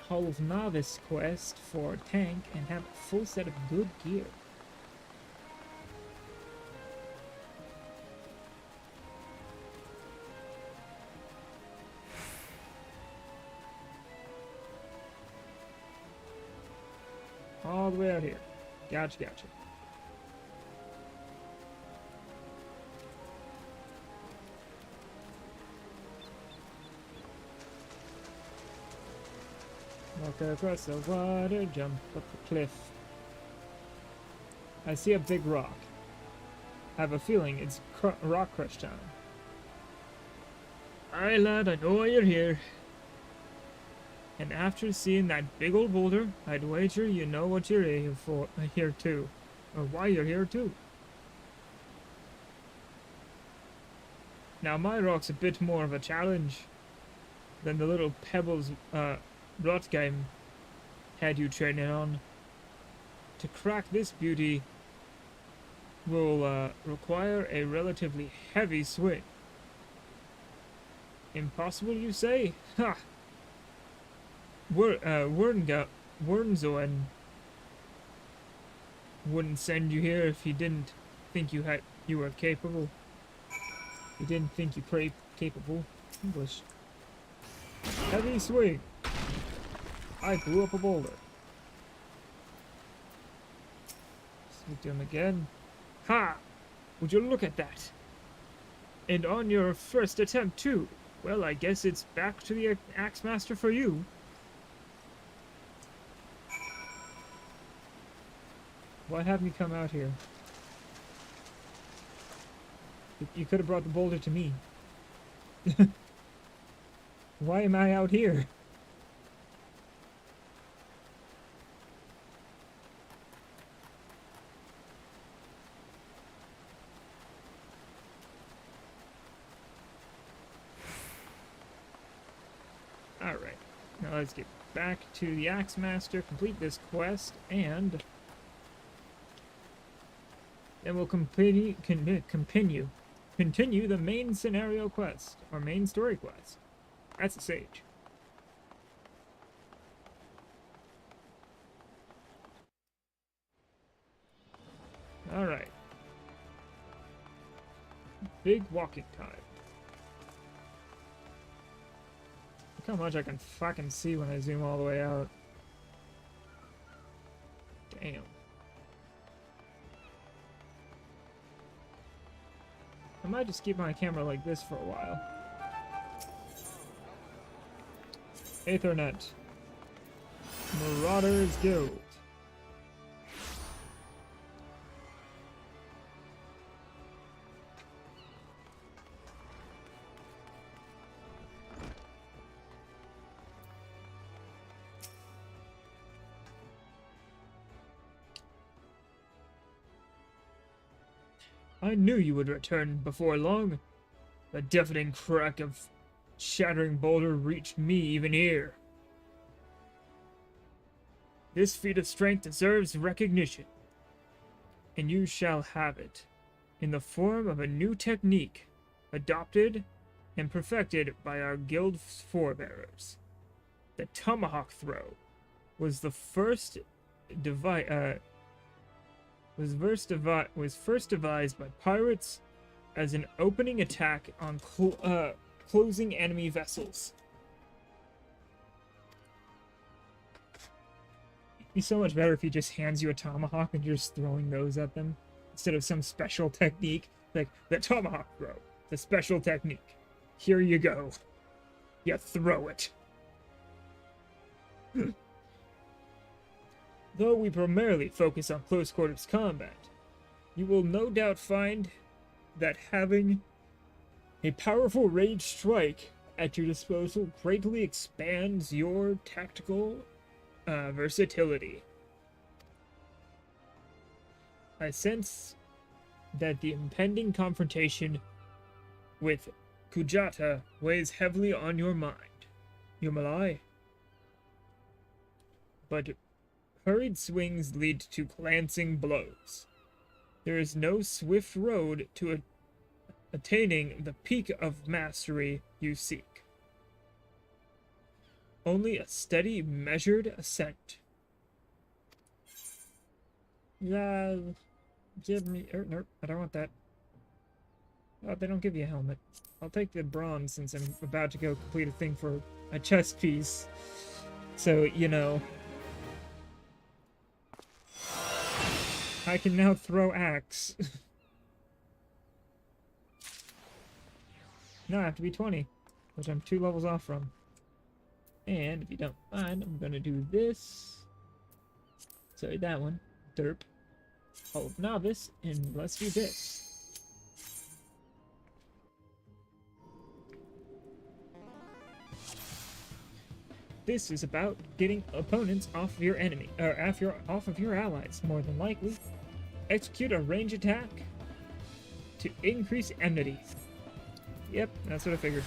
Hall of Novice quest for tank and have a full set of good gear. All the way out here. Gotcha, gotcha. Walk across the water, jump up the cliff. I see a big rock. I have a feeling it's rock crush time. Aye, lad, I know why you're here. And after seeing that big old boulder, I'd wager you know what you're here too. Or why you're here too. Now my rock's a bit more of a challenge than the little pebbles Rotgame had you training on. To crack this beauty will require a relatively heavy swing. Impossible, you say? Ha! Wernzoen wouldn't send you here if he didn't think you were capable. He didn't think you capable. English. Heavy swing. I blew up a boulder. Speak to him again. Ha! Would you look at that? And on your first attempt too. Well, I guess it's back to the Axe Master for you. Why haven't you come out here? You could have brought the boulder to me. Why am I out here? Alright, now let's get back to the Axe Master, complete this quest, and then we'll continue the main scenario quest, or main story quest. That's a sage. Alright. Big walking time. Look how much I can fucking see when I zoom all the way out. Damn. I might just keep my camera like this for a while. Aethernet. Marauders Guild. I knew you would return before long. The deafening crack of shattering boulder reached me even here. This feat of strength deserves recognition, and you shall have it in the form of a new technique adopted and perfected by our guild's forebearers. The tomahawk throw was the first was first devised by pirates as an opening attack on closing enemy vessels. It'd be so much better if he just hands you a tomahawk and you're just throwing those at them instead of some special technique like the tomahawk throw. The special technique. Here you go. You throw it. Though we primarily focus on close quarters combat, you will no doubt find that having a powerful ranged strike at your disposal greatly expands your tactical versatility. I sense that the impending confrontation with Kujata weighs heavily on your mind. Yumalai. But hurried swings lead to glancing blows. There is no swift road to attaining the peak of mastery you seek. Only a steady, measured ascent. Yeah, give me... nope, I don't want that. Oh, they don't give you a helmet. I'll take the bronze since I'm about to go complete a thing for a chest piece. So, you know... I can now throw axe. No, I have to be 20, which I'm 2 levels off from. And if you don't mind, I'm gonna do this. Sorry, that one. Derp. Hall of Novice, and let's do this. This is about getting opponents off of your enemy, or off of your allies, more than likely. Execute a range attack to increase enmity. Yep, that's what I figured.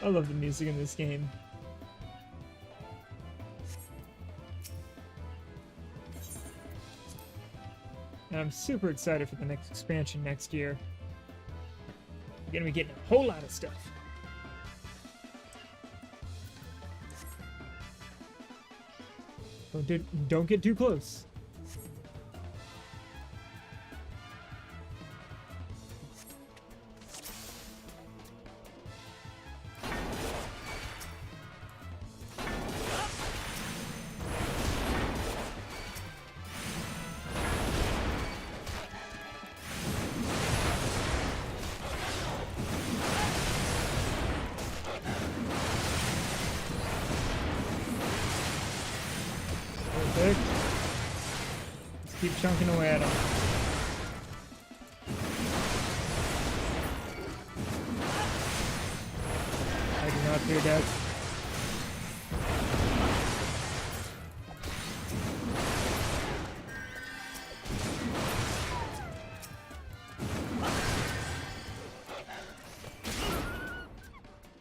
I love the music in this game. And I'm super excited for the next expansion next year. We're gonna be getting a whole lot of stuff. Don't get too close. Perfect. Let's keep chunking away at him. I do not fear death.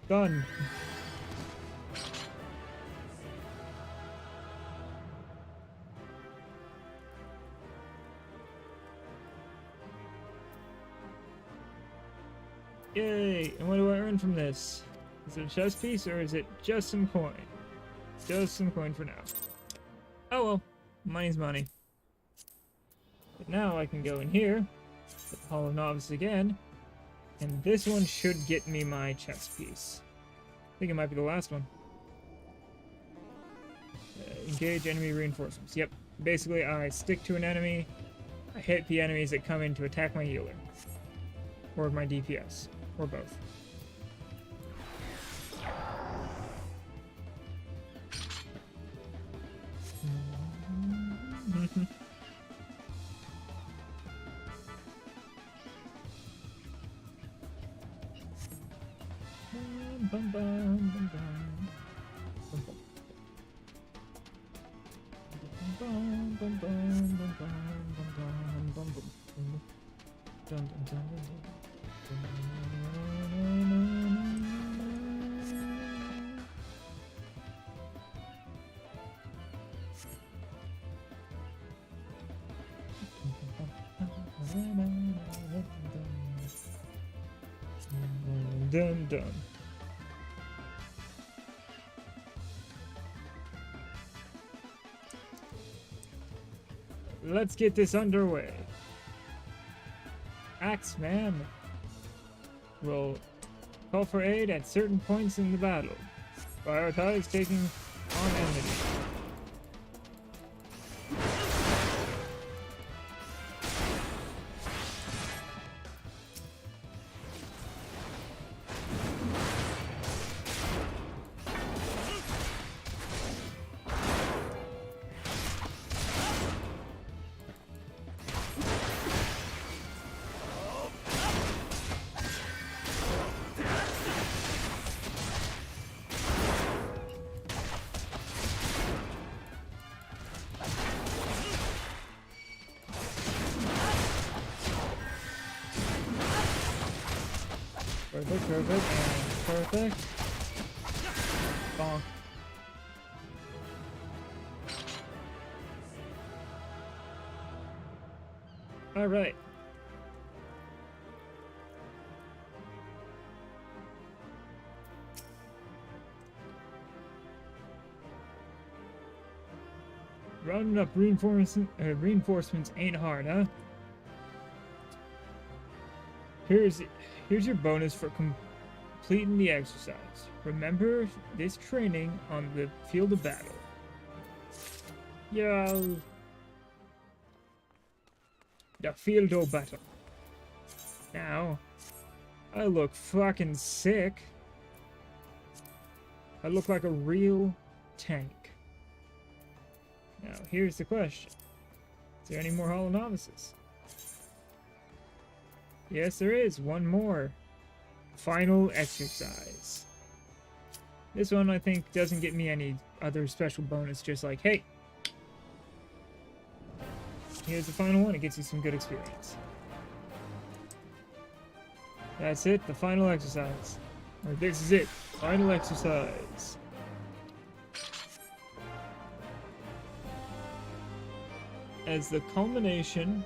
Done. Yay! And what do I earn from this? Is it a chest piece or is it just some coin? Just some coin for now. Oh well, money's money. But now I can go in here, hit the Hall of Novice again, and this one should get me my chest piece. I think it might be the last one. Engage enemy reinforcements. Yep. Basically, I stick to an enemy, I hit the enemies that come in to attack my healer. Or my DPS. Or both. Done, done. Let's get this underway. Axeman will call for aid at certain points in the battle. Prioritize taking on enemy. Perfect, perfect, and perfect. Bonk. Alright. Rounding up reinforcements ain't hard, huh? Here's your bonus for completing the exercise. Remember this training on the field of battle. Yo. The field of battle. Now, I look fucking sick. I look like a real tank. Now, here's the question. Is there any more Hollow Novices? Yes, there is. One more. Final exercise. This one, I think, doesn't get me any other special bonus. Just like, hey, here's the final one. It gets you some good experience. That's it. The final exercise. Or this is it. Final exercise. As the culmination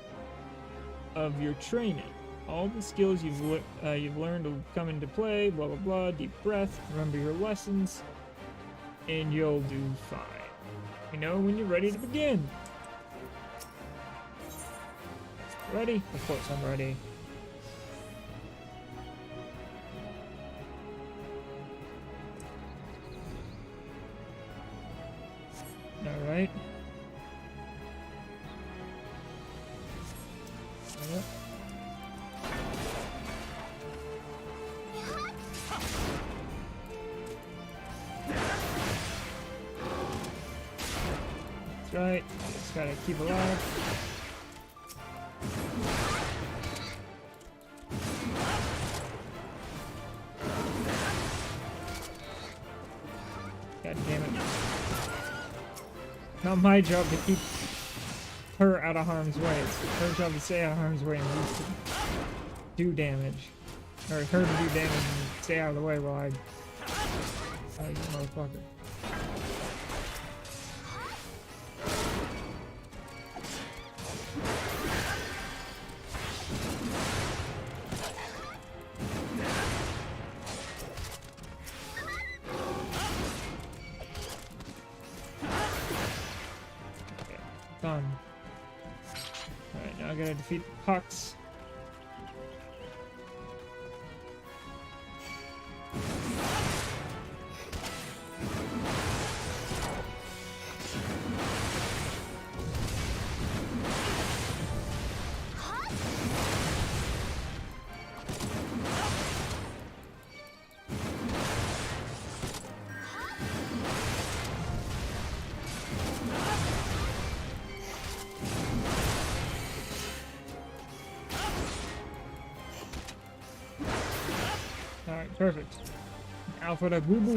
of your training, all the skills you've learned will come into play, blah blah blah, deep breath, remember your lessons, and you'll do fine. You know when you're ready to begin. Ready? Of course I'm ready. Alright. Yep. That's right. Just gotta keep alive. God damn it. Not my job to keep her out of harm's way. It's her job to stay out of harm's way and do damage. Or her to do damage and stay out of the way while I... Oh, you motherfucker. Done. Alright, now I gotta defeat the pucks. Alright, perfect. Alpha da boo boo.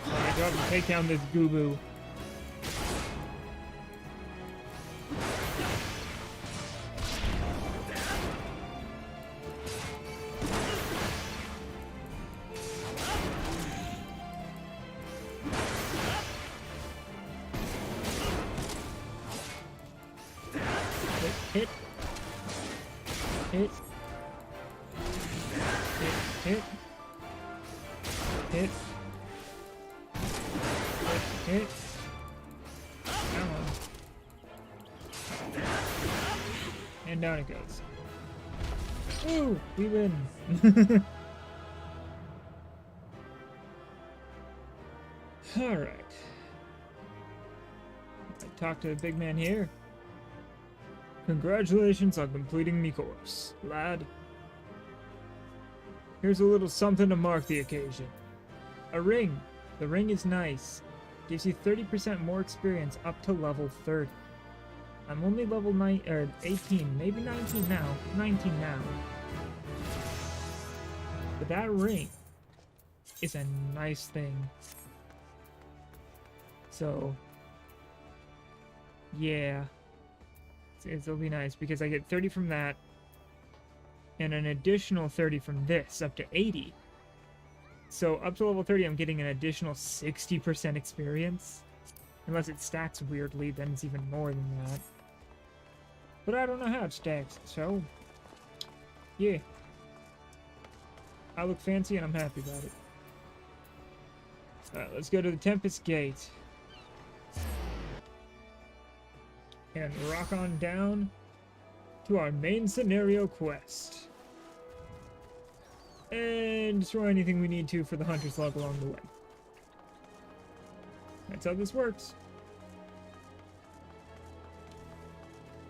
Alright, go ahead and take down this goo boo. Hit. Hit. Hit. Hit. Hit. Come on. And down it goes. Ooh, we win. Alright. I talked to the big man here. Congratulations on completing the course, lad. Here's a little something to mark the occasion. A ring. The ring is nice. Gives you 30% more experience up to level 30. I'm only level 18, maybe 19 now. 19 now. But that ring is a nice thing. So, yeah. It'll be nice because I get 30 from that and an additional 30 from this, up to 80. So up to level 30, I'm getting an additional 60% experience. Unless it stacks weirdly, then it's even more than that. But I don't know how it stacks, so yeah. I look fancy and I'm happy about it. Alright, let's go to the Tempest Gate. And rock on down to our main scenario quest. And destroy anything we need to for the Hunter's Log along the way. That's how this works.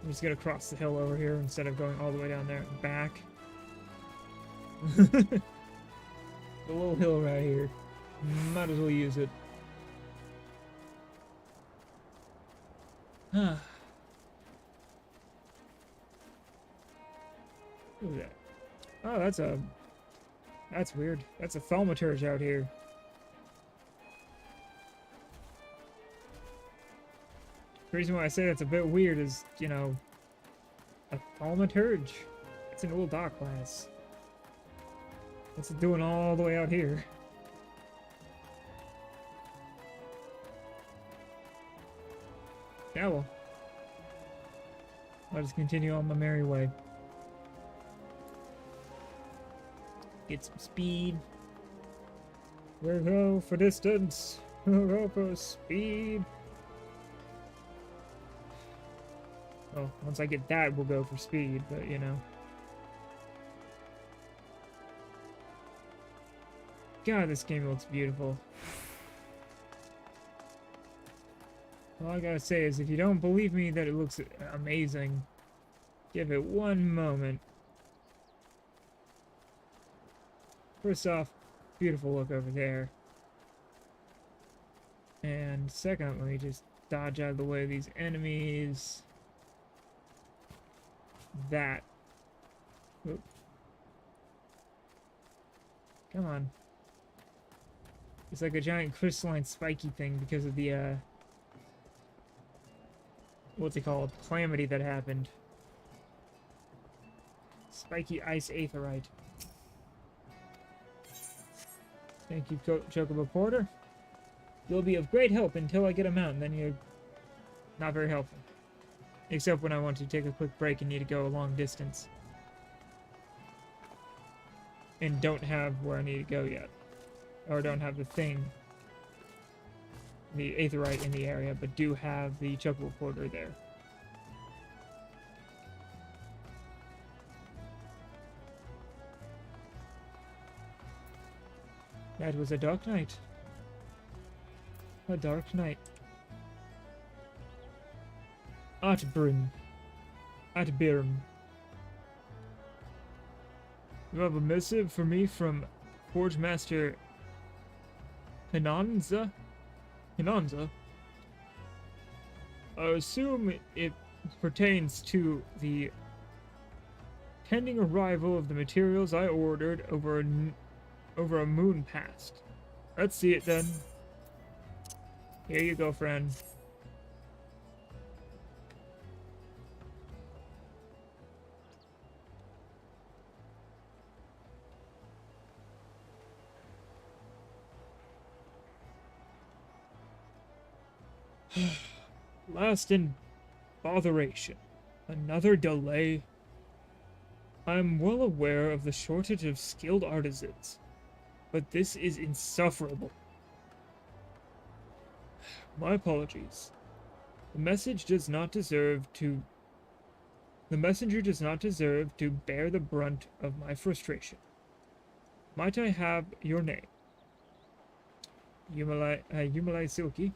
I'm just gonna cross the hill over here instead of going all the way down there and back. The little hill right here. Might as well use it. Look at that. Oh, that's weird. That's a thaumaturge out here. The reason why I say that's a bit weird is, you know, a thaumaturge. It's an old dock class. What's it doing all the way out here? Yeah, well. I'll just continue on my merry way. Get some speed. We'll go for distance. We'll go for speed. Well, once I get that, we'll go for speed, but you know. God, this game looks beautiful. All I gotta say is, if you don't believe me that it looks amazing, give it one moment. First off, beautiful look over there. And second, let me just dodge out of the way of these enemies. That. Oop. Come on. It's like a giant crystalline spiky thing because of the, what's it called? Calamity that happened. Spiky ice aetherite. Thank you, Chocobo Porter. You'll be of great help until I get a mount, and then you're not very helpful. Except when I want to take a quick break and need to go a long distance. And don't have where I need to go yet. Or don't have the thing, the aetherite in the area, but do have the Chocobo Porter there. That was a dark night. A dark night. Atbrim. Atbirm. You have a missive for me from Forge Master Hinanza? Hinanza? I assume it pertains to the pending arrival of the materials I ordered over a moon past. Let's see it then. Here you go, friend. Last in botheration. Another delay. I'm well aware of the shortage of skilled artisans, but this is insufferable. My apologies. The messenger does not deserve to bear the brunt of my frustration. Might I have your name? Yumalai Silky.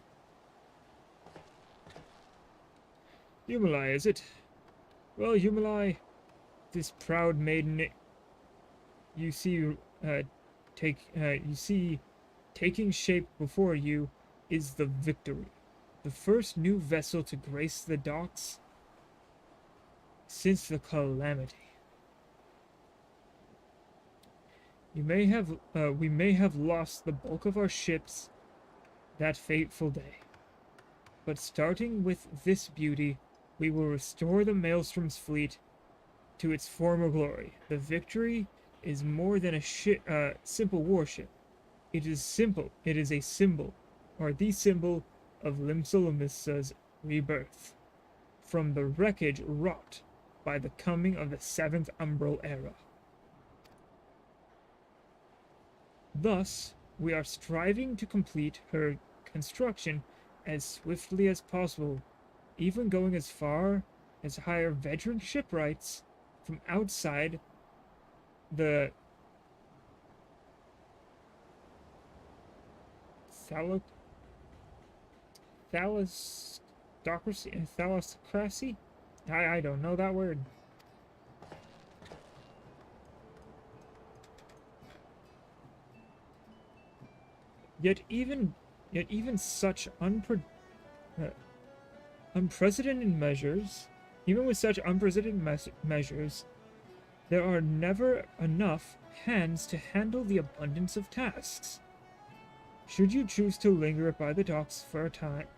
Yumalai, is it? Well, Yumalai, this proud maiden you see taking shape before you is the Victory, the first new vessel to grace the docks since the Calamity. We may have lost the bulk of our ships that fateful day. But starting with this beauty, we will restore the Maelstrom's fleet to its former glory. The victory is more than a simple warship. It is simple. It is a symbol, or the symbol of Limsalamissa's rebirth, from the wreckage wrought by the coming of the Seventh Umbral Era. Thus, we are striving to complete her construction as swiftly as possible, even going as far as hire veteran shipwrights from outside the thalassocracy? I don't know that word. Yet even such unprecedented measures, even with such unprecedented measures, there are never enough hands to handle the abundance of tasks. Should you choose to linger by the docks for a time,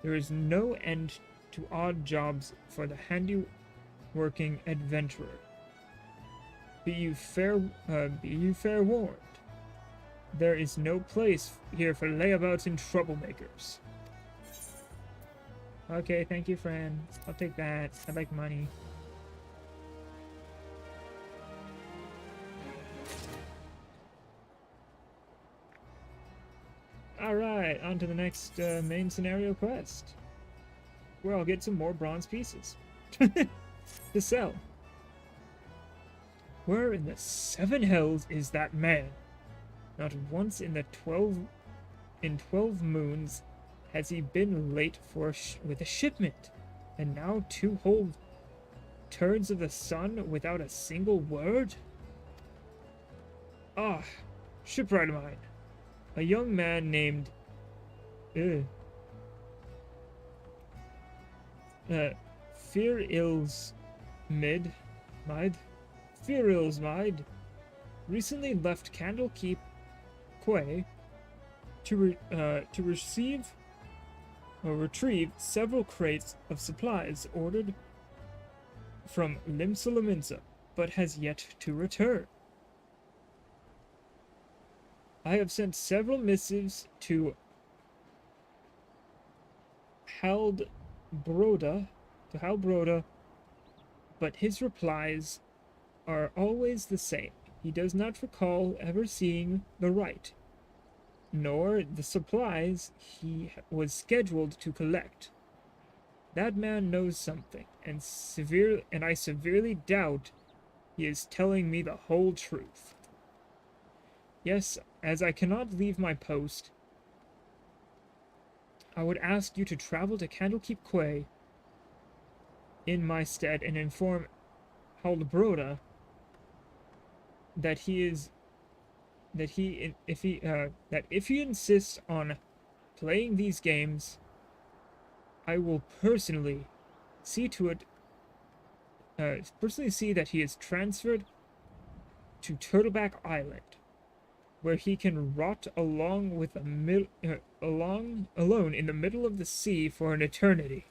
there is no end to odd jobs for the handy-working adventurer. Be you fair warned. There is no place here for layabouts and troublemakers. Okay, thank you, friend. I'll take that. I like money. Alright, on to the next main scenario quest, where I'll get some more bronze pieces to sell. Where in the seven hells is that man? Not once in the 12 moons has he been late for with a shipment, and now 2 whole turns of the sun without a single word? Ah, shipwright of mine, a young man named Fear recently left Candlekeep Quay to retrieve several crates of supplies ordered from Limsa, but has yet to return. I have sent several missives to Hal Broda, but his replies are always the same. He does not recall ever seeing the right, nor the supplies he was scheduled to collect. That man knows something, and I severely doubt he is telling me the whole truth. Yes, as I cannot leave my post, I would ask you to travel to Candlekeep Quay in my stead and inform Haldbroda that if he insists on playing these games, I will personally see that he is transferred to Turtleback Island, where he can rot alone in the middle of the sea for an eternity.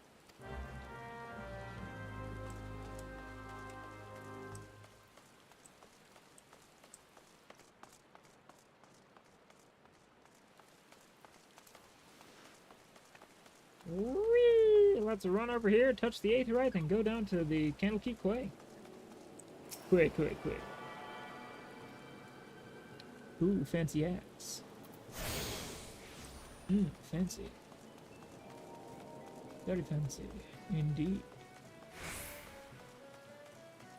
Whee! Let's run over here, touch the 8th right, and go down to the Candlekeep Quay. Quay. Ooh, fancy axe. Fancy. Very fancy, indeed.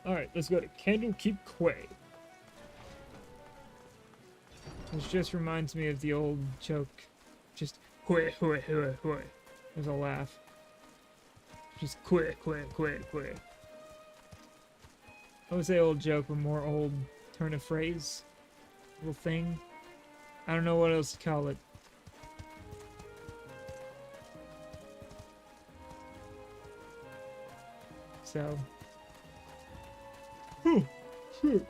Alright, let's go to Candlekeep Quay. Which just reminds me of the old joke. Just Quay. There's a laugh. Just Quay. I would say old joke, but more old turn of phrase. Little thing. I don't know what else to call it. So. Shit.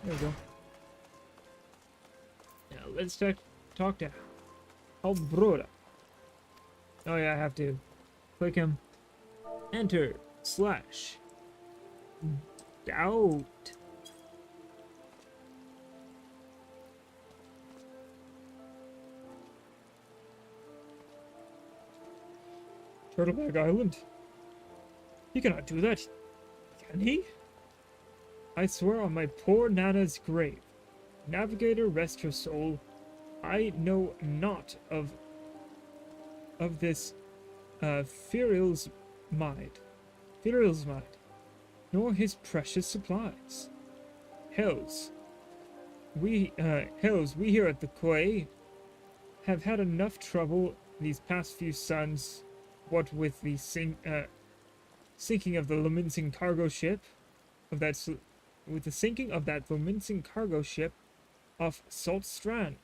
There we go. Now let's talk to Albroda. Oh yeah, I have to click him. Enter slash doubt. Turtleback Island? He cannot do that, can he? I swear on my poor Nana's grave. Navigator, rest her soul. I know not of this Firil's mind, nor his precious supplies. Hells, we here at the quay have had enough trouble these past few suns. What with the sinking of the Lamincing cargo ship, with the sinking of that Lamincing cargo ship off Salt Strand.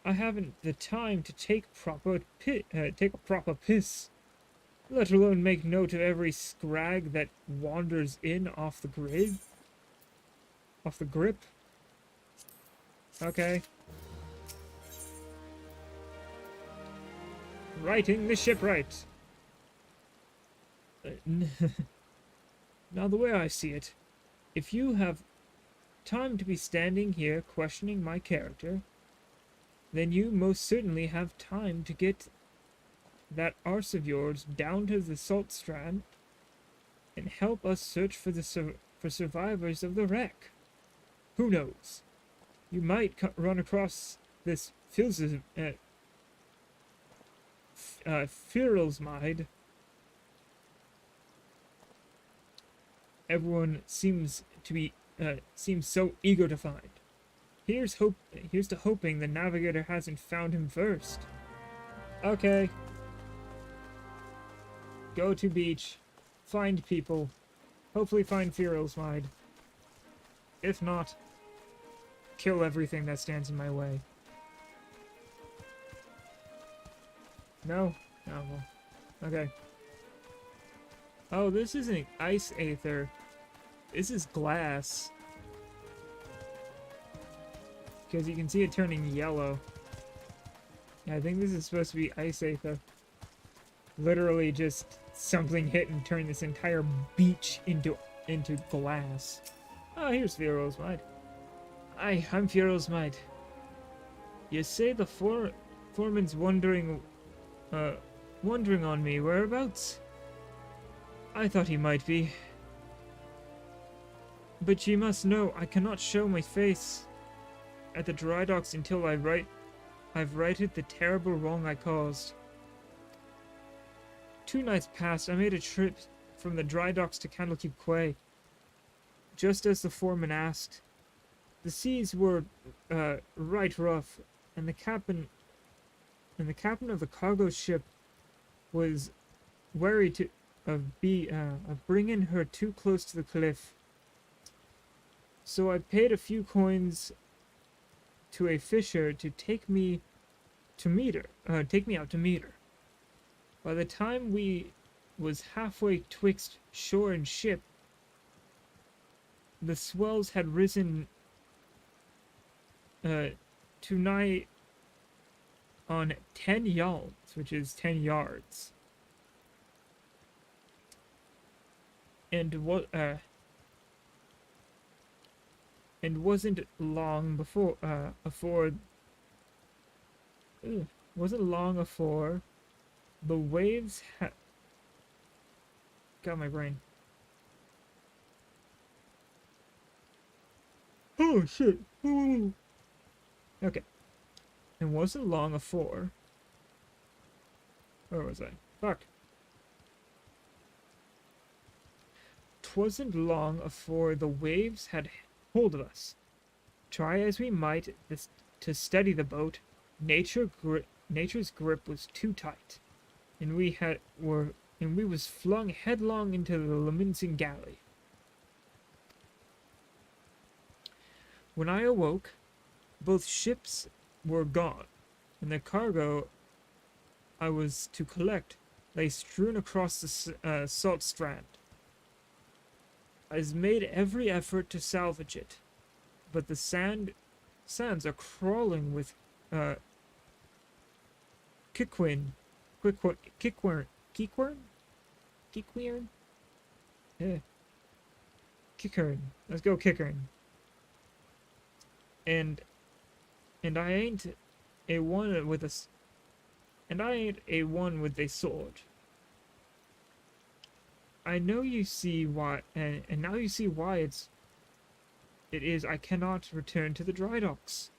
I haven't the time to take a proper piss, let alone make note of every scrag that wanders in off the grip. Okay. Righting the shipwright. Now, the way I see it, if you have time to be standing here questioning my character, then you most certainly have time to get that arse of yours down to the Salt Strand and help us search for for survivors of the wreck. Who knows? You might run across this Firilsmide. Everyone seems so eager to find. Here's to hoping the navigator hasn't found him first. Okay. Go to beach. Find people. Hopefully find Firilsmide. If not, kill everything that stands in my way. No? Oh, well. Okay. Oh, this isn't ice aether. This is glass. Because you can see it turning yellow. Yeah, I think this is supposed to be ice aether. Literally just something hit and turned this entire beach into glass. Oh, here's Firilsmide. Hi, I'm Firilsmide. You say the foreman's wondering on me whereabouts? I thought he might be. But ye must know I cannot show my face at the dry docks until I've righted the terrible wrong I caused. 2 nights past, I made a trip from the dry docks to Candlekeep Quay, just as the foreman asked. The seas were right rough, and the captain of the cargo ship was wary of bringing her too close to the cliff. So I paid a few coins to a fisher to take me out to meet her. By the time we was halfway twixt shore and ship, the swells had risen to nigh on 10 yards, which is 10 yards. And wasn't long afore the waves had got my brain. Oh shit. Ooh. Okay. It wasn't long afore. Where was I? Fuck. 'Twasn't long afore the waves had hold of us. Try as we might to steady the boat, nature's grip was too tight, and we was flung headlong into the Lamincing galley. When I awoke, both ships were gone, and the cargo I was to collect lay strewn across the Salt Strand. I made every effort to salvage it, but the sands are crawling with kikwin, kikwern, yeah, kickern. Let's go kickern. And I ain't a one with a sword. I know you see why, and now you see why it is I cannot return to the dry docks.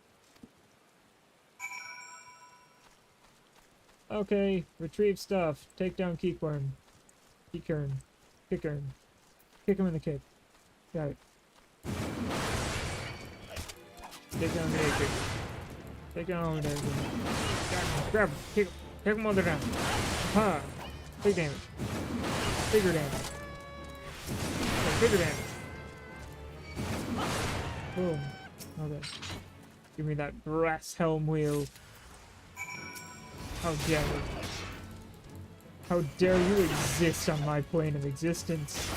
Okay, retrieve stuff. Take down Kickworm. Kickern. Kick him in the kick. Got it. Take down the kick. Take down the kick. Grab him. Kick him. Take him other down. Ha! Big damage. Bigger damage. Oh, bigger damage. Boom. Okay. Give me that brass helm wheel. How dare you? How dare you exist on my plane of existence?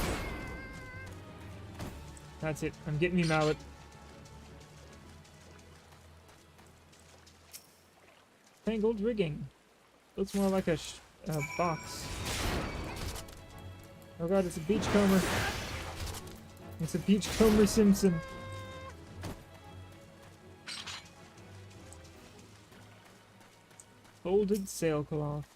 That's it. I'm getting me mallet. Tangled rigging. Looks more like a box. Oh god, it's a beachcomber. It's a beachcomber Simpson. Folded sailcloth.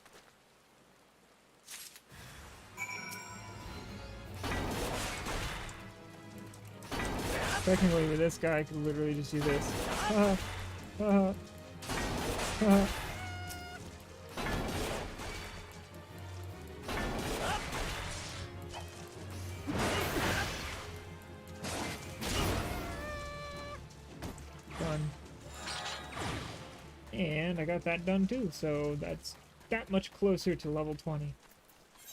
Technically, with this guy, I could literally just do this. Done. And I got that done too, so that's that much closer to level 20.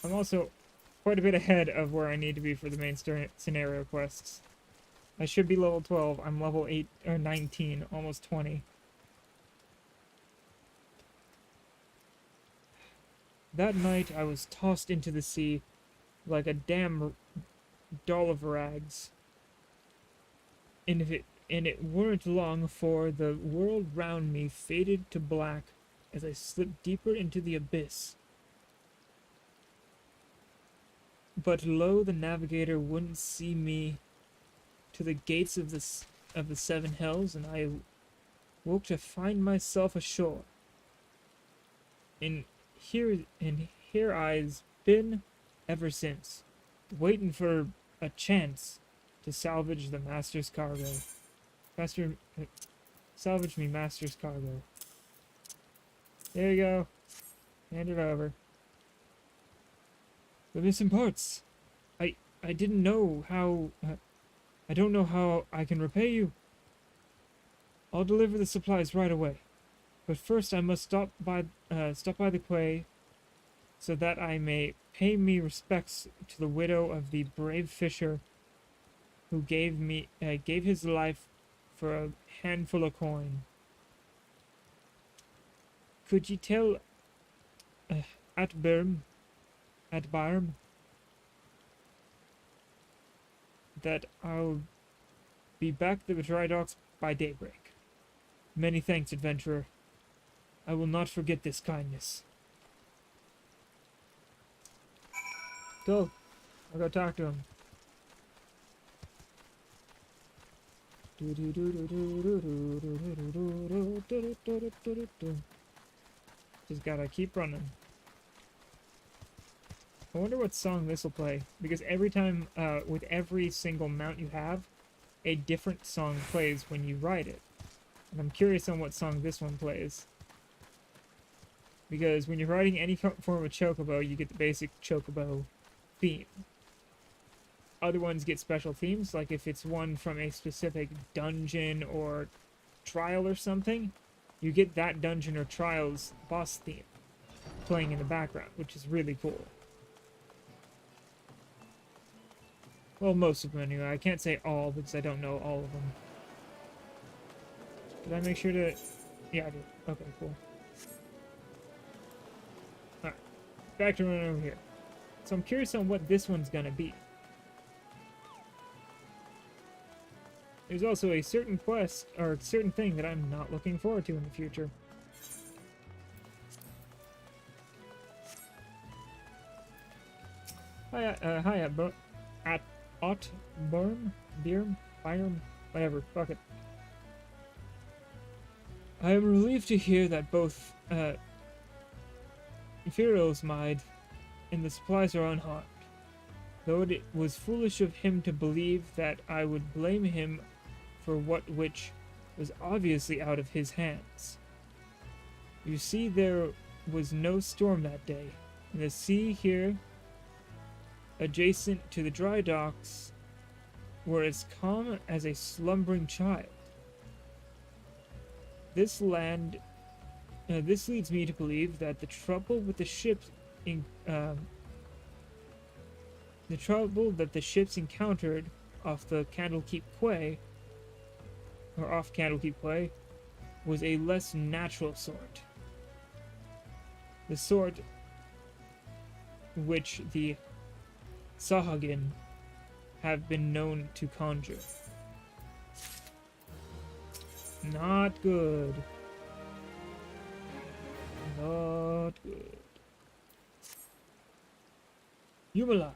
I'm also quite a bit ahead of where I need to be for the main scenario quests. I should be level 12. I'm level 8 or 19, almost 20. That night I was tossed into the sea like a damn doll of rags. And it weren't long for the world round me faded to black as I slipped deeper into the abyss. But lo, the navigator wouldn't see me to the gates of the seven hells, and I woke to find myself ashore. And here I've been ever since, waiting for a chance to salvage the master's cargo. Salvage me master's cargo. There you go. Hand it over. The missing parts. I didn't know how. I don't know how I can repay you. I'll deliver the supplies right away, but first I must stop by the quay, so that I may pay me respects to the widow of the brave fisher who gave his life for a handful of coin. Could ye tell Atbarm that I'll be back at the dry docks by daybreak? Many thanks, adventurer. I will not forget this kindness. Go. I'll go talk to him. Just gotta keep running. I wonder what song this will play, because every time, with every single mount you have, a different song plays when you ride it. And I'm curious on what song this one plays. Because when you're riding any form of chocobo, you get the basic chocobo theme. Other ones get special themes, like if it's one from a specific dungeon or trial or something, you get that dungeon or trial's boss theme playing in the background, which is really cool. Well, most of them anyway. I can't say all because I don't know all of them. Did I make sure to... Yeah, I did. Okay, cool. Alright. Back to running over here. So I'm curious on what this one's gonna be. There's also a certain quest, or a certain thing that I'm not looking forward to in the future. Hi, at Otburn? Birm? Byram? Whatever, fuck it. I am relieved to hear that both, Imperial's mind and the supplies are unharmed, though it was foolish of him to believe that I would blame him for what which was obviously out of his hands. You see, there was no storm that day, and the sea here, adjacent to the dry docks, were as calm as a slumbering child. This leads me to believe that the trouble that the ships encountered off Candlekeep Quay, was a less natural sort. The sort which the Sahagin have been known to conjure. Not good. Not good. Yumalai.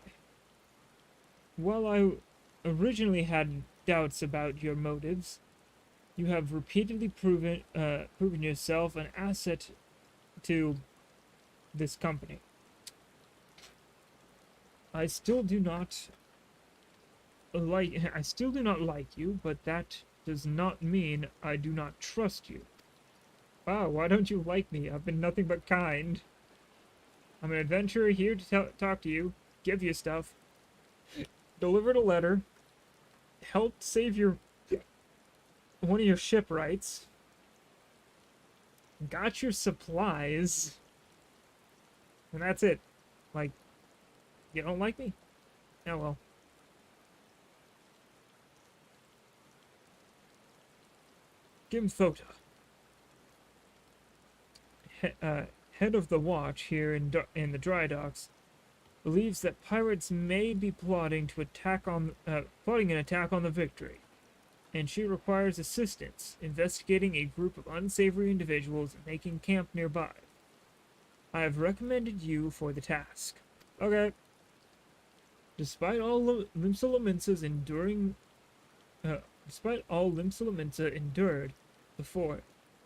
While I originally had doubts about your motives, you have repeatedly proven yourself an asset to this company. I still do not like you, but that does not mean I do not trust you. Wow, why don't you like me? I've been nothing but kind. I'm an adventurer here to talk to you, give you stuff, delivered a letter, helped save one of your shipwrights, got your supplies, and that's it. Like, you don't like me? Oh well. Gimthota, head of the watch here in the dry docks, believes that pirates may be plotting an attack on the Victory, and she requires assistance investigating a group of unsavory individuals making camp nearby. I have recommended you for the task. Okay. Despite all Limsa endured before,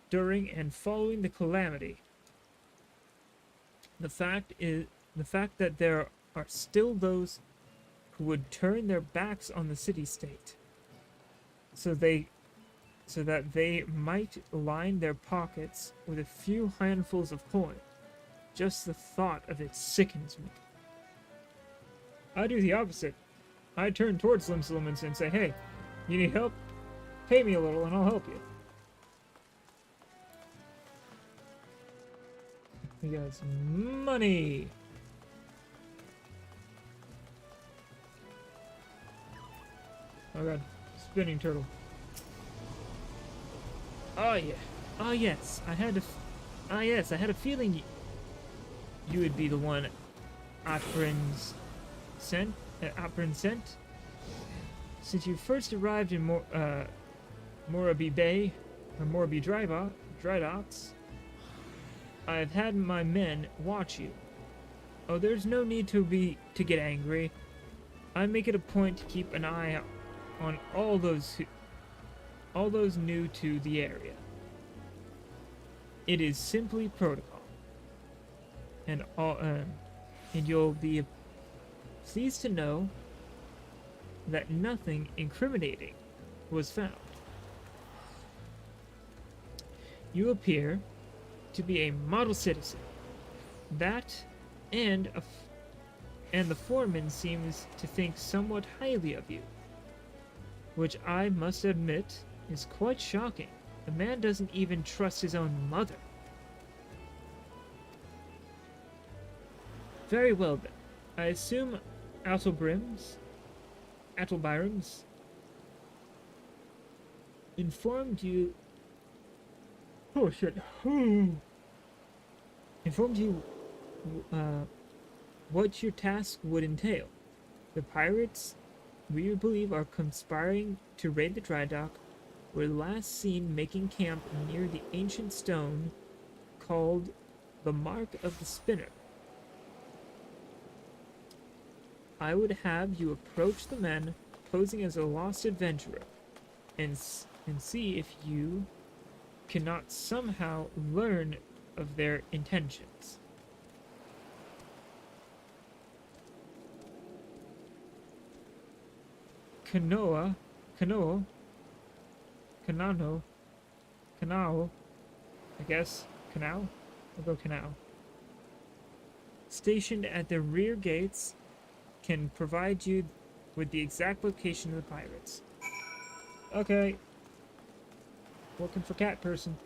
during, and following the calamity, the fact that there are still those who would turn their backs on the city-state, so that they might line their pockets with a few handfuls of coin. Just the thought of it sickens me. I do the opposite. I turn towards Limsa and say, hey, you need help? Pay me a little and I'll help you. We got some money. Oh god, spinning turtle. Oh yeah. Oh yes, I had a feeling you would be the one Atbryn sent. Since you first arrived in Moraby Bay, or Moraby Dry Docks, I've had my men watch you. Oh, there's no need to get angry. I make it a point to keep an eye on all those new to the area. It is simply protocol, and you'll be pleased to know that nothing incriminating was found. You appear to be a model citizen. That, and the foreman seems to think somewhat highly of you, which I must admit is quite shocking. The man doesn't even trust his own mother. Very well then. I assume Attlebyrams informed you. Oh shit. Informed you what your task would entail. The pirates, we believe, are conspiring to raid the dry dock were last seen making camp near the ancient stone called the Mark of the Spinner. I would have you approach the men posing as a lost adventurer and see if you cannot somehow learn of their intentions. Kanao, Kanao, I guess. Canal? I'll go Canal. Stationed at the rear gates, can provide you with the exact location of the pirates. Okay. Working for cat person.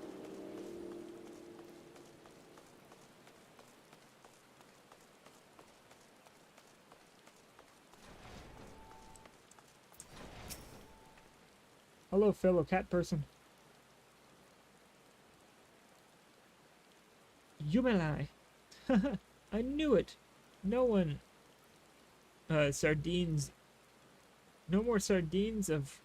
Hello, fellow cat person. Yumelai. I knew it. No one. Sardines. No more sardines of.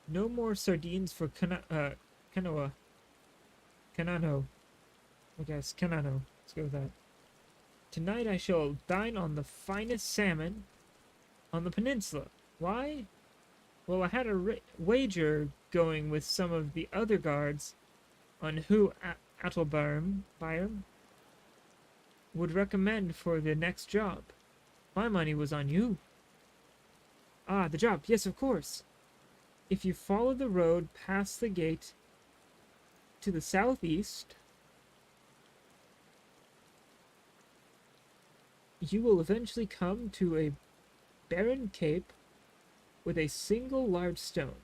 No more sardines for Kanoa. Kanano. I guess. Kanano. Let's go with that. Tonight I shall dine on the finest salmon on the peninsula. Why? Well, I had a wager going with some of the other guards on who Attelbaum would recommend for the next job. My money was on you. Ah, the job. Yes, of course. If you follow the road past the gate to the southeast, you will eventually come to a barren cape with a single large stone,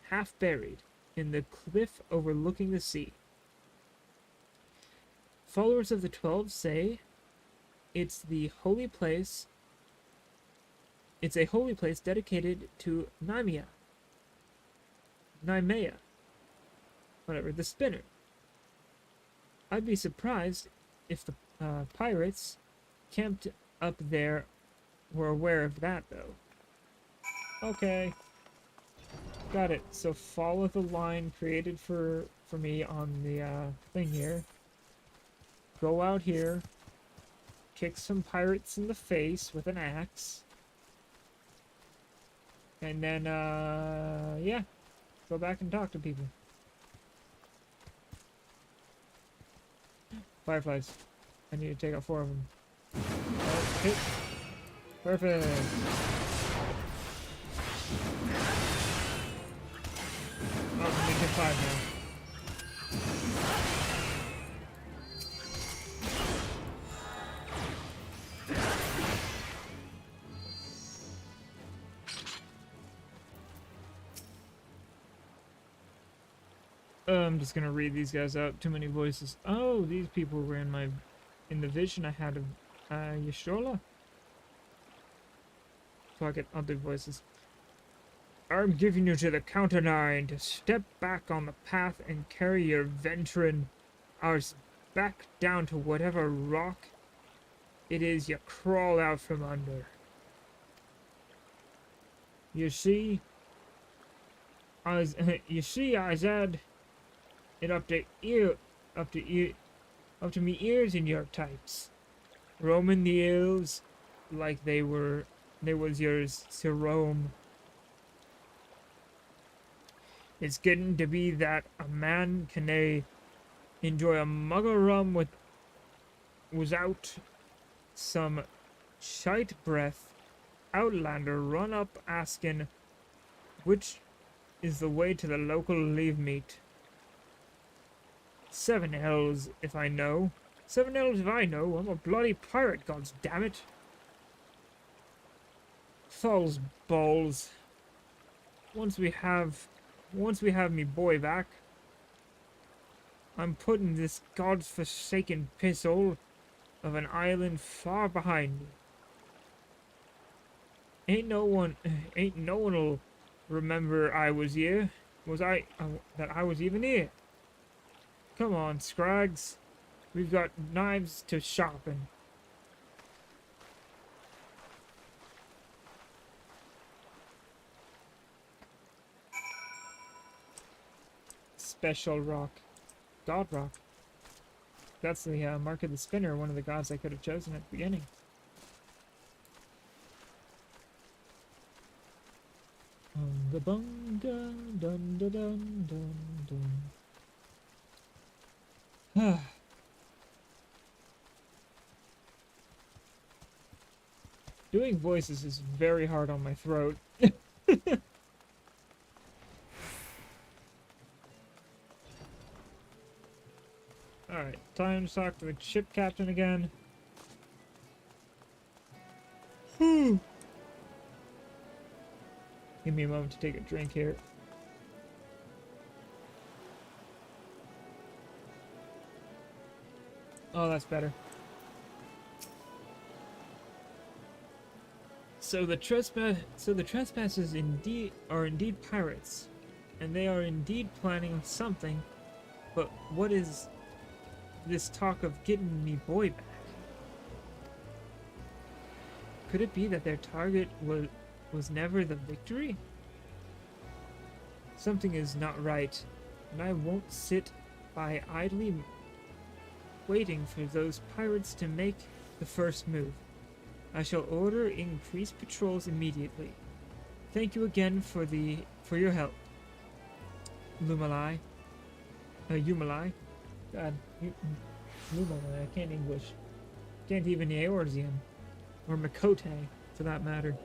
half buried in the cliff overlooking the sea. Followers of the 12 say it's the holy place. It's a holy place dedicated to Naimea, whatever, the spinner. I'd be surprised if the pirates camped up there were aware of that, though. Okay. Got it. So follow the line created for me on the thing here. Go out here. Kick some pirates in the face with an axe. And then, yeah. Go back and talk to people. Fireflies. I need to take out 4 of them. Okay. Perfect. Oh, I'm making 5 now. I'm just gonna read these guys out. Too many voices. Oh, these people were in the vision I had of Yashola. Fuck it, I'll do voices. I'm giving you to the counter 9 to step back on the path and carry your veteran ours back down to whatever rock it is you crawl out from under. You see, Izad, it up to me ears in your types. Roaming the hills like they was yours to roam. It's getting to be that a man can enjoy a mug of rum without some shite breath outlander run up asking which is the way to the local leave meet. 7 hells if I know. 7 hells if I know. I'm a bloody pirate, gods damn it. Falls balls. Once we have me boy back, I'm putting this god's-forsaken pisshole of an island far behind me. Ain't no one'll remember I was here. That I was even here. Come on, Scrags. We've got knives to sharpen. special rock. God rock. That's the mark of the spinner, one of the gods I could have chosen at the beginning. Bunga bunga dun dun dun dun dun. Doing voices is very hard on my throat. Alright, time to talk to the ship captain again. Give me a moment to take a drink here. Oh, that's better. So the trespassers are indeed pirates, and they are indeed planning something. But what is this talk of getting me boy back? Could it be that their target was never the victory? Something is not right, and I won't sit by idly waiting for those pirates to make the first move. I shall order increased patrols immediately. Thank you again for your help, Lumalai. Yumalai. God, Lumalai. I can't English. Can't even Eorzean. Or Makote, for that matter.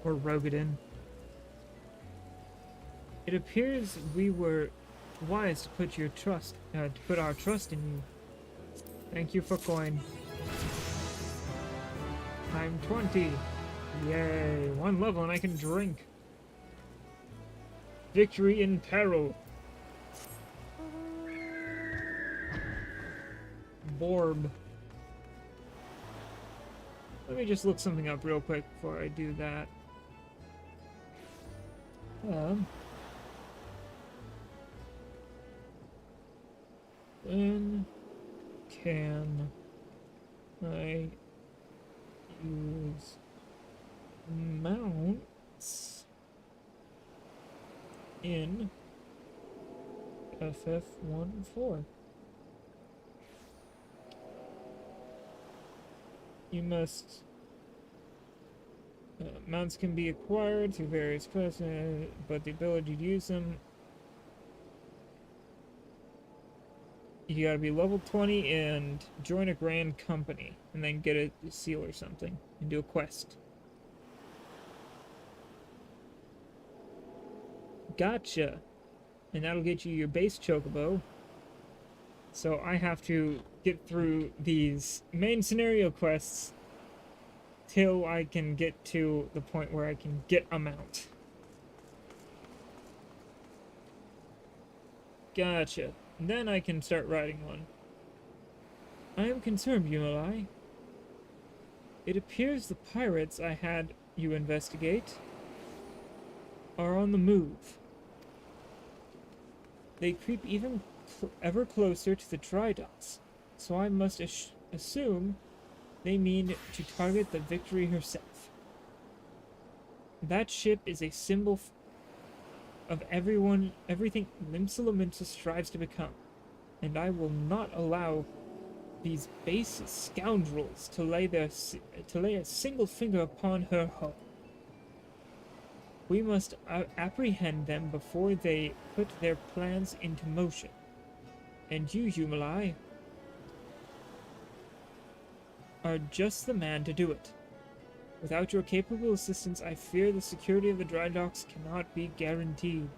Or Rogadin. It appears we were wise to put our trust in you. Thank you for coin. I'm 20. Yay, 1 level and I can drink. Victory in peril. Borb. Let me just look something up real quick before I do that. When can I use mounts in FF14? You must mounts can be acquired through various quests, but the ability to use them, you gotta be level 20 and join a grand company and then get a seal or something and do a quest. Gotcha. And that'll get you your base chocobo. So I have to get through these main scenario quests till I can get to the point where I can get a mount. Gotcha. And then I can start riding one. I am concerned, Yumilai. It appears the pirates I had you investigate are on the move. They creep ever closer to the dry docks, so I must assume they mean to target the Victory herself. That ship is a symbol of everything Limsa strives to become, and I will not allow these base scoundrels to lay a single finger upon her hull. We must apprehend them before they put their plans into motion. And you, Yumalai, are just the man to do it. Without your capable assistance, I fear the security of the dry docks cannot be guaranteed.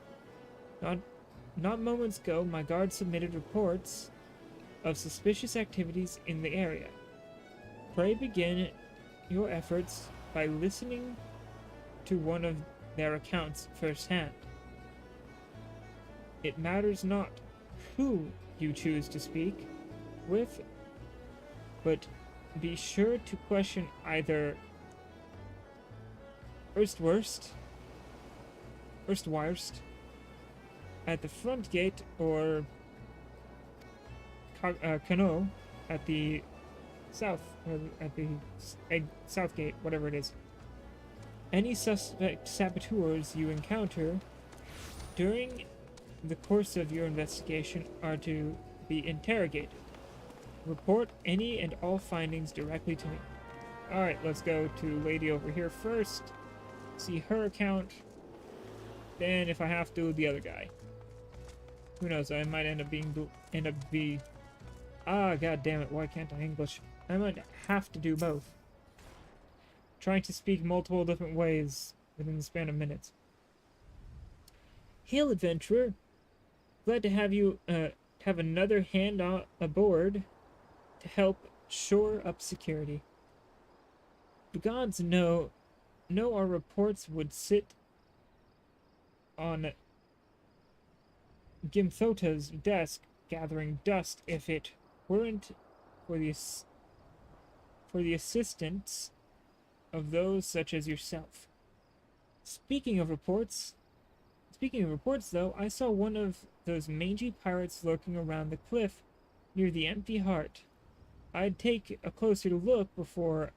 Not moments ago, my guard submitted reports of suspicious activities in the area. Pray begin your efforts by listening to one of their accounts firsthand. It matters not who you choose to speak with, but be sure to question either Worst at the front gate or Kano at the south, or at the south gate, whatever it is. Any suspect saboteurs you encounter during the course of your investigation are to be interrogated. Report any and all findings directly to me. Alright, let's go to lady over here first. See her account. Then, if I have to, the other guy. Who knows? I might end up being Ah, god damn it! Why can't I English? I might have to do both. Trying to speak multiple different ways within the span of minutes. Hail, adventurer! Glad to have you have another hand aboard to help shore up security. The gods know our reports would sit on Gimthota's desk gathering dust if it weren't for the assistance of those such as yourself. Speaking of reports, though, I saw one of those mangy pirates lurking around the cliff near the Empty Heart. I'd take a closer look before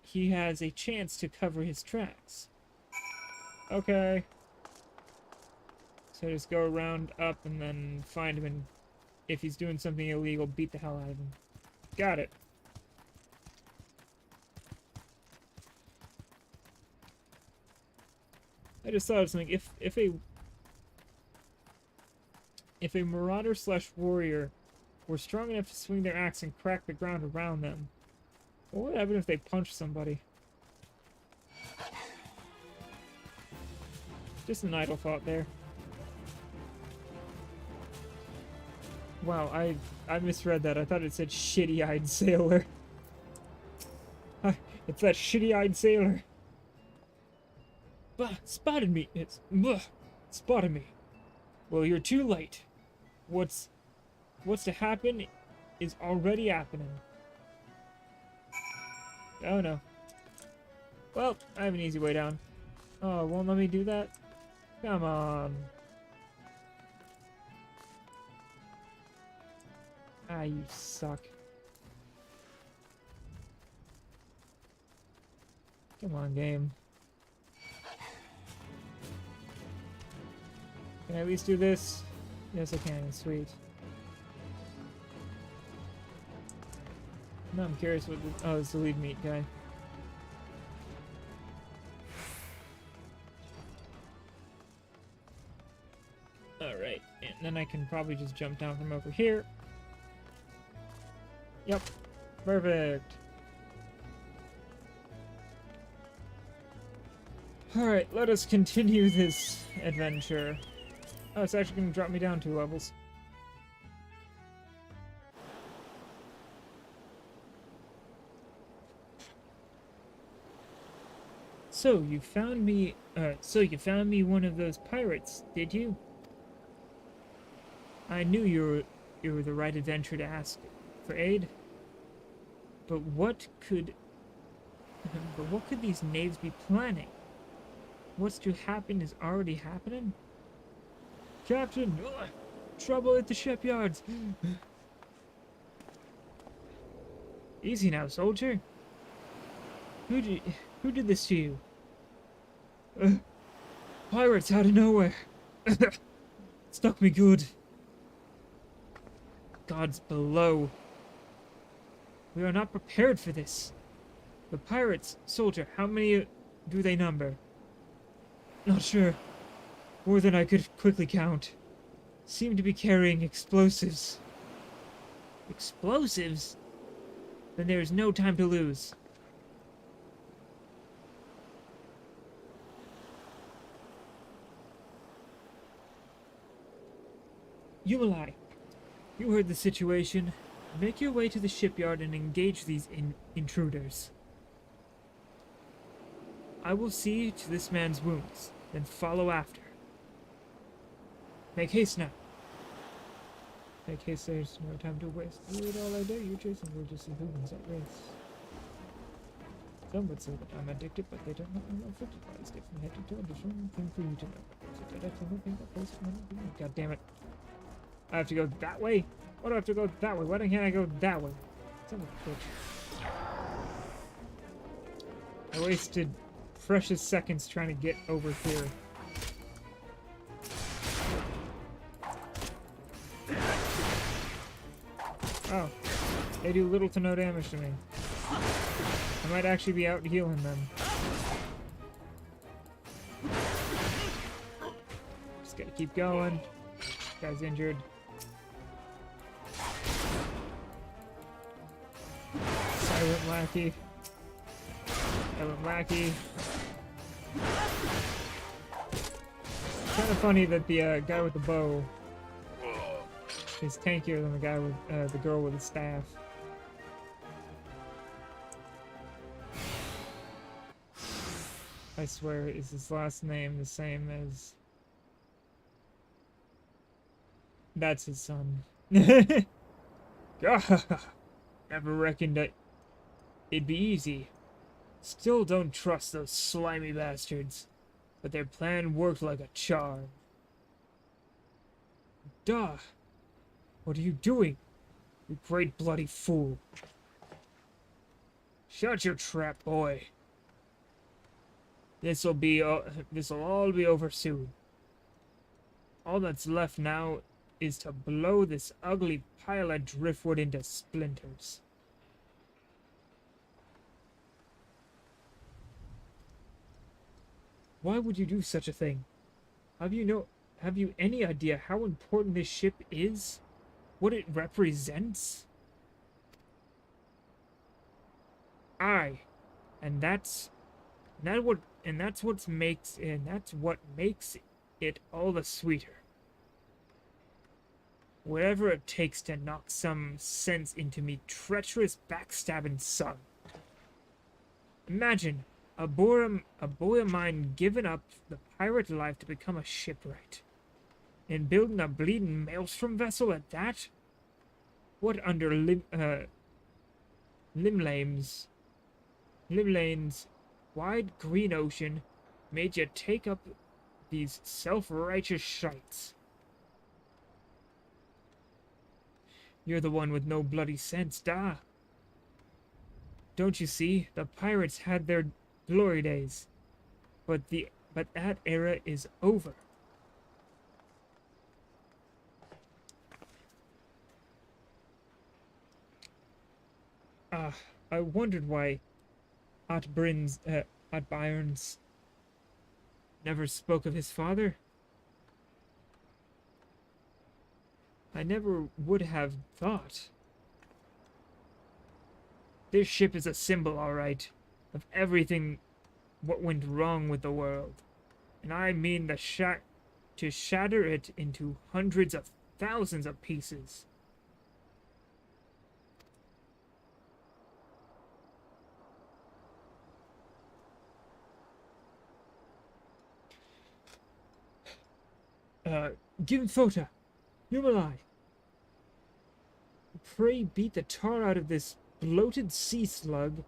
he has a chance to cover his tracks. Okay. So just go around up and then find him, and if he's doing something illegal, beat the hell out of him. Got it. I just thought of something. If a marauder / warrior were strong enough to swing their axe and crack the ground around them, what would happen if they punched somebody? Just an idle thought there. Wow, I misread that. I thought it said shitty-eyed sailor. It's that shitty-eyed sailor. Bah, spotted me. Spotted me. Well, you're too late. What's to happen is already happening. Oh no. Well, I have an easy way down. Oh, won't let me do that? Come on. Ah, you suck. Come on, game. Can I at least do this? Yes, I can. Sweet. No, I'm curious what the... Oh, it's the lead meat guy. Alright, and then I can probably just jump down from over here. Yep. Perfect. Alright, let us continue this adventure. Oh, it's actually going to drop me down 2 levels. So you found me one of those pirates, did you? I knew you were the right adventurer to ask for aid. But what could these knaves be planning? What's to happen is already happening? Captain! Trouble at the shipyards! Easy now, soldier. Who did this to you? Pirates out of nowhere. Stuck me good. Gods below. We are not prepared for this. The pirates, soldier, how many do they number? Not sure. More than I could quickly count. Seem to be carrying explosives. Explosives? Then there is no time to lose. Yumalai, you heard the situation. Make your way to the shipyard and engage these intruders. I will see to this man's wounds, then follow after. Make haste now. Make haste, there's no time to waste. Do it all I dare, you chasing religious improvements at race. Some would say that I'm addicted, but they don't know I'm afflicted by this different head to toe. There's one thing for you to know. So did I tell them that place from anything? God damn it. I have to go that way? Why do I have to go that way? Why can't I go that way? Son of a bitch. I wasted precious seconds trying to get over here. They do little to no damage to me. I might actually be out healing them. Just gotta keep going. Guy's injured. Silent Lackey. Silent Lackey. Kind of funny that the guy with the bow is tankier than the guy with the girl with the staff. I swear, is his last name the same as... That's his son. Never reckoned that it'd be easy. Still don't trust those slimy bastards. But their plan worked like a charm. Duh! What are you doing? You great bloody fool. Shut your trap, boy. This'll all be over soon. All that's left now is to blow this ugly pile of driftwood into splinters. Why would you do such a thing? Have you any idea how important this ship is? What it represents? Aye. And that's what makes it all the sweeter. Whatever it takes to knock some sense into me treacherous backstabbing son. Imagine a boy of mine giving up the pirate life to become a shipwright. And building a bleeding maelstrom vessel at that? What under Limlane's wide green ocean made you take up these self-righteous shites? You're the one with no bloody sense, da. Don't you see? The pirates had their glory days, but that era is over. I wondered why Byron's never spoke of his father. I never would have thought. This ship is a symbol, all right, of everything what went wrong with the world. And I mean to shatter it into hundreds of thousands of pieces. Gimfota, Numalai. Pray beat the tar out of this bloated sea slug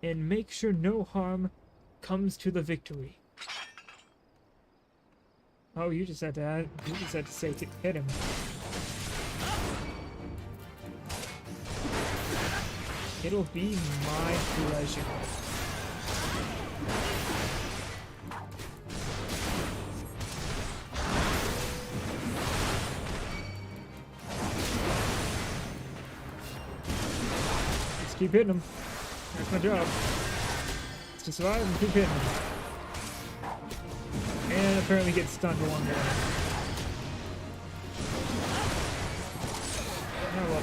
and make sure no harm comes to the Victory. Oh, you just had to say hit him. It'll be my pleasure. Just keep hitting him. That's my job. It's to survive and keep hitting him. And apparently get stunned along the way. Oh well.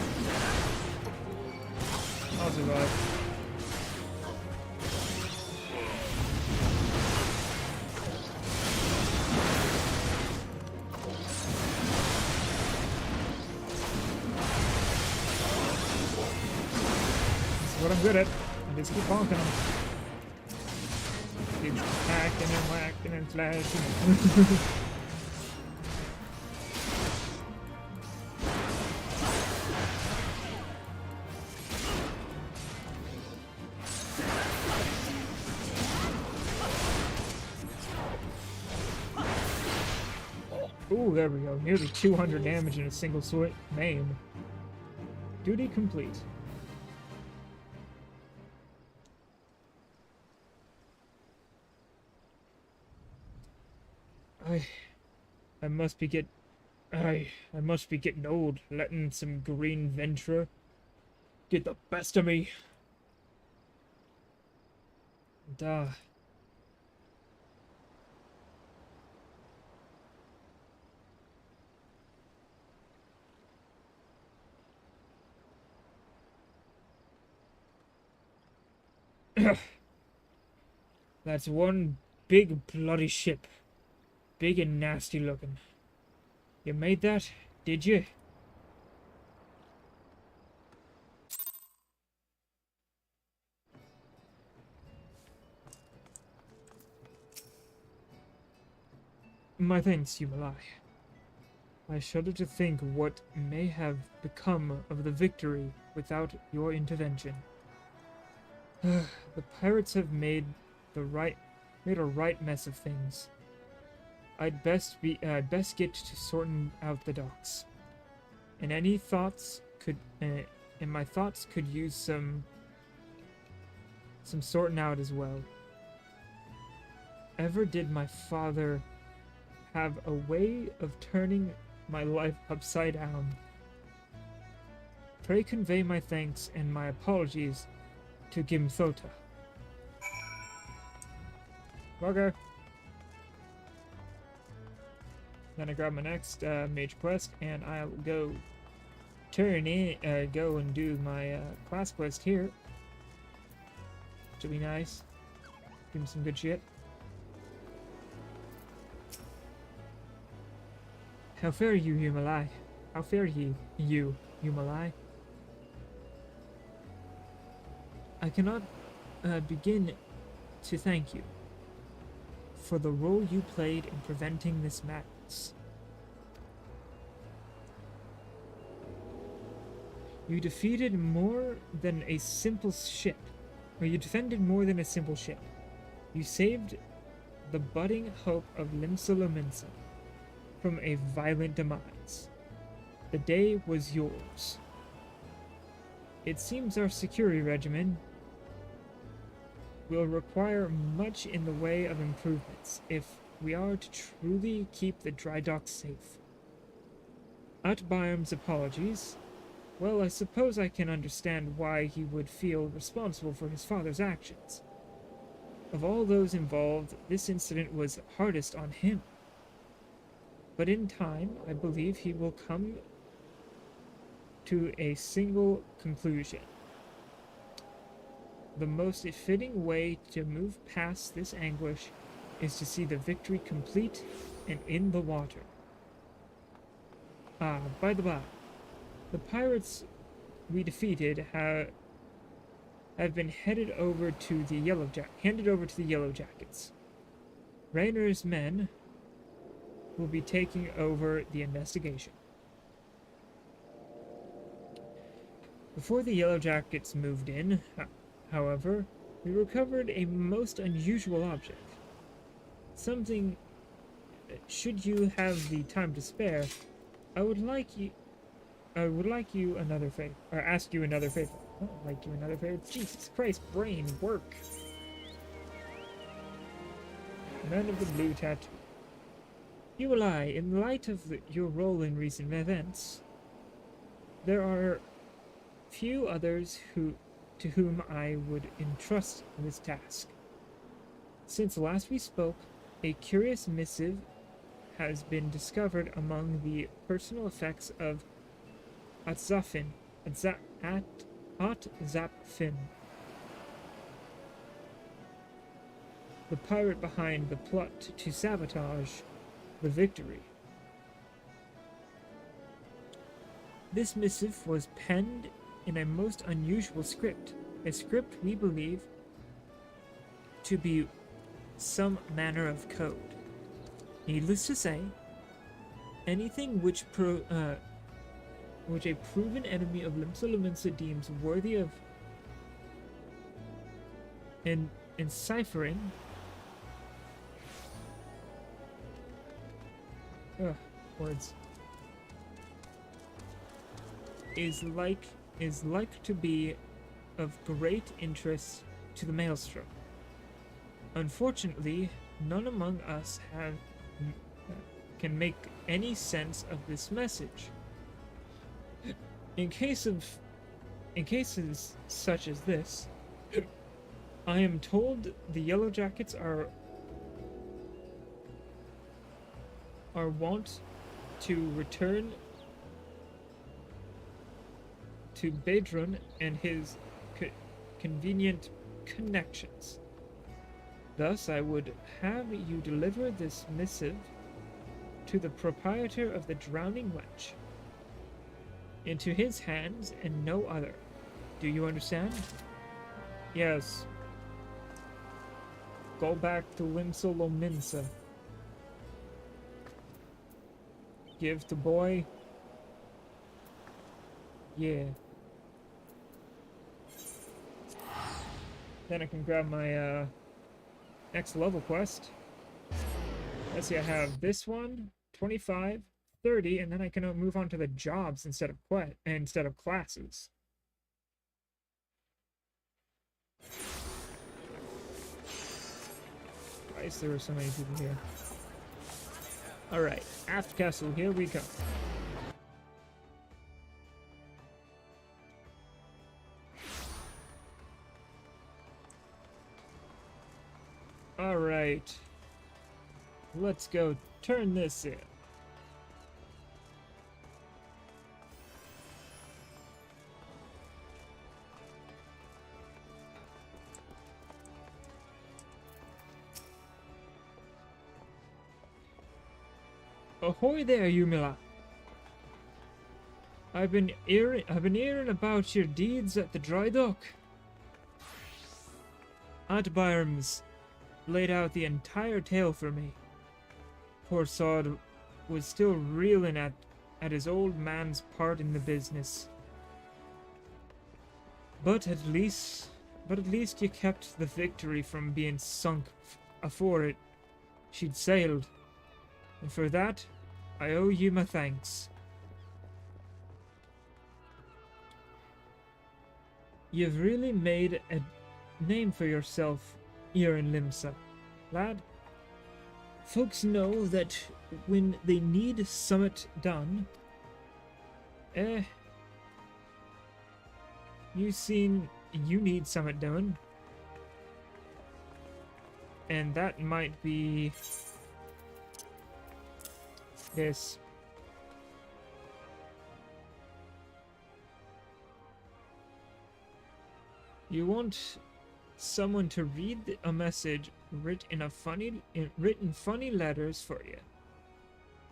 I'll survive. This is what I'm good at. I just keep bonking them. Keeps hacking and whacking and flashing. Ooh, there we go. Nearly 200 damage in a single maim. Duty complete. I must be getting old, letting some green venture get the best of me. Duh. That's one big bloody ship. Big and nasty looking. You made that, did you? My thanks, Yumalai. I shudder to think what may have become of the victory without your intervention. The pirates have made a right mess of things. I'd best get to sorting out the docks. And my thoughts could use some sorting out as well. Ever did my father have a way of turning my life upside down? Pray convey my thanks and my apologies to Gimthota. Okay. Then I grab my next major quest, and I'll go go and do my class quest here. Which will be nice. Give me some good shit. How fare you, Yumalai? How fare you, Yumalai? I cannot begin to thank you for the role you played in preventing this madness. You defeated more than a simple ship, or you defended more than a simple ship. You saved the budding hope of Limsa from a violent demise. The day was yours. It seems our security regimen will require much in the way of improvements if we are to truly keep the dry docks safe. Atbayam's apologies. Well, I suppose I can understand why he would feel responsible for his father's actions. Of all those involved, this incident was hardest on him. But in time, I believe he will come to a single conclusion. The most fitting way to move past this anguish is to see the victory complete and in the water. By the by, the pirates we defeated have been handed over to the Yellow Jackets. Raynor's men will be taking over the investigation. Before the Yellow Jackets moved in, however, we recovered a most unusual object. Something, should you have the time to spare, I would like you another favor, or ask you another favor. Oh, like you another favor? Jesus Christ, brain, work. Man of the blue tattoo. Yumalai, in light of your role in recent events, there are few others to whom I would entrust this task. Since last we spoke, a curious missive has been discovered among the personal effects of Atzaphin, the pirate behind the plot to sabotage the victory. This missive was penned in a most unusual script, a script we believe to be some manner of code. Needless to say, anything which a proven enemy of Limsa deems worthy of enciphering words is like to be of great interest to the Maelstrom. Unfortunately, none among us can make any sense of this message. In case of In cases such as this, I am told the Yellow Jackets are wont to return to Bedrun and his convenient connections. Thus, I would have you deliver this missive to the proprietor of the Drowning Wench, into his hands and no other. Do you understand? Yes. Go back to Limsa. Give to boy. Yeah. Then I can grab my next level quest. Let's see, I have this one, 25, 30, and then I can move on to the jobs instead of classes. Why is there so many people here? Alright, Aft Castle, here we go. Alright. Let's go turn this in. Ahoy there, Yumila. I've been hearing about your deeds at the dry dock. Aunt Byram's laid out the entire tale for me. Poor sod was still reeling at his old man's part in the business. But at least you kept the victory from being sunk afore she'd sailed. And for that, I owe you my thanks. You've really made a name for yourself here in Limsa, lad. Folks know that when they need summit done, you need summit done. And that might be this. You want someone to read a message written funny letters for you.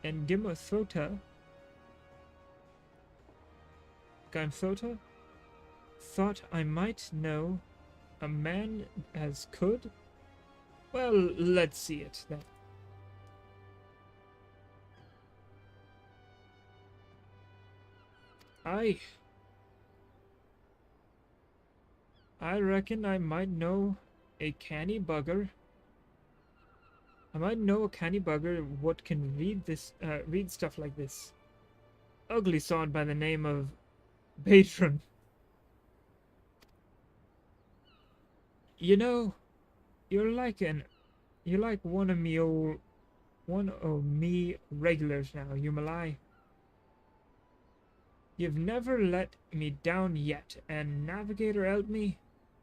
And Gamthota thought I might know a man as could. Well, let's see it then. I reckon I might know a canny bugger. What can read stuff like this. Ugly sod by the name of Patron. You know, you're like one of me regulars now, you malai. You've never let me down yet, and Navigator help me.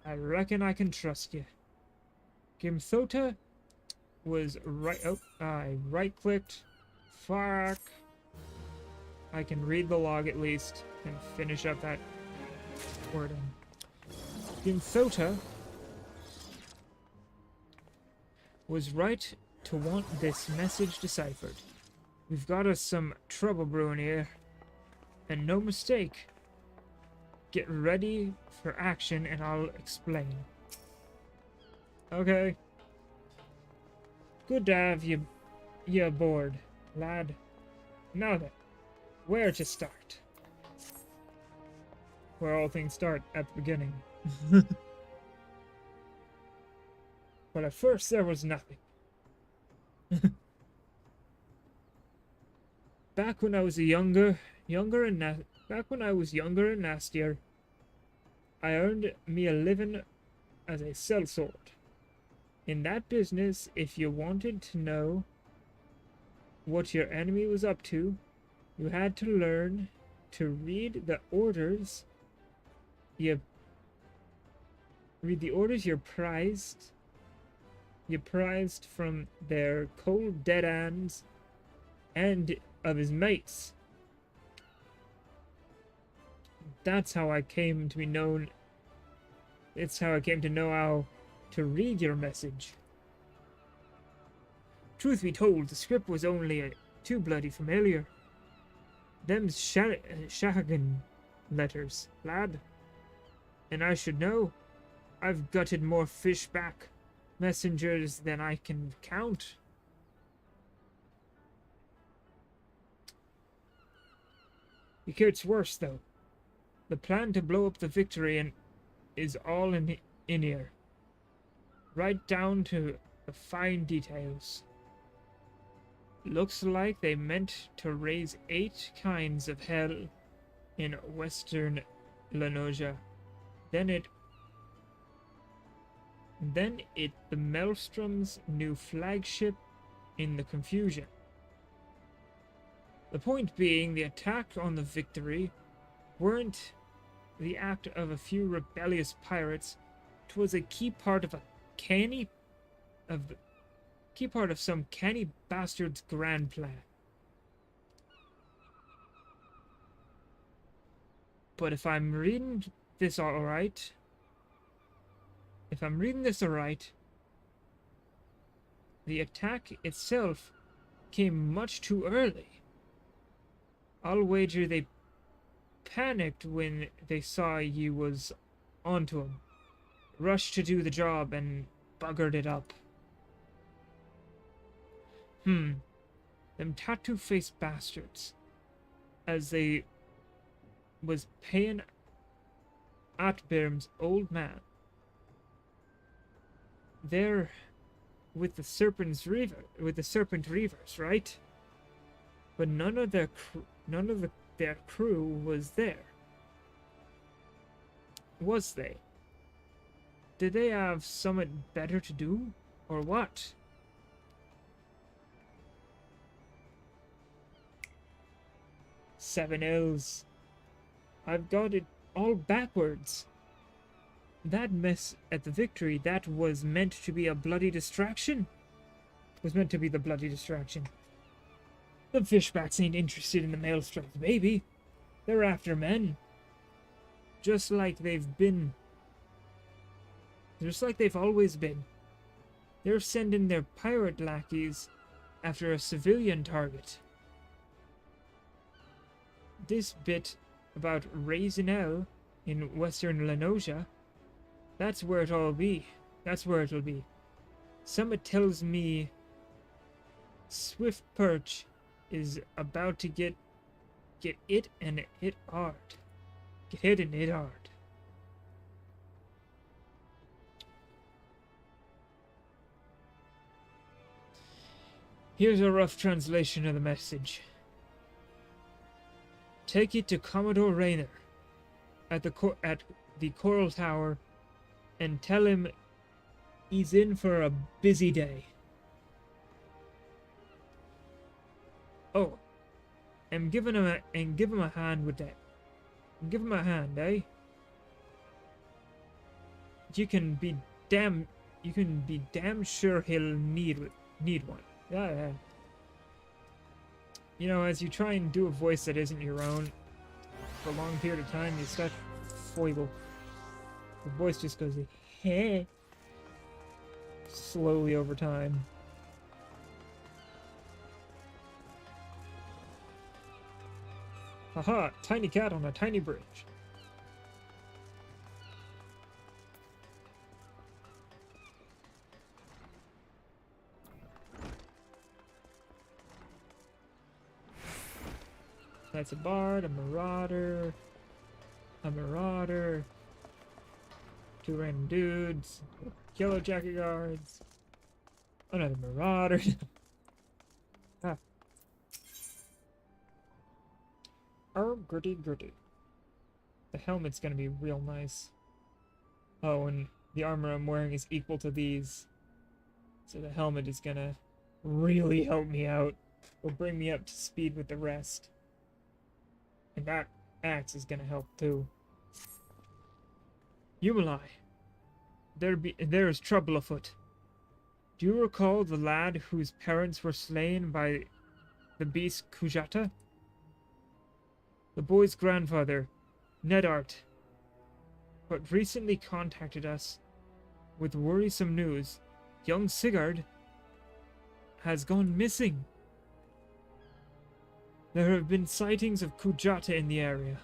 I reckon I can trust you. Gamthota was right. Oh, I right-clicked. Fuck. I can read the log at least and finish up that wording. Gamthota was right to want this message deciphered. We've got us some trouble brewing here, and no mistake. Get ready for action and I'll explain. Okay. Good to have you aboard, lad. Now then, where to start? Where all things start, at the beginning. But at first there was nothing. Back when I was younger and nastier, I earned me a living as a sellsword. In that business, if you wanted to know what your enemy was up to, you had to learn to read the orders You read the orders. You're prized. You're prized from their cold dead hands and of his mates. That's how I came to be known. It's how I came to know how to read your message. Truth be told, the script was only too bloody familiar. Them's Shahagan letters, lad. And I should know. I've gutted more fishback messengers than I can count. It gets worse, though. The plan to blow up the Victory and is all in here. Right down to the fine details. Looks like they meant to raise 8 kinds of hell in western Lenosia. Then it the Maelstrom's new flagship in the confusion. The point being, the attack on the Victory weren't the act of a few rebellious pirates. It was a key part of some canny bastard's grand plan. But if I'm reading this alright, the attack itself came much too early. I'll wager they panicked when they saw you was onto 'em, rushed to do the job and buggered it up. Them tattoo-faced bastards, as they was paying Atbirm's old man. They're with the Serpent Reavers, right? But none of their crew was there. Was they? Did they have something better to do, or what? Seven L's. I've got it all backwards. That mess at the Victory, that was meant to be a bloody distraction. Was meant to be the bloody distraction. The fishbacks ain't interested in the Maelstrom's baby. They're after men. Just like they've always been. They're sending their pirate lackeys after a civilian target. This bit about raising hell in western Lenosia, that's where it'll be. Someone tells me Swift Perch is about to get it and it hard. Get hit and hit hard. Here's a rough translation of the message. Take it to Commodore Rayner at the Coral Tower and tell him he's in for a busy day. Oh, and give him a hand with that. Give him a hand, eh? You can be damn sure he'll need one. Yeah. You know, as you try and do a voice that isn't your own for a long period of time, you start foible. The voice just goes, hey, slowly over time. Haha, tiny cat on a tiny bridge. That's a bard, a marauder, 2 random dudes, yellow jacket guards, another marauder. Ah. Oh, gritty. The helmet's gonna be real nice. Oh, and the armor I'm wearing is equal to these. So the helmet is gonna really help me out. Will bring me up to speed with the rest. And that axe is gonna help too. Yumalai, there is trouble afoot. Do you recall the lad whose parents were slain by the beast Kujata? The boy's grandfather, Nedart, but recently contacted us with worrisome news. Young Sigurd has gone missing. There have been sightings of Kujata in the area,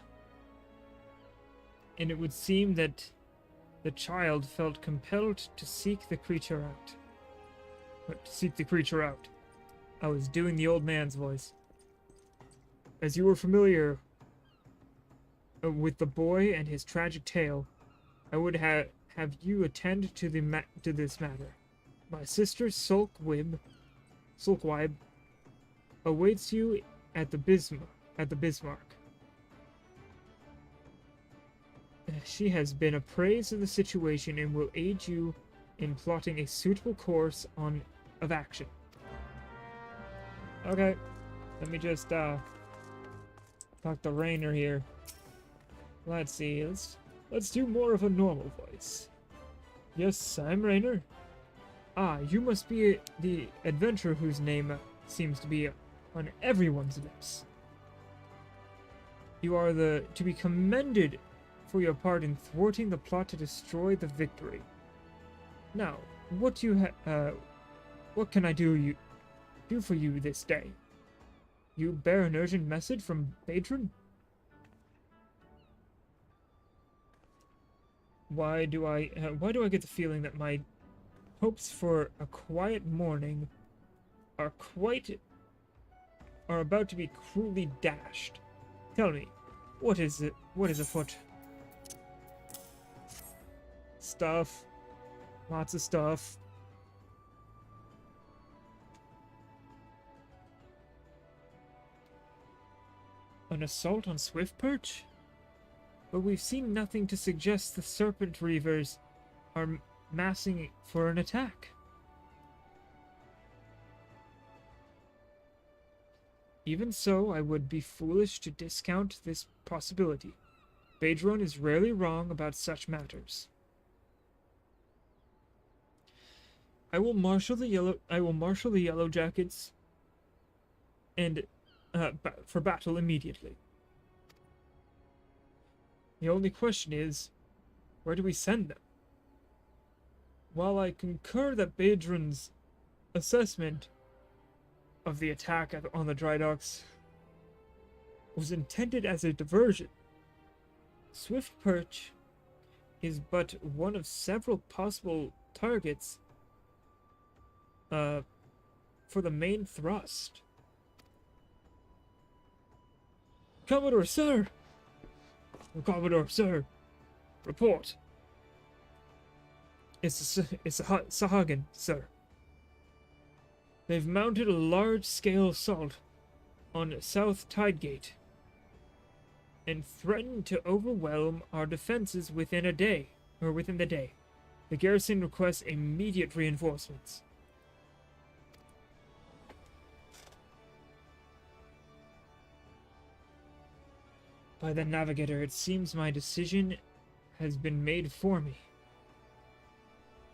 and it would seem that the child felt compelled to seek the creature out. I was doing the old man's voice. As you were familiar with the boy and his tragic tale, I would have you attend to this matter. My sister Sulkwibe awaits you at the Bismarck. She has been appraised of the situation and will aid you in plotting a suitable course of action. Okay, let me just talk to Rainer here. Let's see, let's do more of a normal voice. Yes, I'm Rainer. Ah, you must be the adventurer whose name seems to be on everyone's lips. You are to be commended for your part in thwarting the plot to destroy the victory. Now, what can I do for you this day? You bear an urgent message from Badron? Why do I get the feeling that my hopes for a quiet morning are about to be cruelly dashed? Tell me, what is afoot? Stuff. Lots of stuff. An assault on Swiftperch? But we've seen nothing to suggest the Serpent Reavers are massing for an attack. Even so, I would be foolish to discount this possibility. Badron is rarely wrong about such matters. I will marshal the Yellow Jackets and for battle immediately. The only question is, where do we send them? While I concur that Badron's assessment of the attack on the dry docks was intended as a diversion, Swiftperch is but one of several possible targets for the main thrust. Commodore, sir! Commodore, sir! Report! It's a Sahagin, sir. They've mounted a large-scale assault on South Tidegate and threatened to overwhelm our defenses within the day. The garrison requests immediate reinforcements. By the Navigator, it seems my decision has been made for me.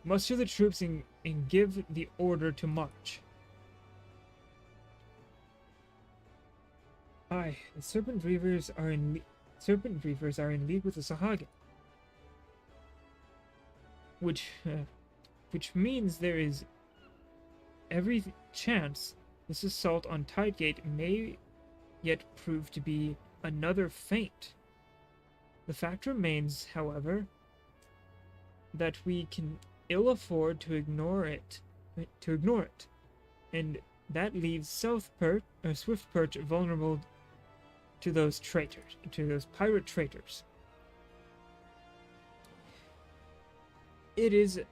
Muster the troops and give the order to march. Aye, the Serpent Reavers are in league with the Sahagin, which means there is every chance this assault on Tidegate may yet prove to be another feint. The fact remains, however, that we can ill afford to ignore it, and that leaves Swiftperch vulnerable to those pirate traitors. It is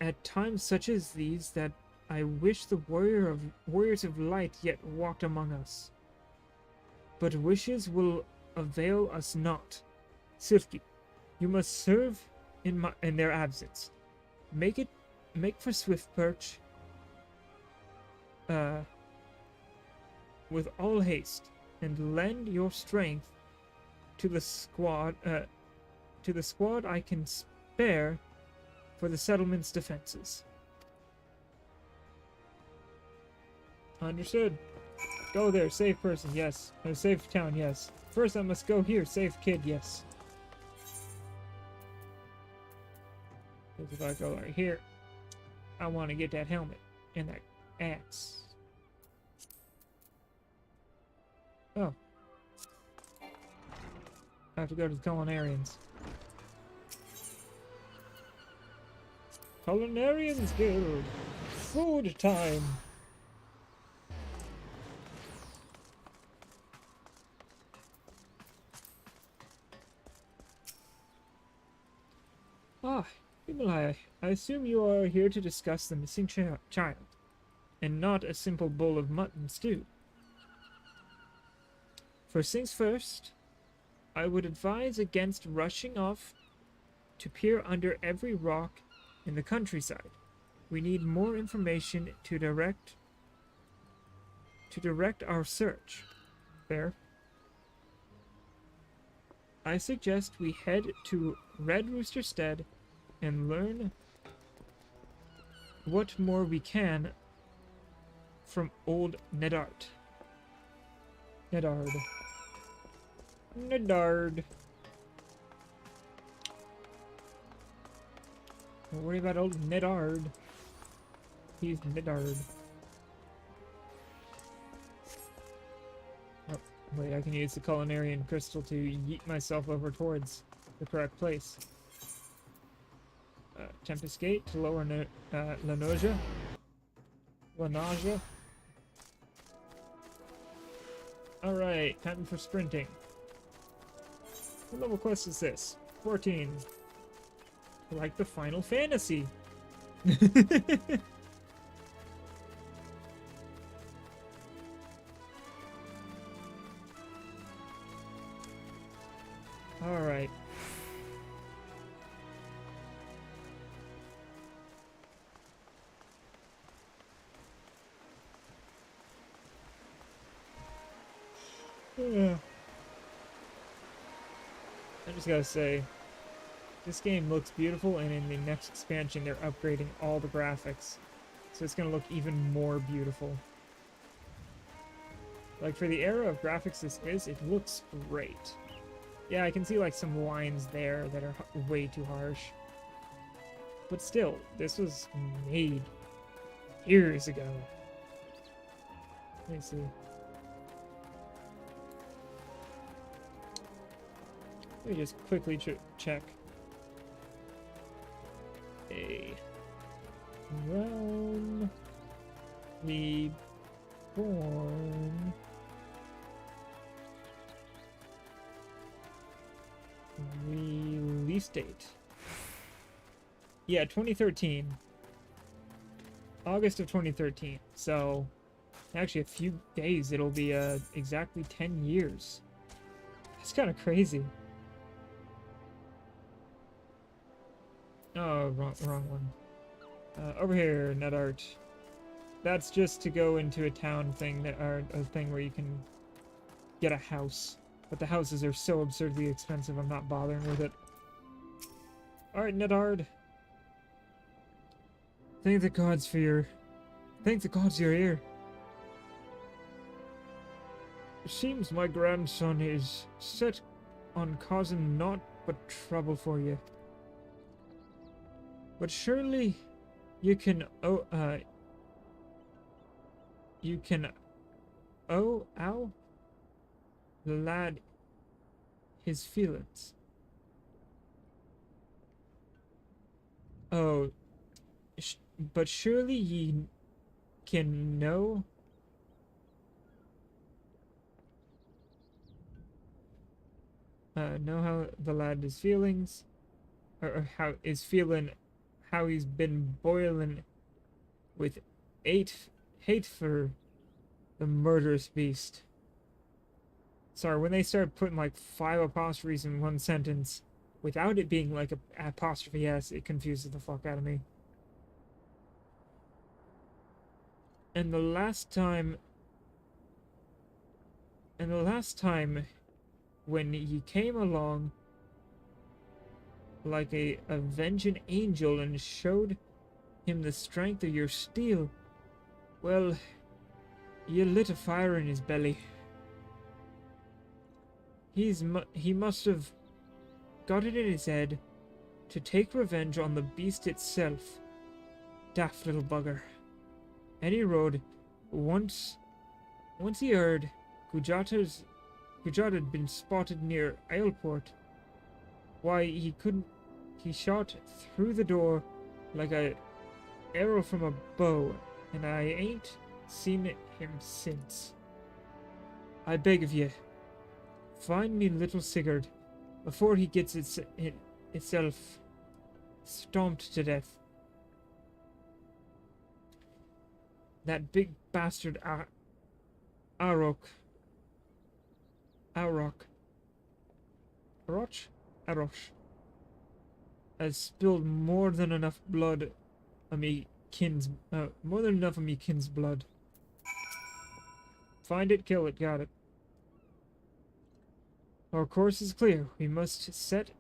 at times such as these that I wish the warriors of light yet walked among us. But wishes will avail us not. Silki, you must serve in their absence. Make for Swiftperch with all haste, and lend your strength to the squad to the squad I can spare for the settlement's defenses. Understood. Go there, save person, yes. Or save town, yes. First I must go here, save kid, yes. Because if I go right here, I want to get that helmet and that axe. Oh. I have to go to the Culinarians. Culinarians Guild! Food time! Ah, Himalaya, I assume you are here to discuss the missing child, and not a simple bowl of mutton stew. First things first, I would advise against rushing off to peer under every rock in the countryside. We need more information to direct our search. Fair. I suggest we head to Red Rooster Stead and learn what more we can from old Nedard. Nedard. Don't worry about old Nedard. He's Nedard. Oh, wait, I can use the Culinarian Crystal to yeet myself over towards the correct place. Tempest Gate to lower La Nausea. Alright, time for sprinting. What level quest is this? 14. Like the Final Fantasy. Alright. I just gotta say, this game looks beautiful, and in the next expansion they're upgrading all the graphics. So it's gonna look even more beautiful. Like, for the era of graphics this is, it looks great. Yeah, I can see like some lines there that are way too harsh. But still, this was made years ago. Let me see. Let me just quickly check. A realm reborn. Release date. Yeah, 2013. August of 2013. So, actually a few days it'll be exactly 10 years. That's kind of crazy. Oh, wrong one. Over here, NetArt. That's just to go into a town thing or a thing where you can get a house. But the houses are so absurdly expensive, I'm not bothering with it. Alright, Nedard. Thank the gods you're here. It seems my grandson is set on causing naught but trouble for you. But surely you can ow the lad his feelings. Oh, but surely ye can know how the lad is feelings, or how is feeling, how he's been boiling with hate for the murderous beast. Sorry, when they start putting like 5 apostrophes in one sentence without it being like a apostrophe S, it confuses the fuck out of me. And the last time when you came along, like a avenging angel and showed him the strength of your steel, well, you lit a fire in his belly. He must have got it in his head to take revenge on the beast itself. Daft little bugger. And he rode. Once he heard Gujat had been spotted near Isleport, why, he shot through the door like a arrow from a bow, and I ain't seen him since. I beg of ye, find me little Sigurd before he gets itself stomped to death. That big bastard Aroch has spilled more than enough blood of me kin's blood. Find it, kill it, got it. Our course is clear. We must set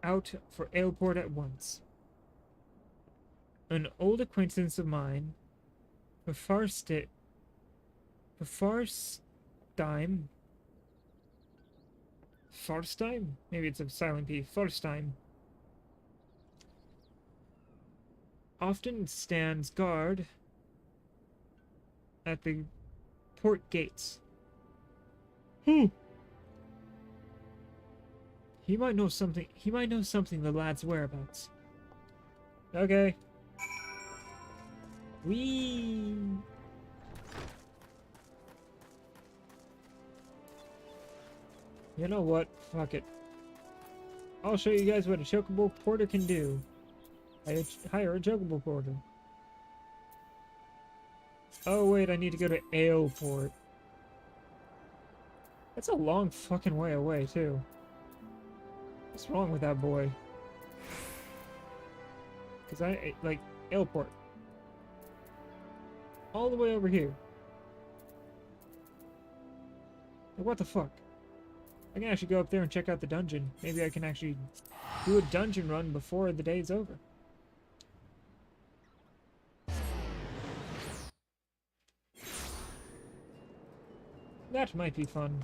out for Aleport at once. An old acquaintance of mine, Farstheim, maybe it's a silent P, Farstheim, often stands guard at the port gates. He might know something. The lad's whereabouts. Okay. Whee! You know what? Fuck it. I'll show you guys what a chocobo porter can do. I hire a chocobo porter. Oh wait, I need to go to Aleport. That's a long fucking way away too. What's wrong with that boy? Because I like Aleport. All the way over here. Like, what the fuck? I can actually go up there and check out the dungeon. Maybe I can actually do a dungeon run before the day's over. That might be fun.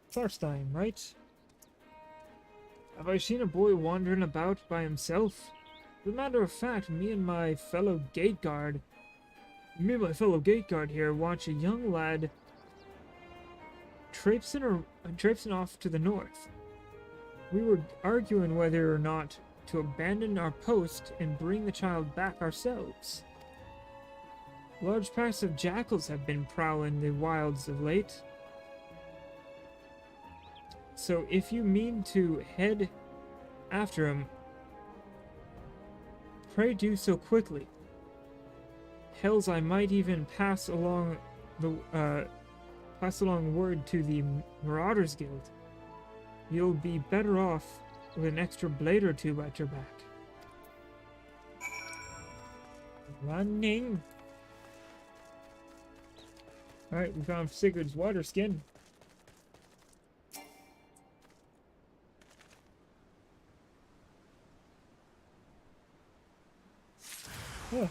First time, right? Have I seen a boy wandering about by himself? As a matter of fact, me and my fellow gate guard here watch a young lad traipsing off to the north. We were arguing whether or not to abandon our post and bring the child back ourselves. Large packs of jackals have been prowling the wilds of late. So if you mean to head after him, pray do so quickly. Hells, I might even pass along word to the Marauders Guild. You'll be better off with an extra blade or two at your back. Running. Alright, we found Sigurd's water skin. Huh.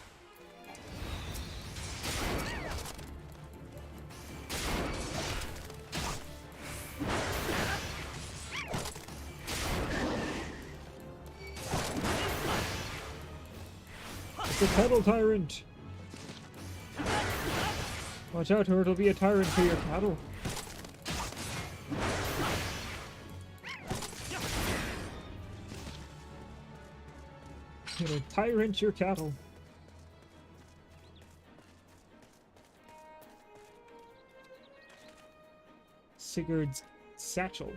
It's a cattle tyrant. Watch out, or it'll be a tyrant for your cattle. It'll tyrant your cattle. Sigurd's satchel.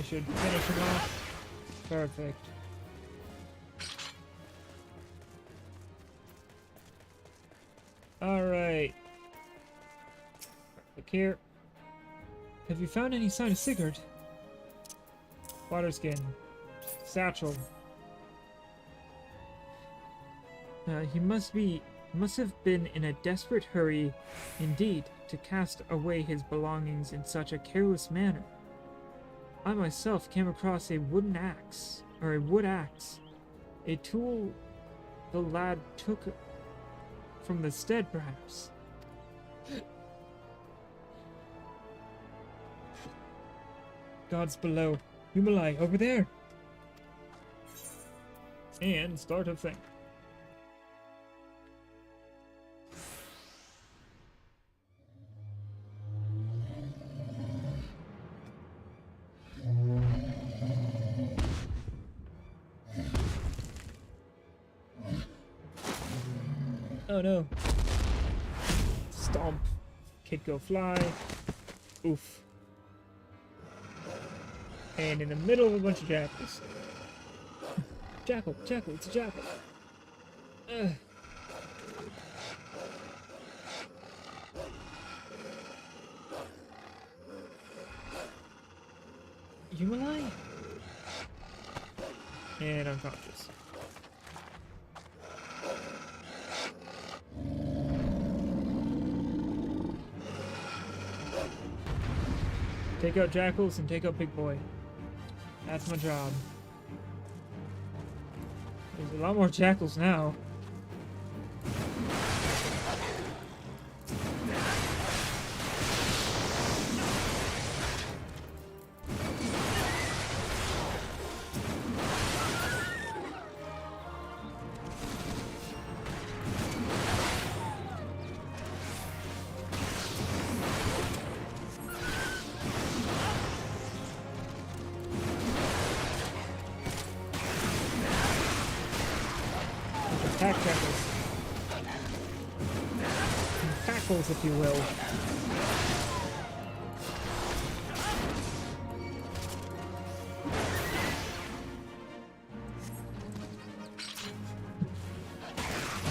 should finish him off. Perfect. Alright. Look here. Have you found any sign of Sigurd? Water skin. Satchel. He must have been in a desperate hurry indeed to cast away his belongings in such a careless manner. I myself came across a wood axe, a tool the lad took from the stead, perhaps. Gods below. Humalai, over there! And start of thing. Oh no. Stomp. Kid go fly. Oof. And in the middle of a bunch of jackals. Jackal, it's a jackal. Humalai? And unconscious. Take out jackals and take out big boy. That's my job. There's a lot more jackals now. Attack jackals. Tackles, if you will.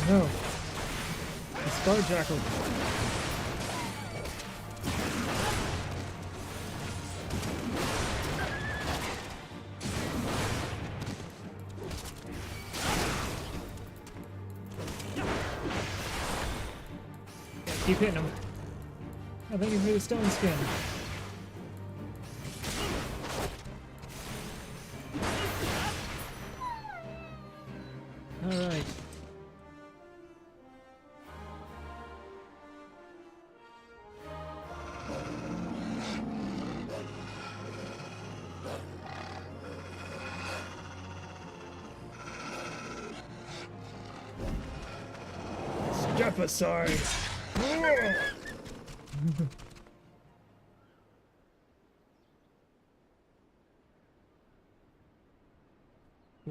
No. The star jackal. Keep hitting him. I think he's made a stone skin. Alright. Stepaside!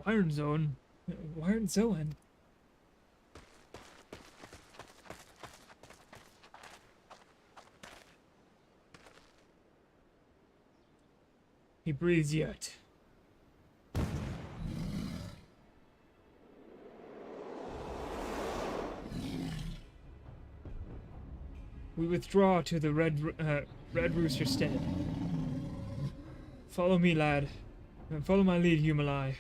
Iron Zone? Iron Zone? He breathes yet. We withdraw to the Red Rooster stead. Follow me, lad. And follow my lead, Humalai.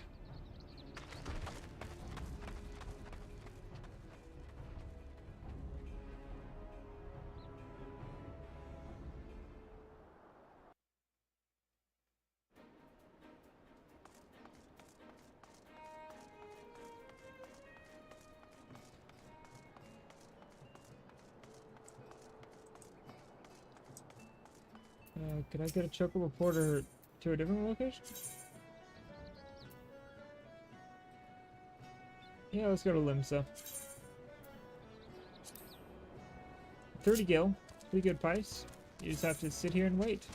Could I get a chocobo porter to a different location? Yeah, let's go to Limsa. 30 gil. Pretty good price. You just have to sit here and wait.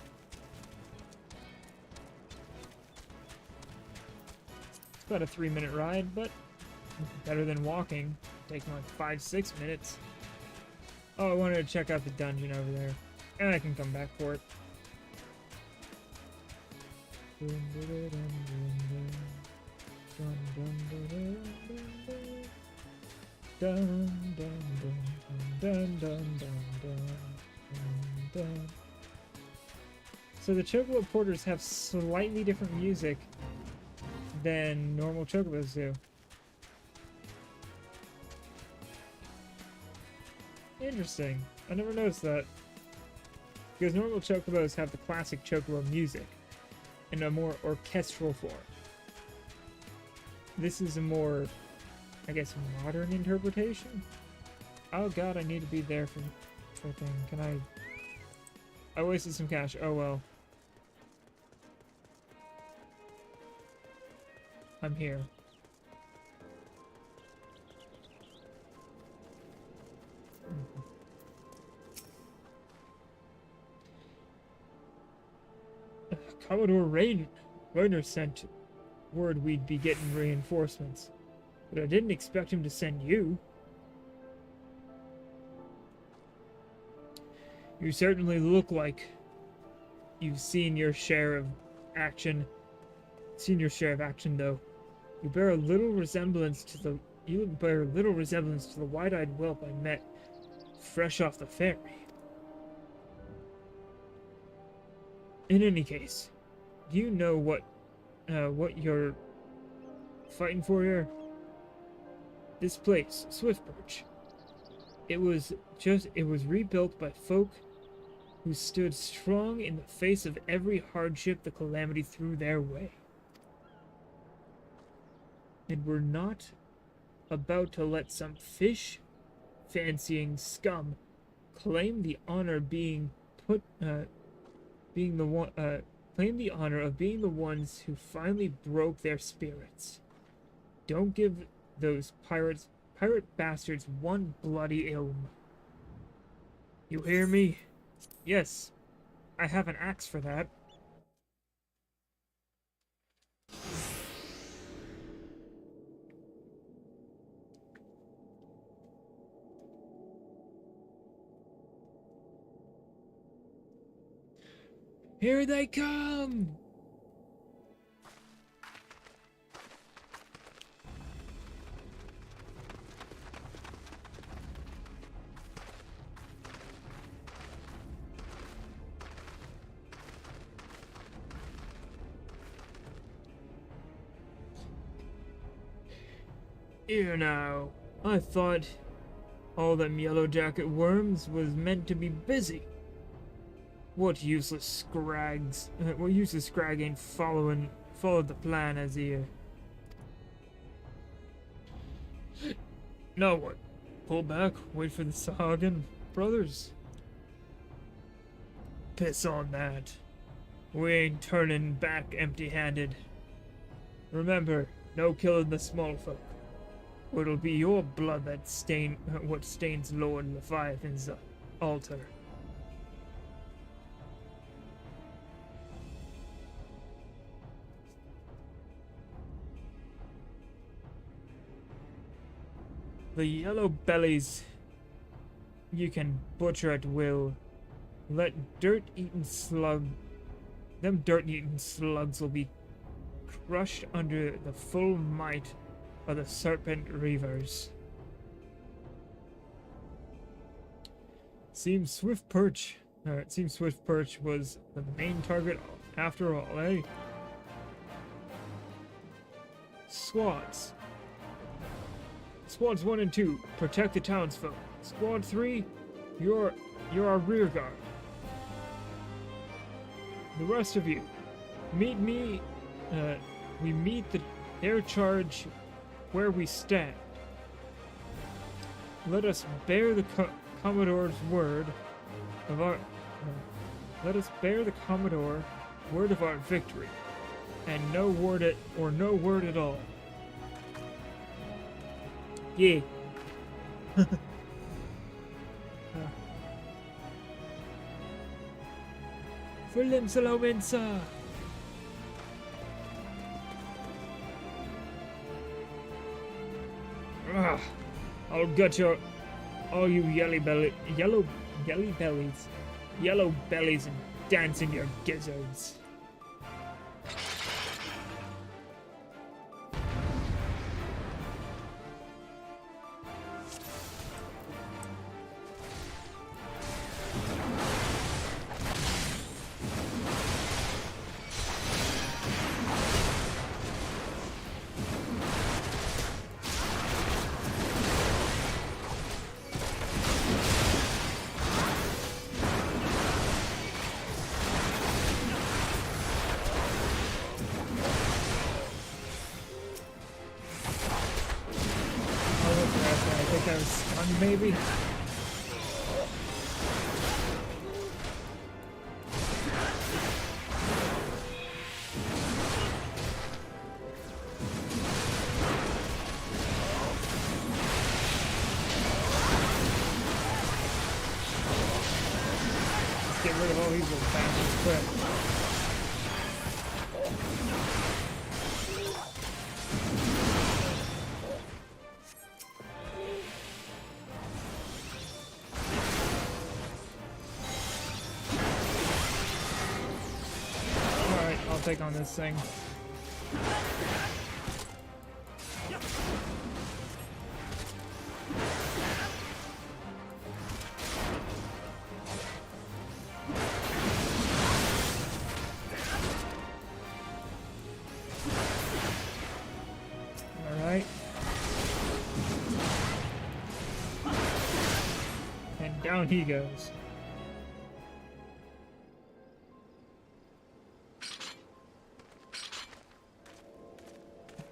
It's about a 3-minute ride, but better than walking. Taking like 5-6 minutes. Oh, I wanted to check out the dungeon over there. And I can come back for it. So the Chocobo Porters have slightly different music than normal Chocobos do. Interesting. I never noticed that. Because normal Chocobos have the classic Chocobo music in a more orchestral form. This is a more, I guess, modern interpretation? Oh god, I need to be there for thing. Can I wasted some cash. Oh well. I'm here. Commodore Rainer sent word we'd be getting reinforcements, but I didn't expect him to send you. You certainly look like you've seen your share of action. Though. You bear a little resemblance to the wide-eyed whelp I met fresh off the ferry. In any case, do you know what you're fighting for here? This place, Swiftbirch. It was rebuilt by folk who stood strong in the face of every hardship the calamity threw their way. And we're not about to let some fish-fancying scum claim the honor of being the ones who finally broke their spirits. Don't give those pirate bastards one bloody ilm. You hear me? Yes, I have an axe for that. Here they come! Here now, I thought all them yellow jacket worms was meant to be busy. What useless scrag ain't followed the plan as he Now what? Pull back, wait for the Sahagan brothers? Piss on that. We ain't turning back empty-handed. Remember, no killing the small folk. Or it'll be your blood that stains Lord Leviathan's altar. The yellow bellies you can butcher at will. Them dirt-eaten slugs will be crushed under the full might of the Serpent Reavers. Seems Swiftbirch was the main target after all, eh? Squads 1 and 2, protect the townsfolk. Squad 3, you're our rear guard. The rest of you, meet me. We meet their charge where we stand. Let us bear the Commodore's word of our. Let us bear the Commodore word of our victory, and no word at all. Yeah. Fulham Salawensa. I'll get all you yellow bellies and dance in your gizzards. maybe? Get rid of all these little bastards quick. Alright, I'll take on this thing. Alright. And down he goes.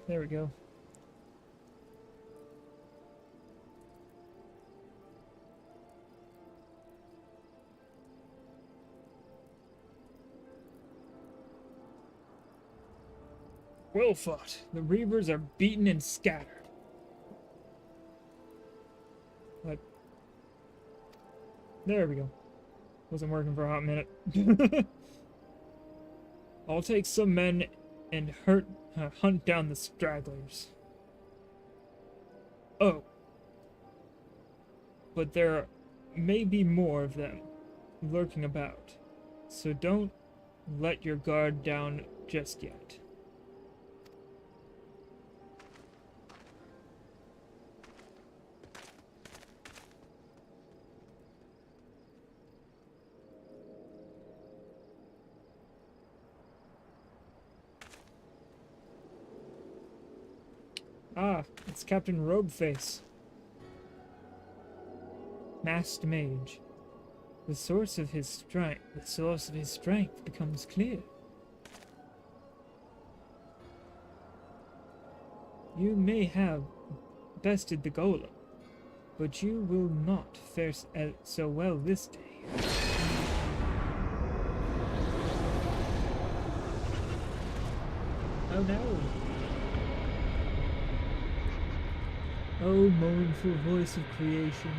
There we go. Well fought. The Reavers are beaten and scattered. But there we go. Wasn't working for a hot minute. I'll take some men and hunt down the stragglers. Oh. But there may be more of them lurking about. So don't let your guard down just yet. Ah, it's Captain Robeface. Masked Mage. The source of his strength becomes clear. You may have bested the golem, but you will not fare so well this day. Oh no! O mournful voice of creation,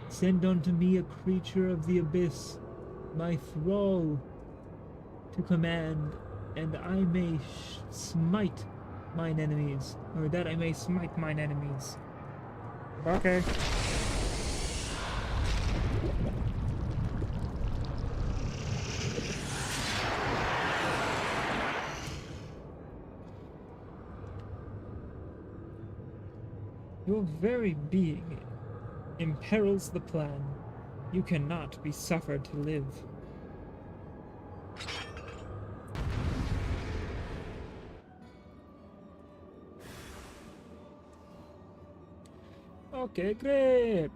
send unto me a creature of the abyss, my thrall, to command, and I may smite mine enemies, or that I may smite mine enemies. Okay. Your very being imperils the plan. You cannot be suffered to live. Okay, great.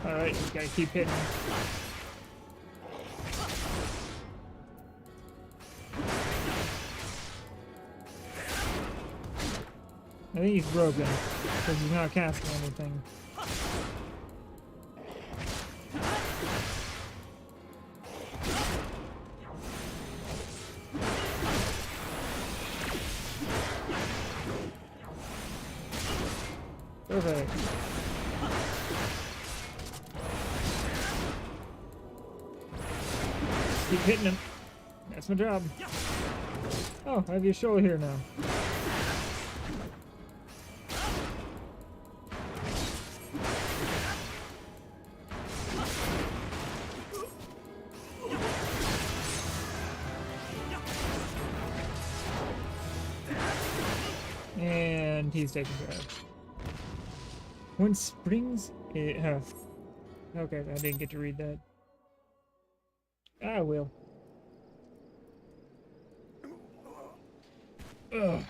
Alright, just gotta keep hitting. I think he's broken, because he's not casting anything. Perfect. Keep hitting him. That's my job. Oh, I have your show here now. And he's taken care of. When springs... okay, I didn't get to read that. I will. Ugh.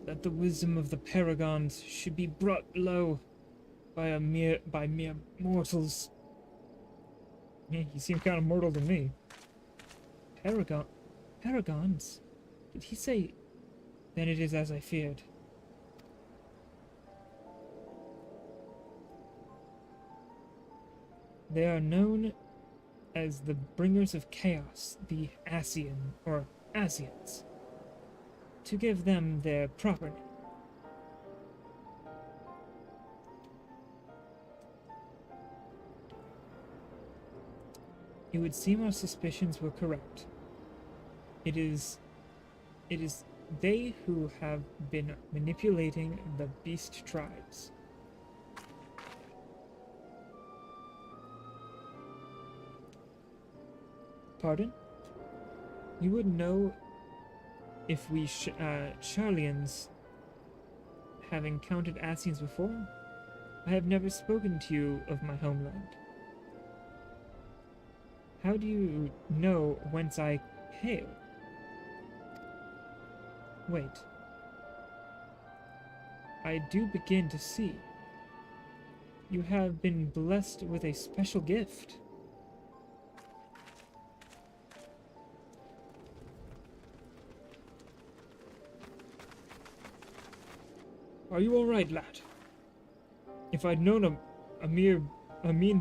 That the wisdom of the paragons should be brought low by mere mortals. Yeah, you seem kind of mortal to me. Paragon, paragons? Did he say? Then it is as I feared. They are known as the bringers of chaos, the Asian or Asians, to give them their proper name. It would seem our suspicions were correct. It is they who have been manipulating the beast tribes. Pardon? You would know if we Charlians have encountered Asians before? I have never spoken to you of my homeland. How do you know whence I hail? Wait. I do begin to see. You have been blessed with a special gift. Are you alright, lad? If I'd known a mean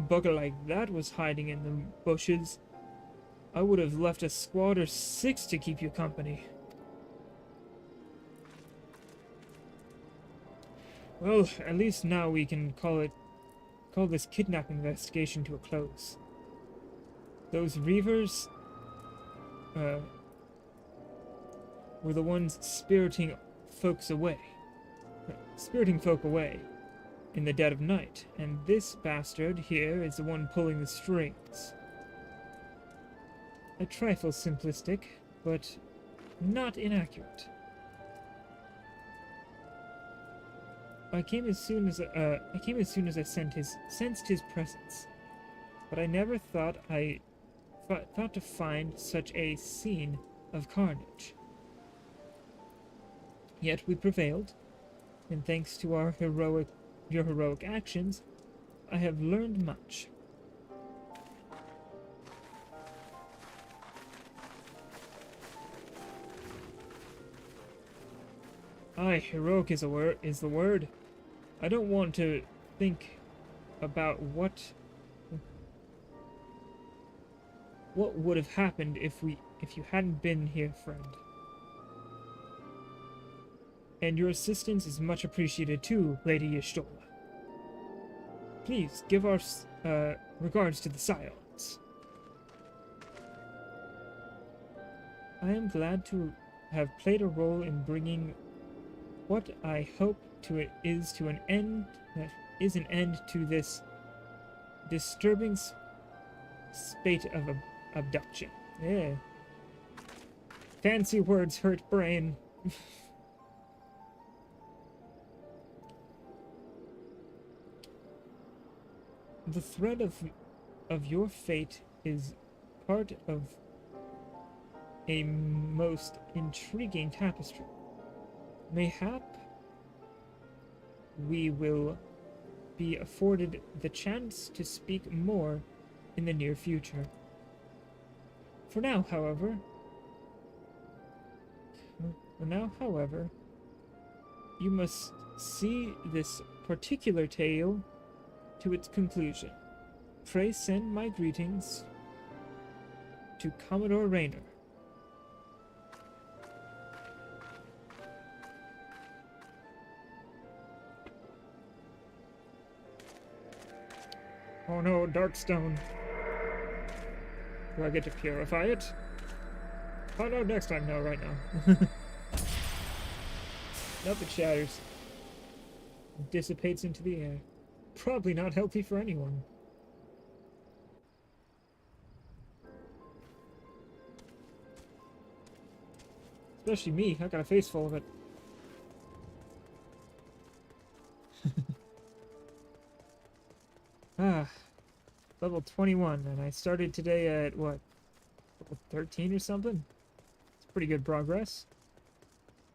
bugger like that was hiding in the bushes, I would have left a squad or 6 to keep you company. Well, at least now we can call this kidnapping investigation to a close. Those reavers were the ones spiriting folk away in the dead of night, and this bastard here is the one pulling the strings. A trifle simplistic, but not inaccurate. I came as soon as I sensed his presence, but I never thought to find such a scene of carnage. Yet we prevailed, and thanks to your heroic actions, I have learned much. Aye, heroic is the word. I don't want to think about what would have happened if you hadn't been here, friend. And your assistance is much appreciated too, Lady Y'shtola. Please give our regards to the Scions. I am glad to have played a role in bringing what I hope is an end to this disturbing spate of abduction. Yeah. Fancy words hurt brain. The thread of your fate is part of a most intriguing tapestry. Mayhap we will be afforded the chance to speak more in the near future. For now, however, you must see this particular tale to its conclusion. Pray send my greetings to Commodore Rayner. Oh no, Darkstone. Do I get to purify it? Find out next time. No, right now. Nope, it shatters. It dissipates into the air. Probably not healthy for anyone. Especially me. I got a face full of it. Level 21, and I started today at, what, level 13 or something? It's pretty good progress.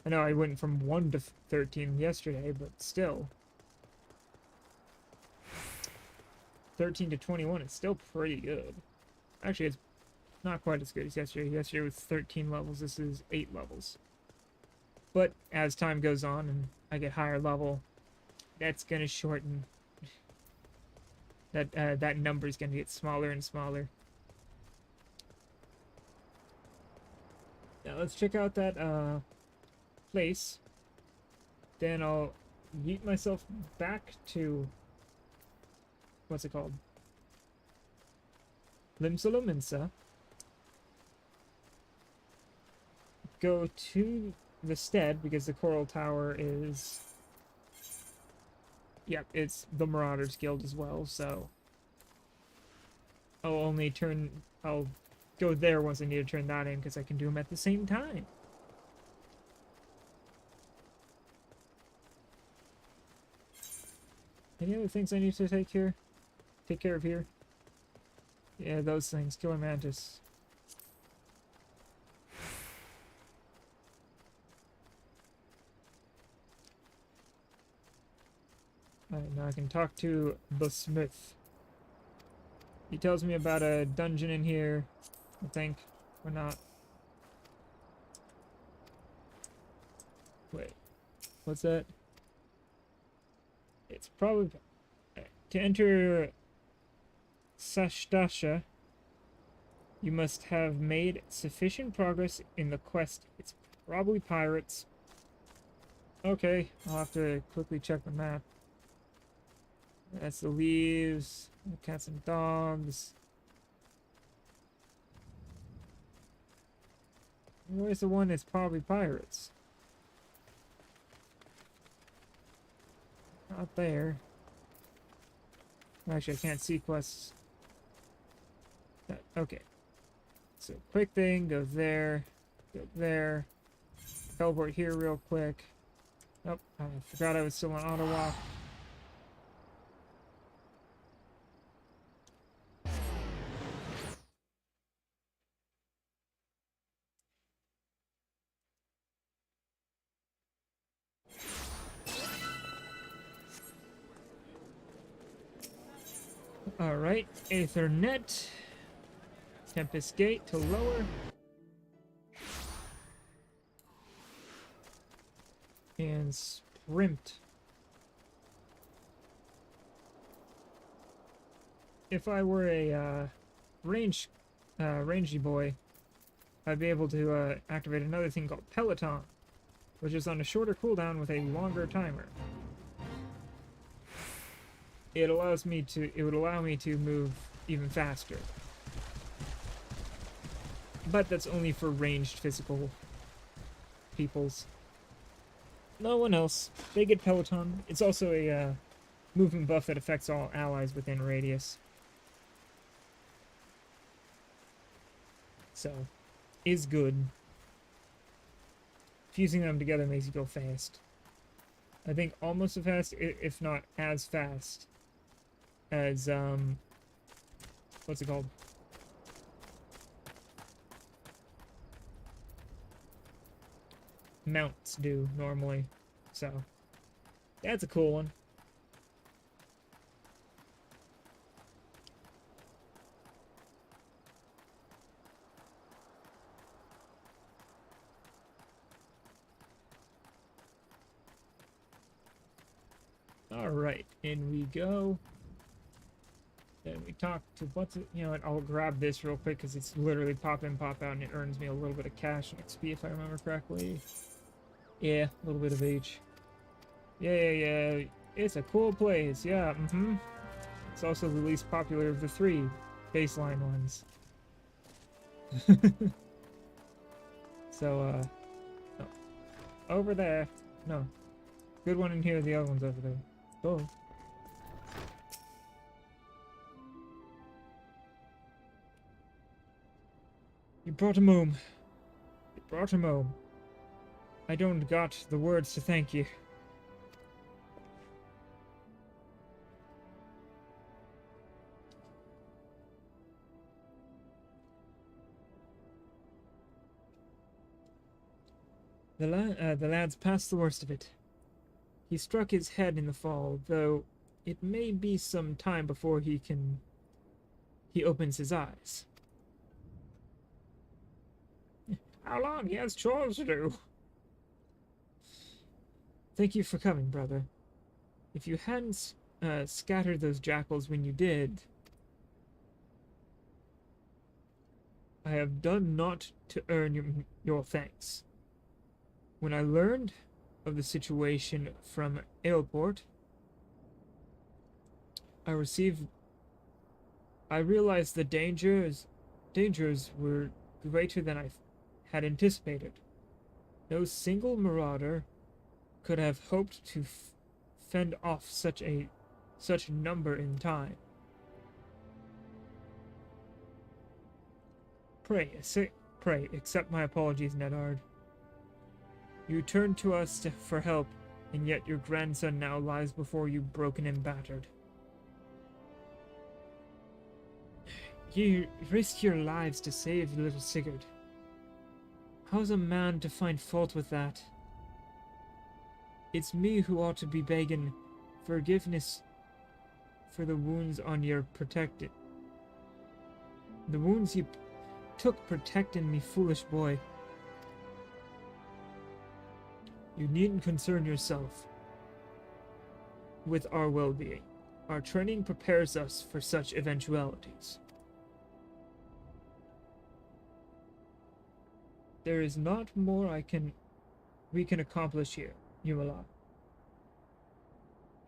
I know I went from 1 to 13 yesterday, but still. 13 to 21 is still pretty good. Actually, it's not quite as good as yesterday. Yesterday was 13 levels. This is 8 levels. But as time goes on and I get higher level, that's going to shorten. That number is going to get smaller and smaller. Now let's check out that place. Then I'll yeet myself back to, what's it called? Limsa. Go to the stead because the Coral Tower is, yep, it's the Marauders Guild as well, so I'll go there once I need to turn that in because I can do them at the same time. Any other things I need to take care of here? Yeah, those things. Killer Mantis. Alright, now I can talk to the Smith. He tells me about a dungeon in here, I think. Or not. Wait. What's that? It's probably... To enter Sashtasha, you must have made sufficient progress in the quest. It's probably pirates. Okay, I'll have to quickly check the map. That's the leaves, the cats and dogs. Where's the one that's probably pirates? Not there. Actually, I can't see quests. Okay. So, quick thing, go there, teleport here real quick. Oh, I forgot I was still on auto walk. Alright, Aethernet. Tempest Gate to lower. And sprint. If I were a rangy boy, I'd be able to activate another thing called Peloton, which is on a shorter cooldown with a longer timer. It would allow me to move even faster. But that's only for ranged physical peoples. No one else. They get Peloton. It's also a movement buff that affects all allies within radius. So, is good. Fusing them together makes you go fast. I think almost as fast, if not as fast, as, what's it called? Mounts do normally. So, that's a cool one. Alright, in we go. Then we talk to you know what, I'll grab this real quick because it's literally pop in, pop out, and it earns me a little bit of cash and XP if I remember correctly. Yeah, a little bit of each. Yeah. It's a cool place, yeah, It's also the least popular of the 3 baseline ones. So, oh. Over there. No. Good one in here, the other one's over there. Oh. You brought him home. You brought him home. I don't got the words to thank you. The lad's past the worst of it. He struck his head in the fall, though it may be some time before he opens his eyes. How long? He has chores to do. Thank you for coming, brother. If you hadn't scattered those jackals when you did, I have done naught to earn your thanks. When I learned of the situation from Ailport, I realized the dangers were greater than I had anticipated. No single marauder could have hoped to fend off such a number in time. Pray accept my apologies, Nedard. You turned to us for help, and yet your grandson now lies before you broken and battered. You risk your lives to save little Sigurd. How's a man to find fault with that? It's me who ought to be begging forgiveness for the wounds on your protected. The wounds you took protecting me, foolish boy. You needn't concern yourself with our well-being. Our training prepares us for such eventualities. There is not more we can accomplish here, Yumala.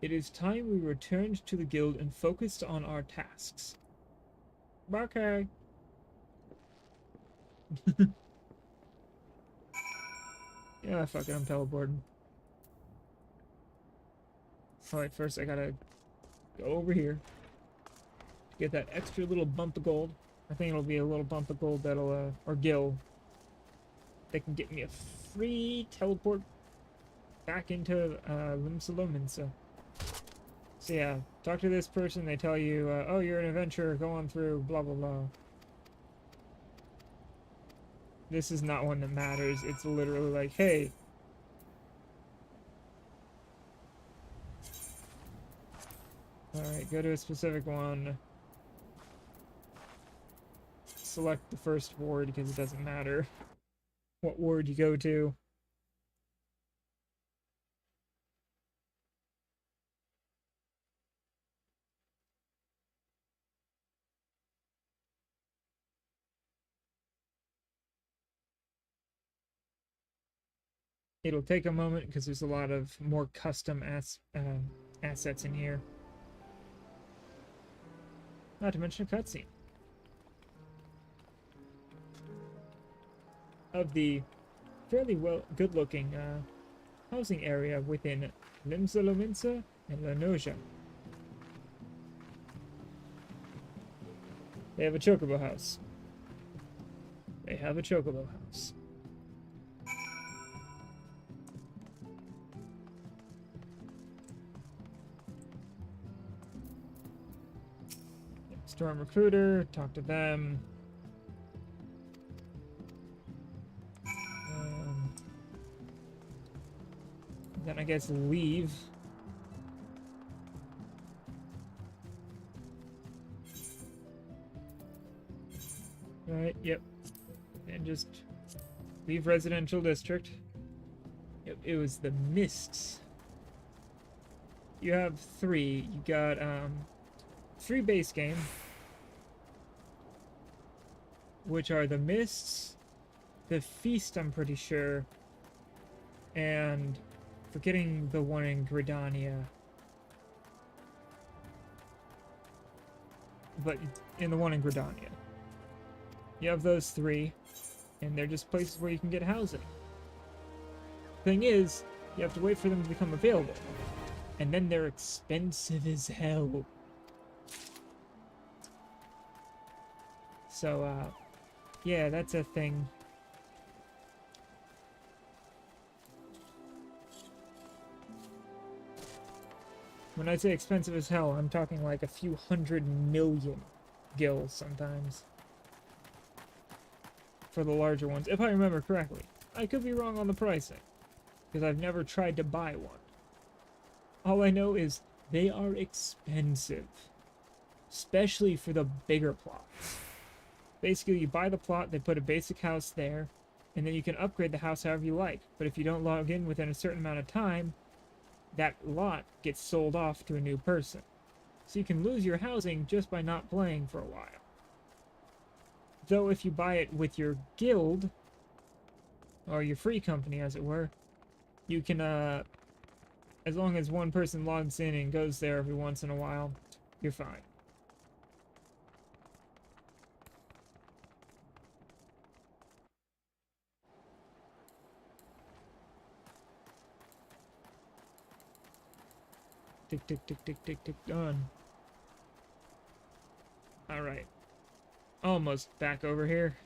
It is time we returned to the guild and focused on our tasks. Okay. Yeah, fuck it, I'm teleporting. Alright, first I gotta go over here to get that extra little bump of gold. I think it'll be a little bump of gold that'll, or gil, that can get me a free teleport back into Limsa. So yeah, talk to this person, they tell you, oh, you're an adventurer, go on through, blah blah blah. This is not one that matters, it's literally like, hey, alright, go to a specific one. Select the first ward because it doesn't matter what ward you go to. It'll take a moment because there's a lot of more custom assets in here. Not to mention a cutscene of the fairly good-looking housing area within Limsa and Lanosia. They have a chocobo house. They have a chocobo house. Storm Recruiter, talk to them. Then I guess leave. Right, yep. And just leave residential district. Yep, it was the Mists. You have 3. You got 3 base game, which are the Mists, the Feast, I'm pretty sure, and forgetting the one in Gridania. But in the one in Gridania. You have those 3, and they're just places where you can get housing. Thing is, you have to wait for them to become available. And then they're expensive as hell. So, yeah, that's a thing. When I say expensive as hell, I'm talking like a few 100 million gills sometimes. For the larger ones, if I remember correctly. I could be wrong on the pricing, because I've never tried to buy one. All I know is they are expensive, especially for the bigger plots. Basically, you buy the plot, they put a basic house there, and then you can upgrade the house however you like. But if you don't log in within a certain amount of time, that lot gets sold off to a new person. So you can lose your housing just by not playing for a while. Though if you buy it with your guild, or your free company as it were, you can, as long as one person logs in and goes there every once in a while, you're fine. Tick, tick, tick, tick, tick, tick, done. Alright. Almost back over here.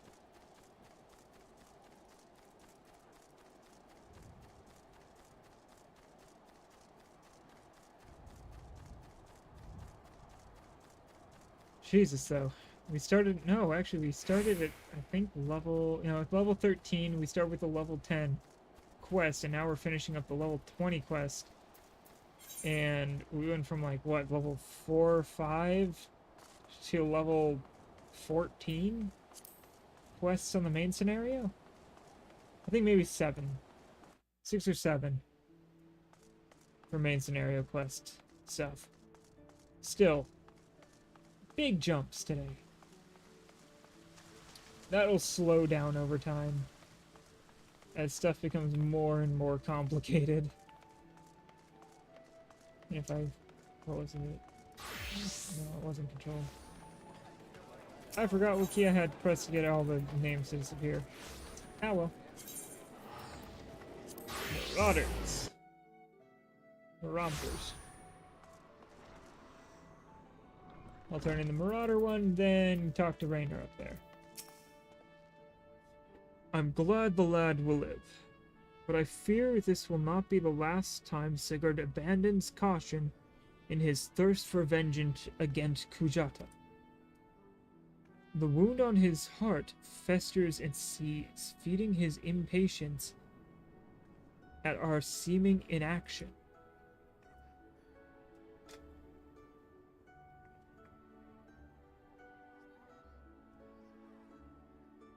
Jesus, though. We started, no, actually, we started at, I think, level, level 13. We start with the level 10 quest, and now we're finishing up the level 20 quest. And we went from, like, what, level 4 or 5 to level 14 quests on the main scenario? I think maybe 7. 6 or 7 for main scenario quest stuff. Still, big jumps today. That'll slow down over time as stuff becomes more and more complicated. If I... What was it? No, it wasn't control. I forgot what key I had pressed to get all the names to disappear. Ah well. Marauders. Marauders. I'll turn in the Marauder one, then talk to Rainer up there. I'm glad the lad will live, but I fear this will not be the last time Sigurd abandons caution in his thirst for vengeance against Kujata. The wound on his heart festers and seethes, feeding his impatience at our seeming inaction.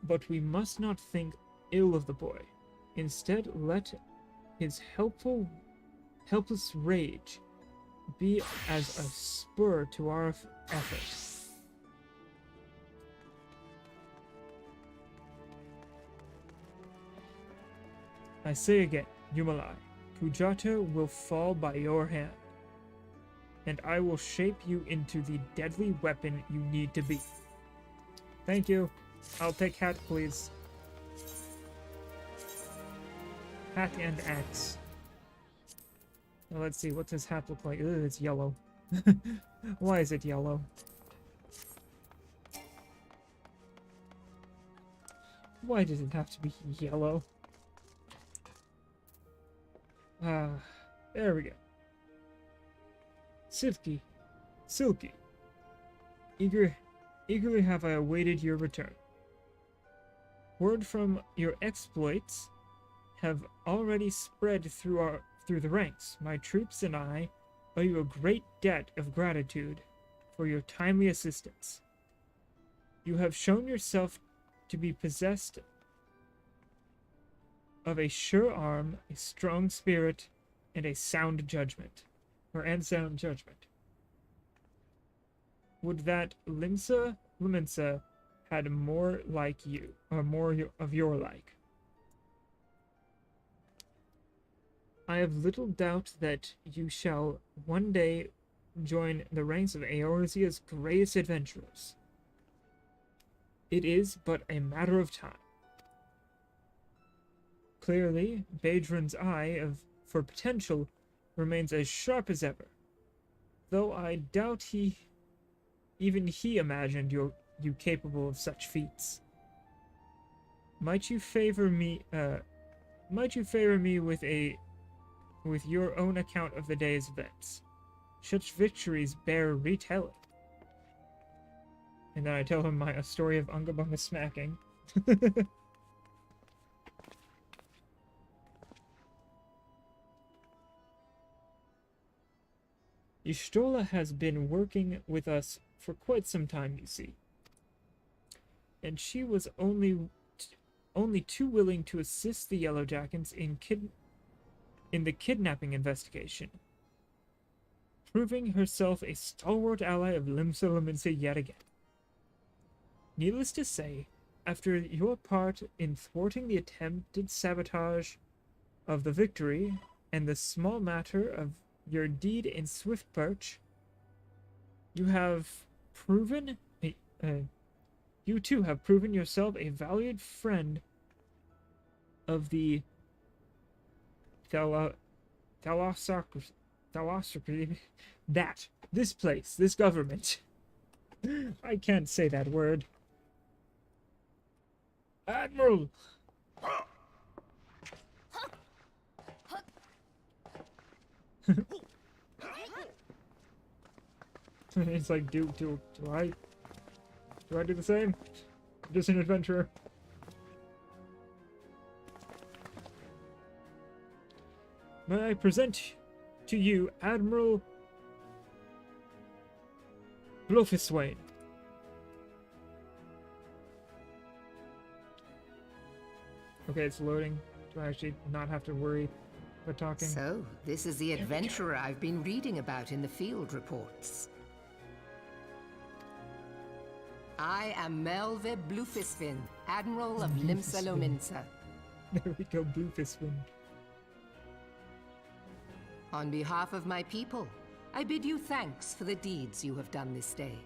But we must not think ill of the boy. Instead, let his helpless rage be as a spur to our efforts. I say again, Yumalai, Kujata will fall by your hand, and I will shape you into the deadly weapon you need to be. Thank you. I'll take hat, please. Hat and axe. Now let's see, what's his hat look like? Ugh, it's yellow. Why is it yellow? Why does it have to be yellow? Ah, there we go. Silky. Eagerly have I awaited your return. Word from your exploits have already spread through the ranks. My troops and I owe you a great debt of gratitude for your timely assistance. You have shown yourself to be possessed of a sure arm, a strong spirit, and a sound judgment. Would that Liminsa had more like you, or more of your like. I have little doubt that you shall one day join the ranks of Eorzea's greatest adventurers. It is but a matter of time. Clearly, Badron's eye for potential remains as sharp as ever, though I doubt even he imagined you capable of such feats. Might you favor me with your own account of the day's events? Such victories bear retelling. And then I tell him a story of Unga Bunga smacking. Y'shtola has been working with us for quite some time, you see. And she was only too willing to assist the Yellow Jackets in the kidnapping investigation, proving herself a stalwart ally of Limsa yet again. Needless to say, after your part in thwarting the attempted sabotage of the Victory and the small matter of your deed in Swiftperch, you too have proven yourself a valued friend of the Thalassocracy. This place, this government. I can't say that word. Admiral! It's like, do I do the same? I'm just an adventurer. May I present to you Admiral Blofiswain. Okay, it's loading. Do I actually not have to worry about talking? So, this is the adventurer I've been reading about in the field reports. I am Melve Blufisvin, Admiral of Limsa Lominsa. There we go, Blufiswin. On behalf of my people, I bid you thanks for the deeds you have done this day.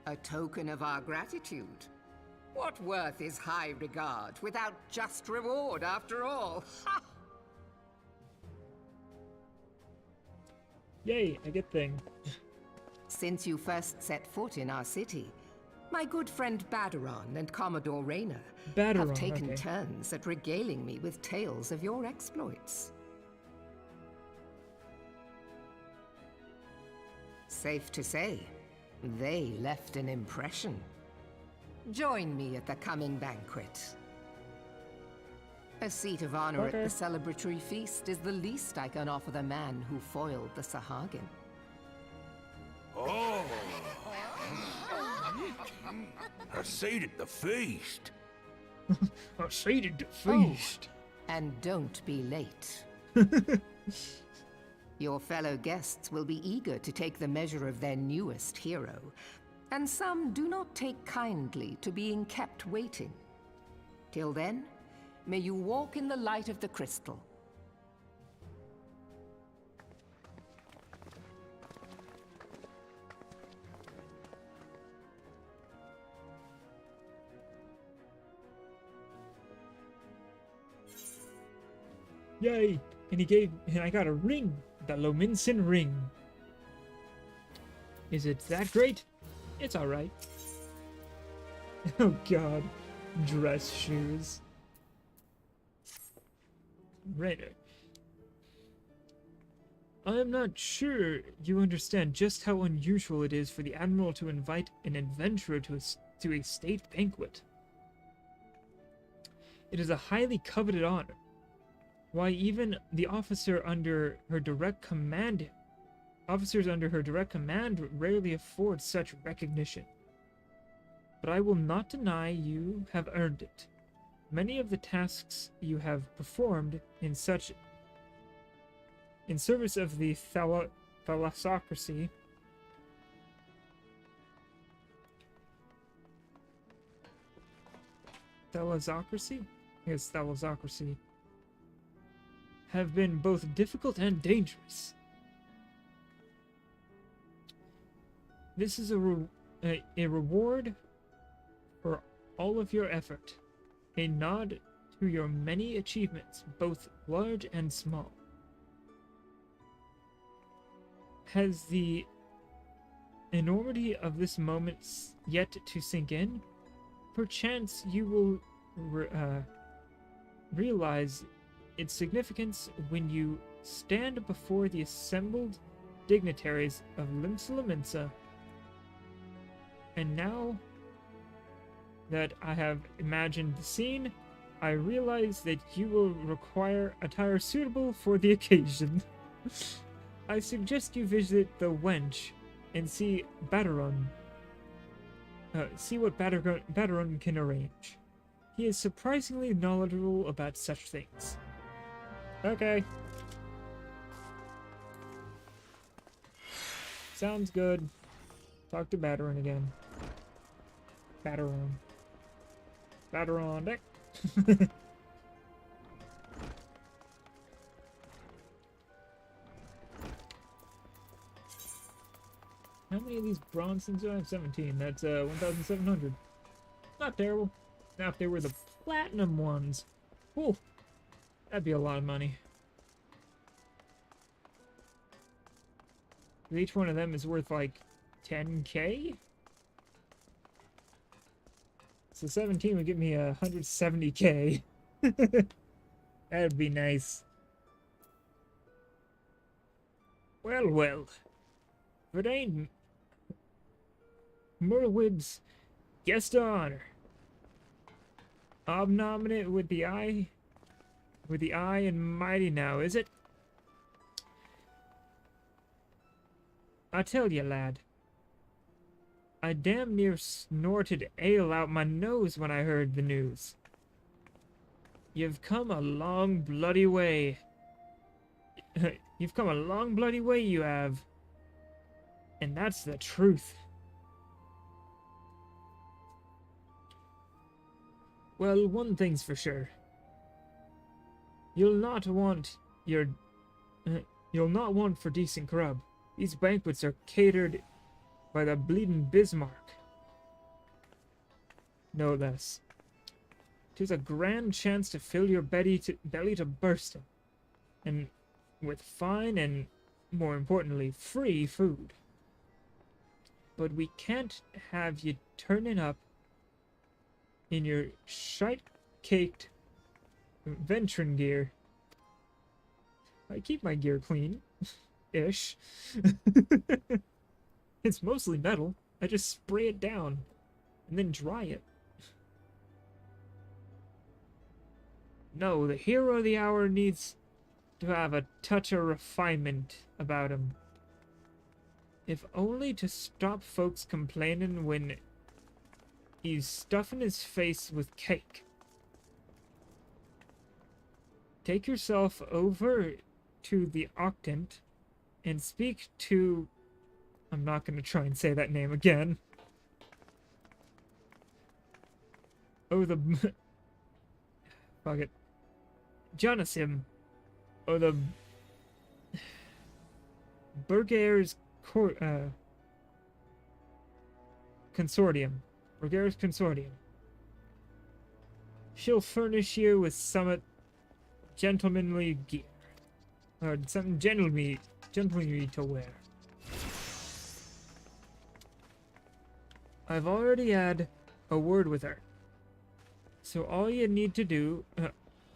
A token of our gratitude. What worth is high regard without just reward after all? Ha! Yay, I get thing. Since you first set foot in our city, my good friend Badaron and Commodore Rayner have taken turns at regaling me with tales of your exploits. Safe to say, they left an impression. Join me at the coming banquet. A seat of honor at the celebratory feast is the least I can offer the man who foiled the Sahagin. Oh! A seat at the feast! A seat at the feast! And don't be late. Your fellow guests will be eager to take the measure of their newest hero, and some do not take kindly to being kept waiting. Till then, may you walk in the light of the crystal. Yay! And I got a ring! The Lominsan ring. Is it that great? It's alright. Oh god. Dress shoes. Raider. I am not sure you understand just how unusual it is for the Admiral to invite an adventurer to a state banquet. It is a highly coveted honor. Why, even the officers under her direct command rarely afford such recognition. But I will not deny you have earned it. Many of the tasks you have performed in service of the thalassocracy have been both difficult and dangerous. This is a reward for all of your effort, a nod to your many achievements, both large and small. Has the enormity of this moment yet to sink in? Perchance you will realize its significance when you stand before the assembled dignitaries of Limsa Lominsa. And now, that I have imagined the scene, I realize that you will require attire suitable for the occasion. I suggest you visit the wench and see Bateron. See what Bateron can arrange. He is surprisingly knowledgeable about such things. Okay. Sounds good. Talk to Bateron again. Bateron. Bateron deck. How many of these bronze things do I have? 17. That's 1,700. Not terrible. Now if they were the platinum ones, whew, that'd be a lot of money. Each one of them is worth like 10k? So 17 would give me 170k. That'd be nice. Well, well. If it ain't Merwib's guest of honor. Obnominate with the eye and mighty now, is it? I tell you, lad, I damn near snorted ale out my nose when I heard the news. You've come a long bloody way. You've come a long bloody way, you have. And that's the truth. Well, one thing's for sure. You'll not want for decent grub. These banquets are catered by the bleeding Bismarck. No less. 'Tis a grand chance to fill your belly to bursting, and with fine and, more importantly, free food. But we can't have you turning up in your shite-caked veteran gear. I keep my gear clean. Ish. It's mostly metal. I just spray it down and then dry it. No, the hero of the hour needs to have a touch of refinement about him. If only to stop folks complaining when he's stuffing his face with cake. Take yourself over to the Octant and speak to... I'm not going to try and say that name again. Oh, the... Fuck it. Jonasim. Or the... Burgair's Consortium. Burgair's Consortium. She'll furnish you with some gentlemanly gear. Or something gentlemanly to wear. I've already had a word with her. So all you need to do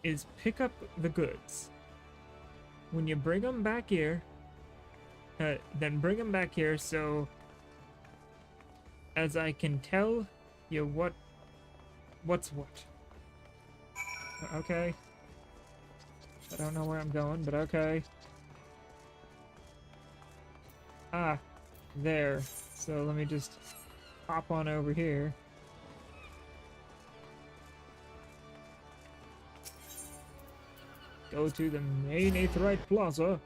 is pick up the goods. When you bring them back here, then bring them back here so as I can tell you what's what. Okay. I don't know where I'm going, but okay. Ah, there. So let me just hop on over here. Go to the main Aetheryte Plaza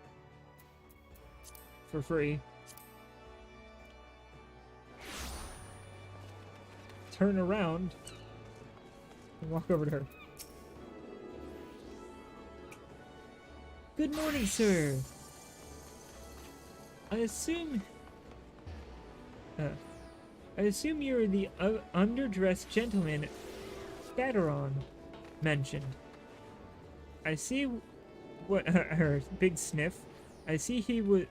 for free. Turn around and walk over to her. Good morning, sir. I assume you're the underdressed gentleman Bateron mentioned. I see what her big sniff. I see he was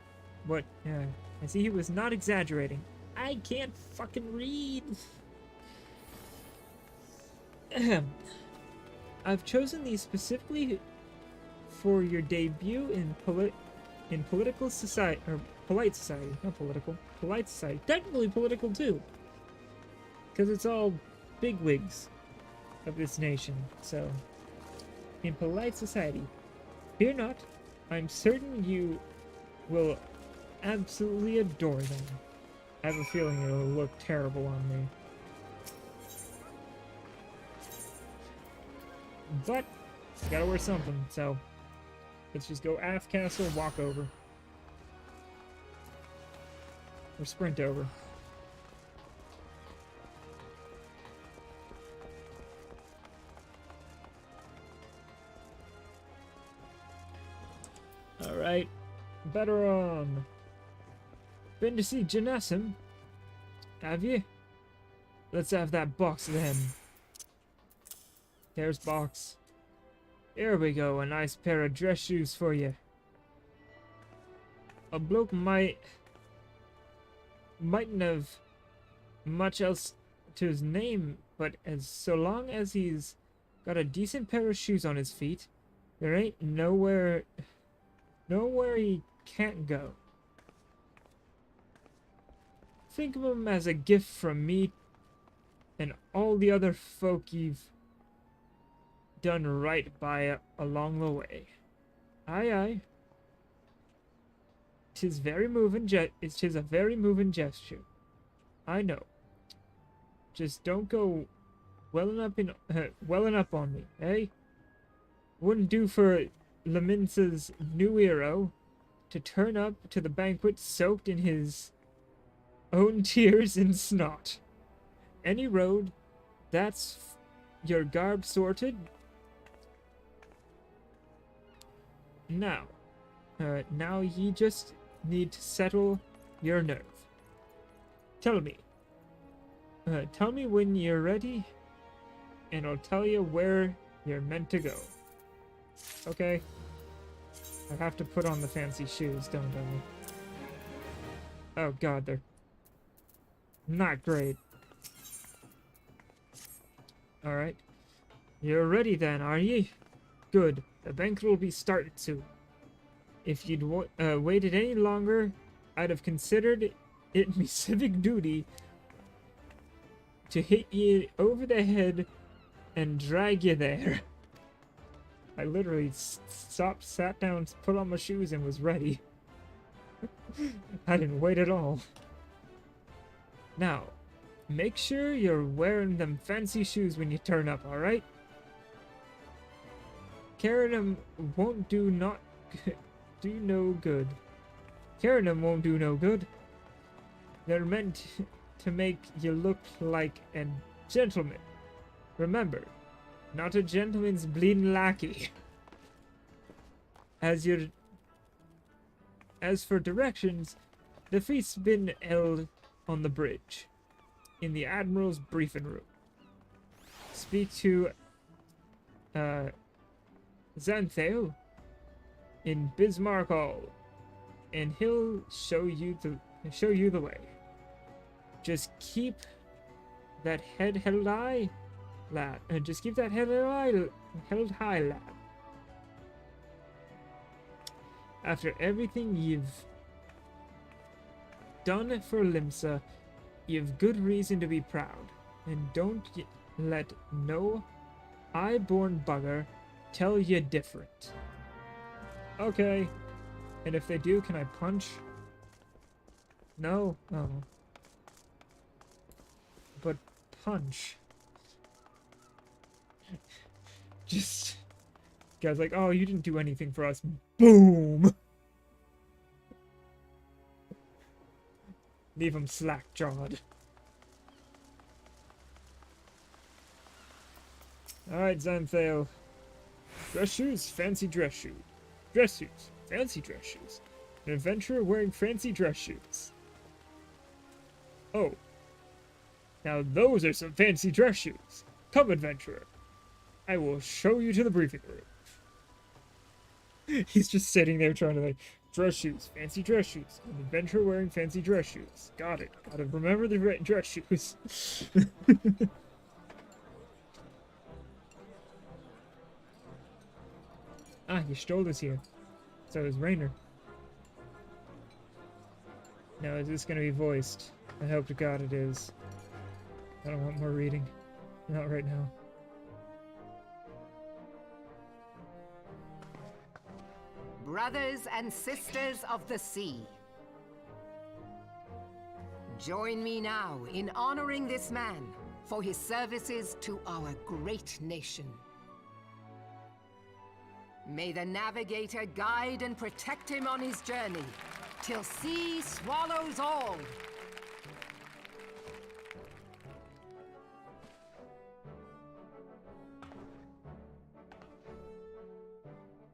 I see he was not exaggerating. I can't fucking read. I've chosen these specifically for your debut in political society, or polite society, not political, polite society. Technically political too, because it's all bigwigs of this nation, so in polite society, fear not. I'm certain you will absolutely adore them. I have a feeling it'll look terrible on me. But I gotta wear something, so let's just go aft castle, walk over. Or sprint over. Alright. Better on. Been to see Janassim? Have you? Let's have that box then. There's box. Here we go, a nice pair of dress shoes for you. A bloke mightn't have much else to his name, but so long as he's got a decent pair of shoes on his feet, there ain't nowhere he can't go. Think of him as a gift from me and all the other folk you've done right by along the way. Aye, aye. 'Tis a very moving gesture. I know. Just don't go welling up on me, eh? Wouldn't do for Laminsa's new hero to turn up to the banquet soaked in his own tears and snot. Any road, that's your garb sorted. Now ye just need to settle your nerve. Tell me when you're ready, and I'll tell you where you're meant to go. Okay? I have to put on the fancy shoes, don't I? Oh god, they're not great. Alright. You're ready then, are ye? Good. The banquet will be started soon. If you'd waited any longer, I'd have considered it me civic duty to hit ye over the head and drag you there. I literally stopped, sat down, put on my shoes, and was ready. I didn't wait at all. Now, make sure you're wearing them fancy shoes when you turn up, alright? Carrying them won't do no good. Carrying them won't do no good. They're meant to make you look like a gentleman. Remember, not a gentleman's bleeding lackey. As for directions, the feast's been held on the bridge, in the Admiral's briefing room. Speak to Xanthale in Bismarck Hall, and he'll show you the way. Just keep that head held high, lad. Just keep that head held high, lad. After everything you've done for Limsa, you've good reason to be proud, and don't let no high-born bugger tell you different. Okay. And if they do, can I punch? No? Oh. But punch. Just... Guy's like, oh, you didn't do anything for us. Boom! Leave him slack-jawed. Alright, Xanthale. Dress shoes, fancy dress shoes. Dress shoes, fancy dress shoes. An adventurer wearing fancy dress shoes. Oh. Now those are some fancy dress shoes. Come, adventurer. I will show you to the briefing room. He's just sitting there trying to, like, dress shoes, fancy dress shoes. An adventurer wearing fancy dress shoes. Got it. Gotta remember the dress shoes. Ah, your shoulder's here. So is Rainer. Now, is this gonna be voiced? I hope to God it is. I don't want more reading. Not right now. Brothers and sisters of the sea, join me now in honoring this man for his services to our great nation. May the navigator guide and protect him on his journey, till sea swallows all.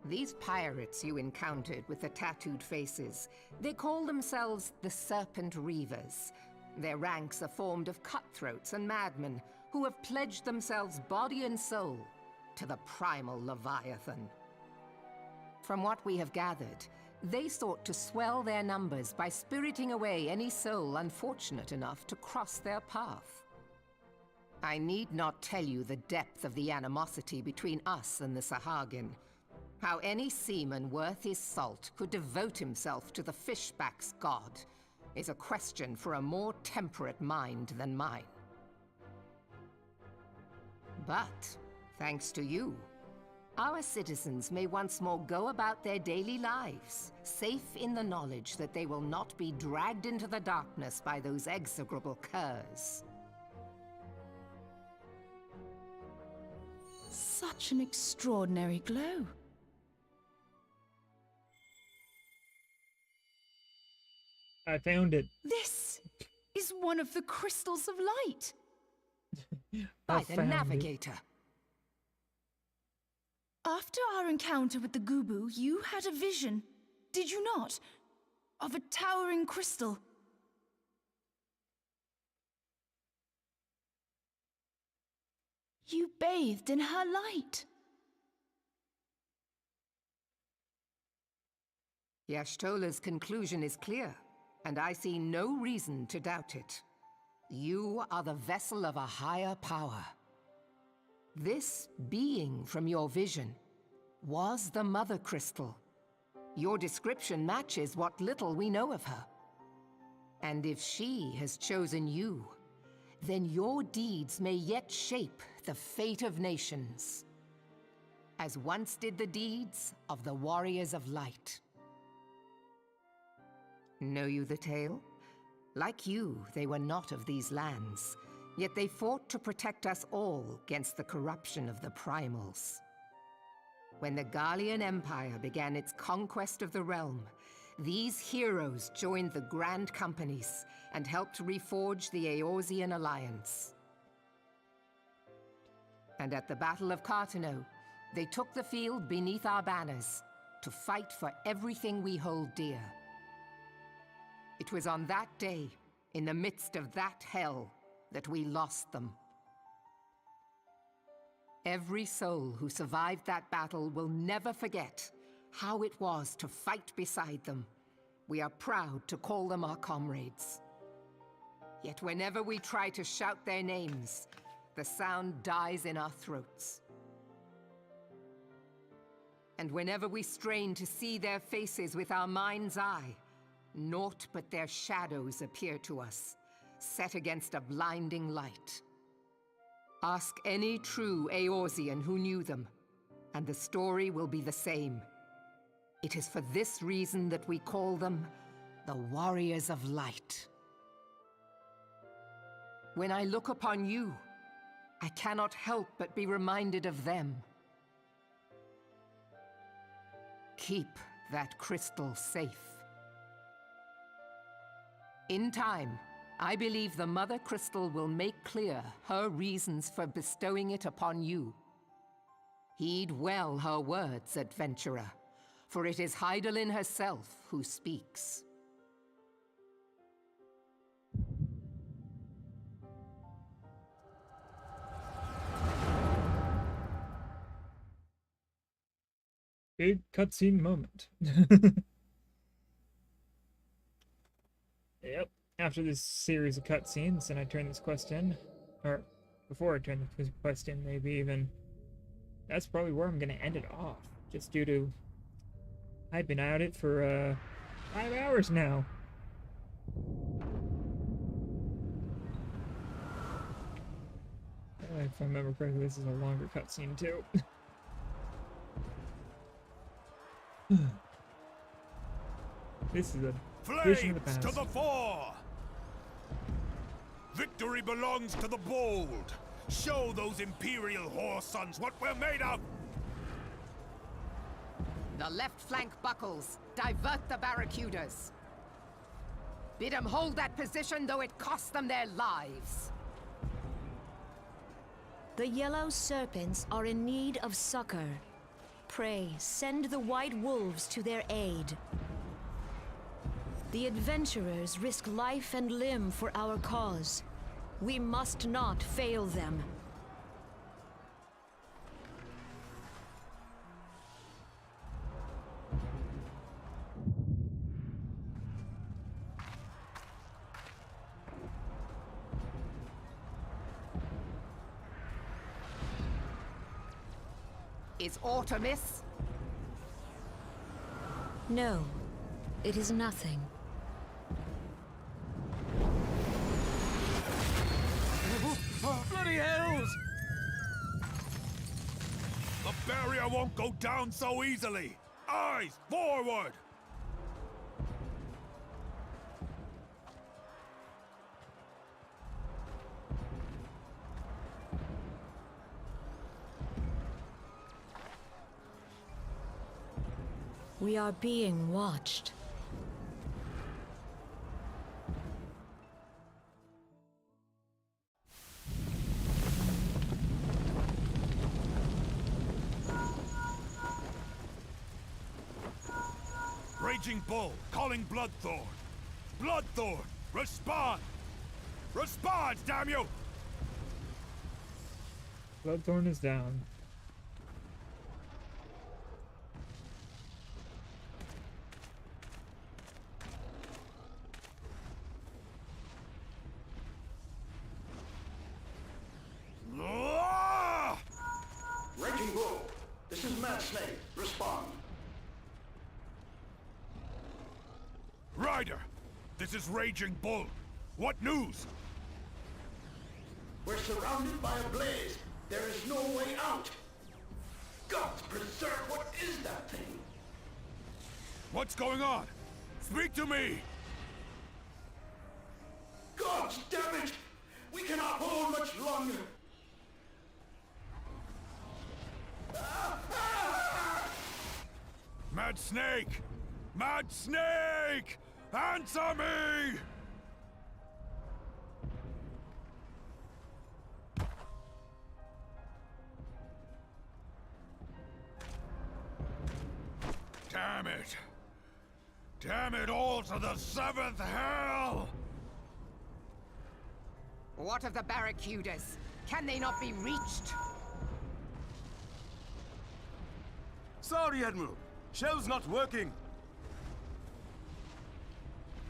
These pirates you encountered with the tattooed faces, they call themselves the Serpent Reavers. Their ranks are formed of cutthroats and madmen who have pledged themselves body and soul to the primal Leviathan. From what we have gathered, they sought to swell their numbers by spiriting away any soul unfortunate enough to cross their path. I need not tell you the depth of the animosity between us and the Sahagin. How any seaman worth his salt could devote himself to the fishback's god is a question for a more temperate mind than mine. But, thanks to you, our citizens may once more go about their daily lives, safe in the knowledge that they will not be dragged into the darkness by those execrable curs. Such an extraordinary glow. I found it. This is one of the crystals of light. I By the found it. navigator. After our encounter with the Gubu, you had a vision, did you not? Of a towering crystal. You bathed in her light. Yashtola's conclusion is clear, and I see no reason to doubt it. You are the vessel of a higher power. This being from your vision was the Mother Crystal. Your description matches what little we know of her. And if she has chosen you, then your deeds may yet shape the fate of nations, as once did the deeds of the Warriors of Light. Know you the tale? Like you, they were not of these lands, yet they fought to protect us all against the corruption of the Primals. When the Garlean Empire began its conquest of the realm, these heroes joined the Grand Companies and helped reforge the Eorzean alliance. And at the Battle of Cartano, they took the field beneath our banners to fight for everything we hold dear. It was on that day, in the midst of that hell, that we lost them. Every soul who survived that battle will never forget how it was to fight beside them. We are proud to call them our comrades. Yet whenever we try to shout their names, the sound dies in our throats. And whenever we strain to see their faces with our mind's eye, naught but their shadows appear to us, set against a blinding light. Ask any true Eorzean who knew them, and the story will be the same. It is for this reason that we call them the Warriors of Light. When I look upon you, I cannot help but be reminded of them. Keep that crystal safe. In time, I believe the Mother Crystal will make clear her reasons for bestowing it upon you. Heed well her words, adventurer, for it is Hydaelyn herself who speaks. Big cutscene moment. Yep. After this series of cutscenes, and I turn this quest in, or before I turn the quest in, maybe even, that's probably where I'm gonna end it off, just due to I've been at it for 5 hours now. If I remember correctly, this is a longer cutscene too. This is a vision of the Flames to past. the fore! Victory belongs to the bold! Show those Imperial whore sons what we're made of! The left flank buckles. Divert the barracudas. Bid them hold that position, though it costs them their lives. The yellow serpents are in need of succor. Pray, send the white wolves to their aid. The adventurers risk life and limb for our cause. We must not fail them. Is Artemis? No, it is nothing. Bloody hells! The barrier won't go down so easily! Eyes forward! We are being watched. Raging Bull, calling Bloodthorn. Bloodthorn, respond! Respond, damn you! Bloodthorn is down. Ah! Raging Bull, this is Mad Snake. Respond. Ryder, this is Raging Bull. What news? We're surrounded by a blaze. There is no way out. Gods preserve, what is that thing? What's going on? Speak to me! Gods damn it! We cannot hold much longer. Mad Snake! Mad Snake! Answer me! Damn it! Damn it all to the seventh hell! What of the barracudas? Can they not be reached? Sorry, Admiral. Shell's not working.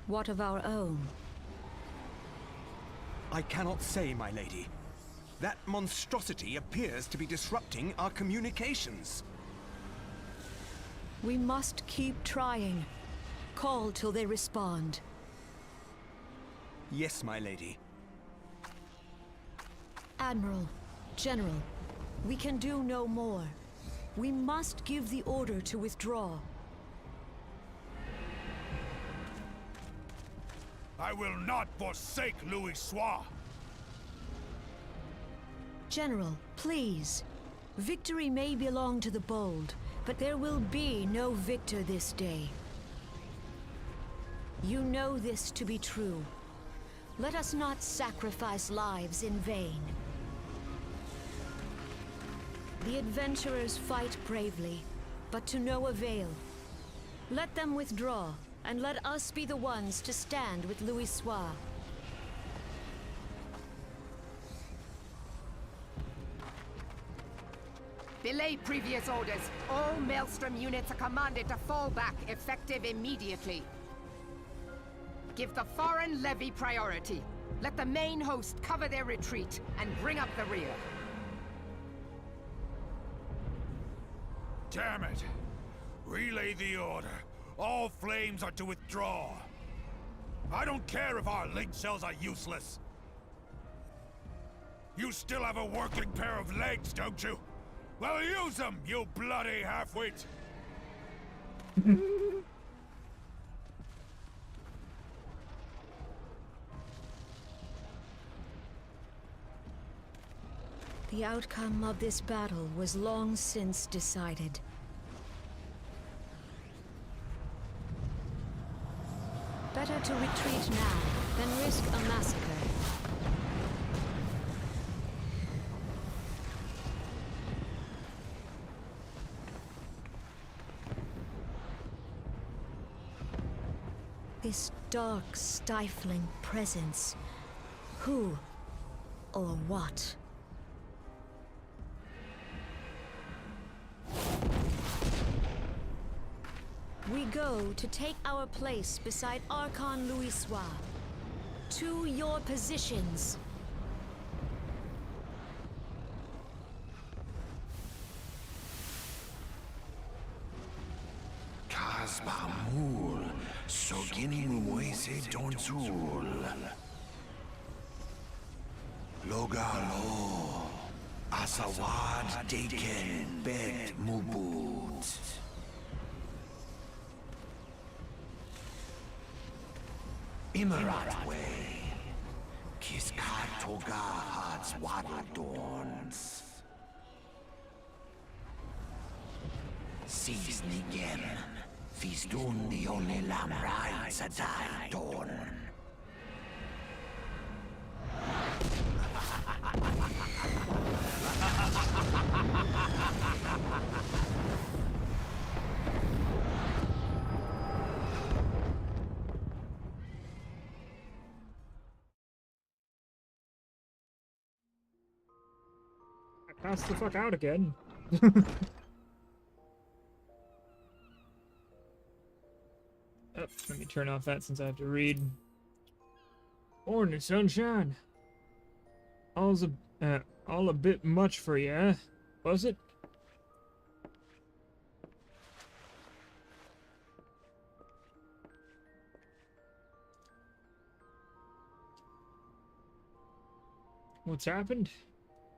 What of our own? I cannot say, my lady. That monstrosity appears to be disrupting our communications. We must keep trying. Call till they respond. Yes, my lady. Admiral, General, we can do no more. We must give the order to withdraw. I will not forsake Louis Soir! General, please. Victory may belong to the bold, but there will be no victor this day. You know this to be true. Let us not sacrifice lives in vain. The adventurers fight bravely, but to no avail. Let them withdraw, and let us be the ones to stand with Louis Soir. Belay previous orders. All Maelstrom units are commanded to fall back, effective immediately. Give the foreign levy priority. Let the main host cover their retreat and bring up the rear. Damn it! Relay the order. All flames are to withdraw. I don't care if our link cells are useless. You still have a working pair of legs, don't you? Well, use them, you bloody half-wit! The outcome of this battle was long since decided. Better to retreat now than risk a massacre. This dark, stifling presence. Who or what? We go to take our place beside Archon Louisoix. To your positions. Kasbamul, Sogini Muese Donzul. Logalo, Asawad Deken Bet Mubut. Imarat Way, Kiskat Toga Hards Waddle Dorns. Sees Nigem, Fizdun the only Lamrai Sadai Dorn. Pass the fuck out again. Oh, let me turn off that since I have to read. Morning, sunshine. All a bit much for you, eh? Was it? What's happened?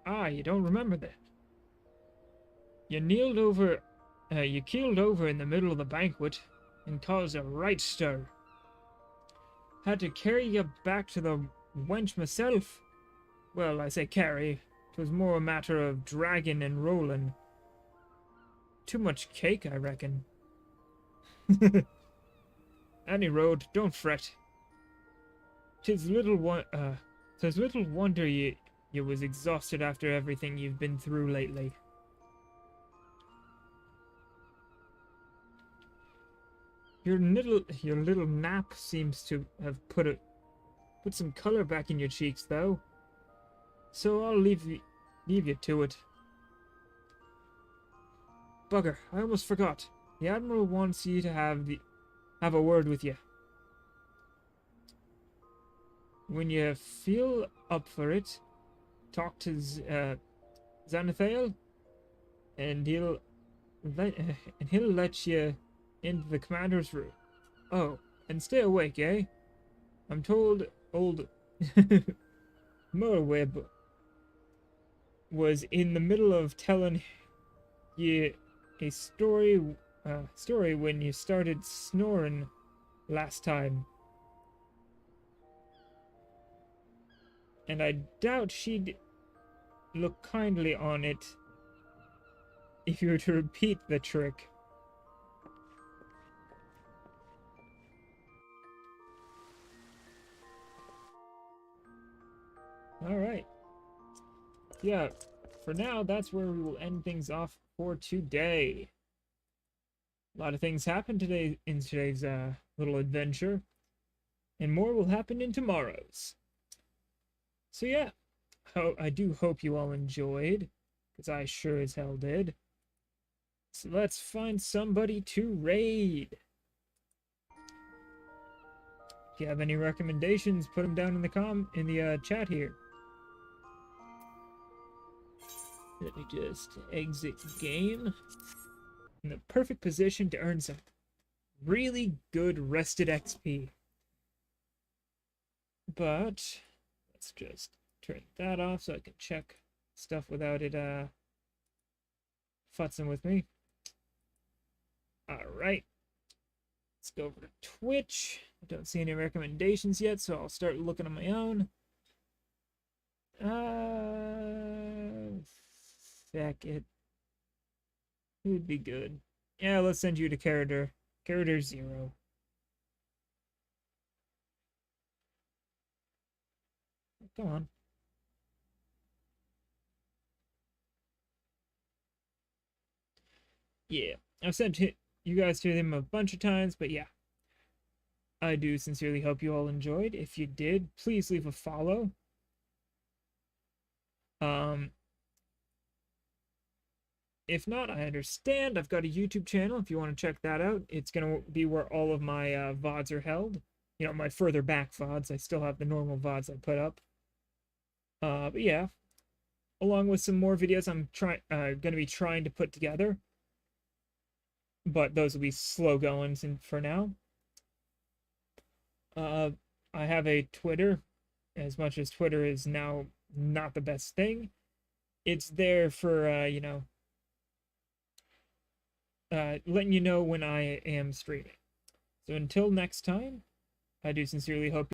Ah, you don't remember that. You keeled over in the middle of the banquet and caused a right stir. Had to carry you back to the wench myself. Well, I say carry. 'Twas more a matter of dragging and rolling. Too much cake, I reckon. Any road, don't fret. 'Tis little wonder you was exhausted after everything you've been through lately. Your little nap seems to have put some color back in your cheeks, though. So I'll leave you to it. Bugger, I almost forgot. The Admiral wants you to have a word with you. When you feel up for it, talk to Xanathale, and he'll let you into the commander's room. Oh, and stay awake, eh? I'm told old Merweb was in the middle of telling you a story when you started snoring last time. And I doubt she'd look kindly on it if you were to repeat the trick. Alright. Yeah, for now, that's where we will end things off for today. A lot of things happened today in today's little adventure, and more will happen in tomorrow's. So yeah, I do hope you all enjoyed, because I sure as hell did. So let's find somebody to raid. If you have any recommendations, put them down in the chat here. Let me just exit game. In the perfect position to earn some really good rested XP. But let's just turn that off so I can check stuff without it futzing with me. Alright. Let's go over to Twitch. I don't see any recommendations yet, so I'll start looking on my own. Feck it. Who would be good? Yeah, let's send you to character. Character 0. Come on. Yeah, I've sent you guys to them a bunch of times, but yeah. I do sincerely hope you all enjoyed. If you did, please leave a follow. If not, I understand. I've got a YouTube channel if you want to check that out. It's going to be where all of my VODs are held. You know, my further back VODs. I still have the normal VODs I put up. But yeah, along with some more videos I'm going to be trying to put together. But those will be slow going for now. I have a Twitter. As much as Twitter is now not the best thing, it's there for, you know, letting you know when I am streaming. So until next time, I do sincerely hope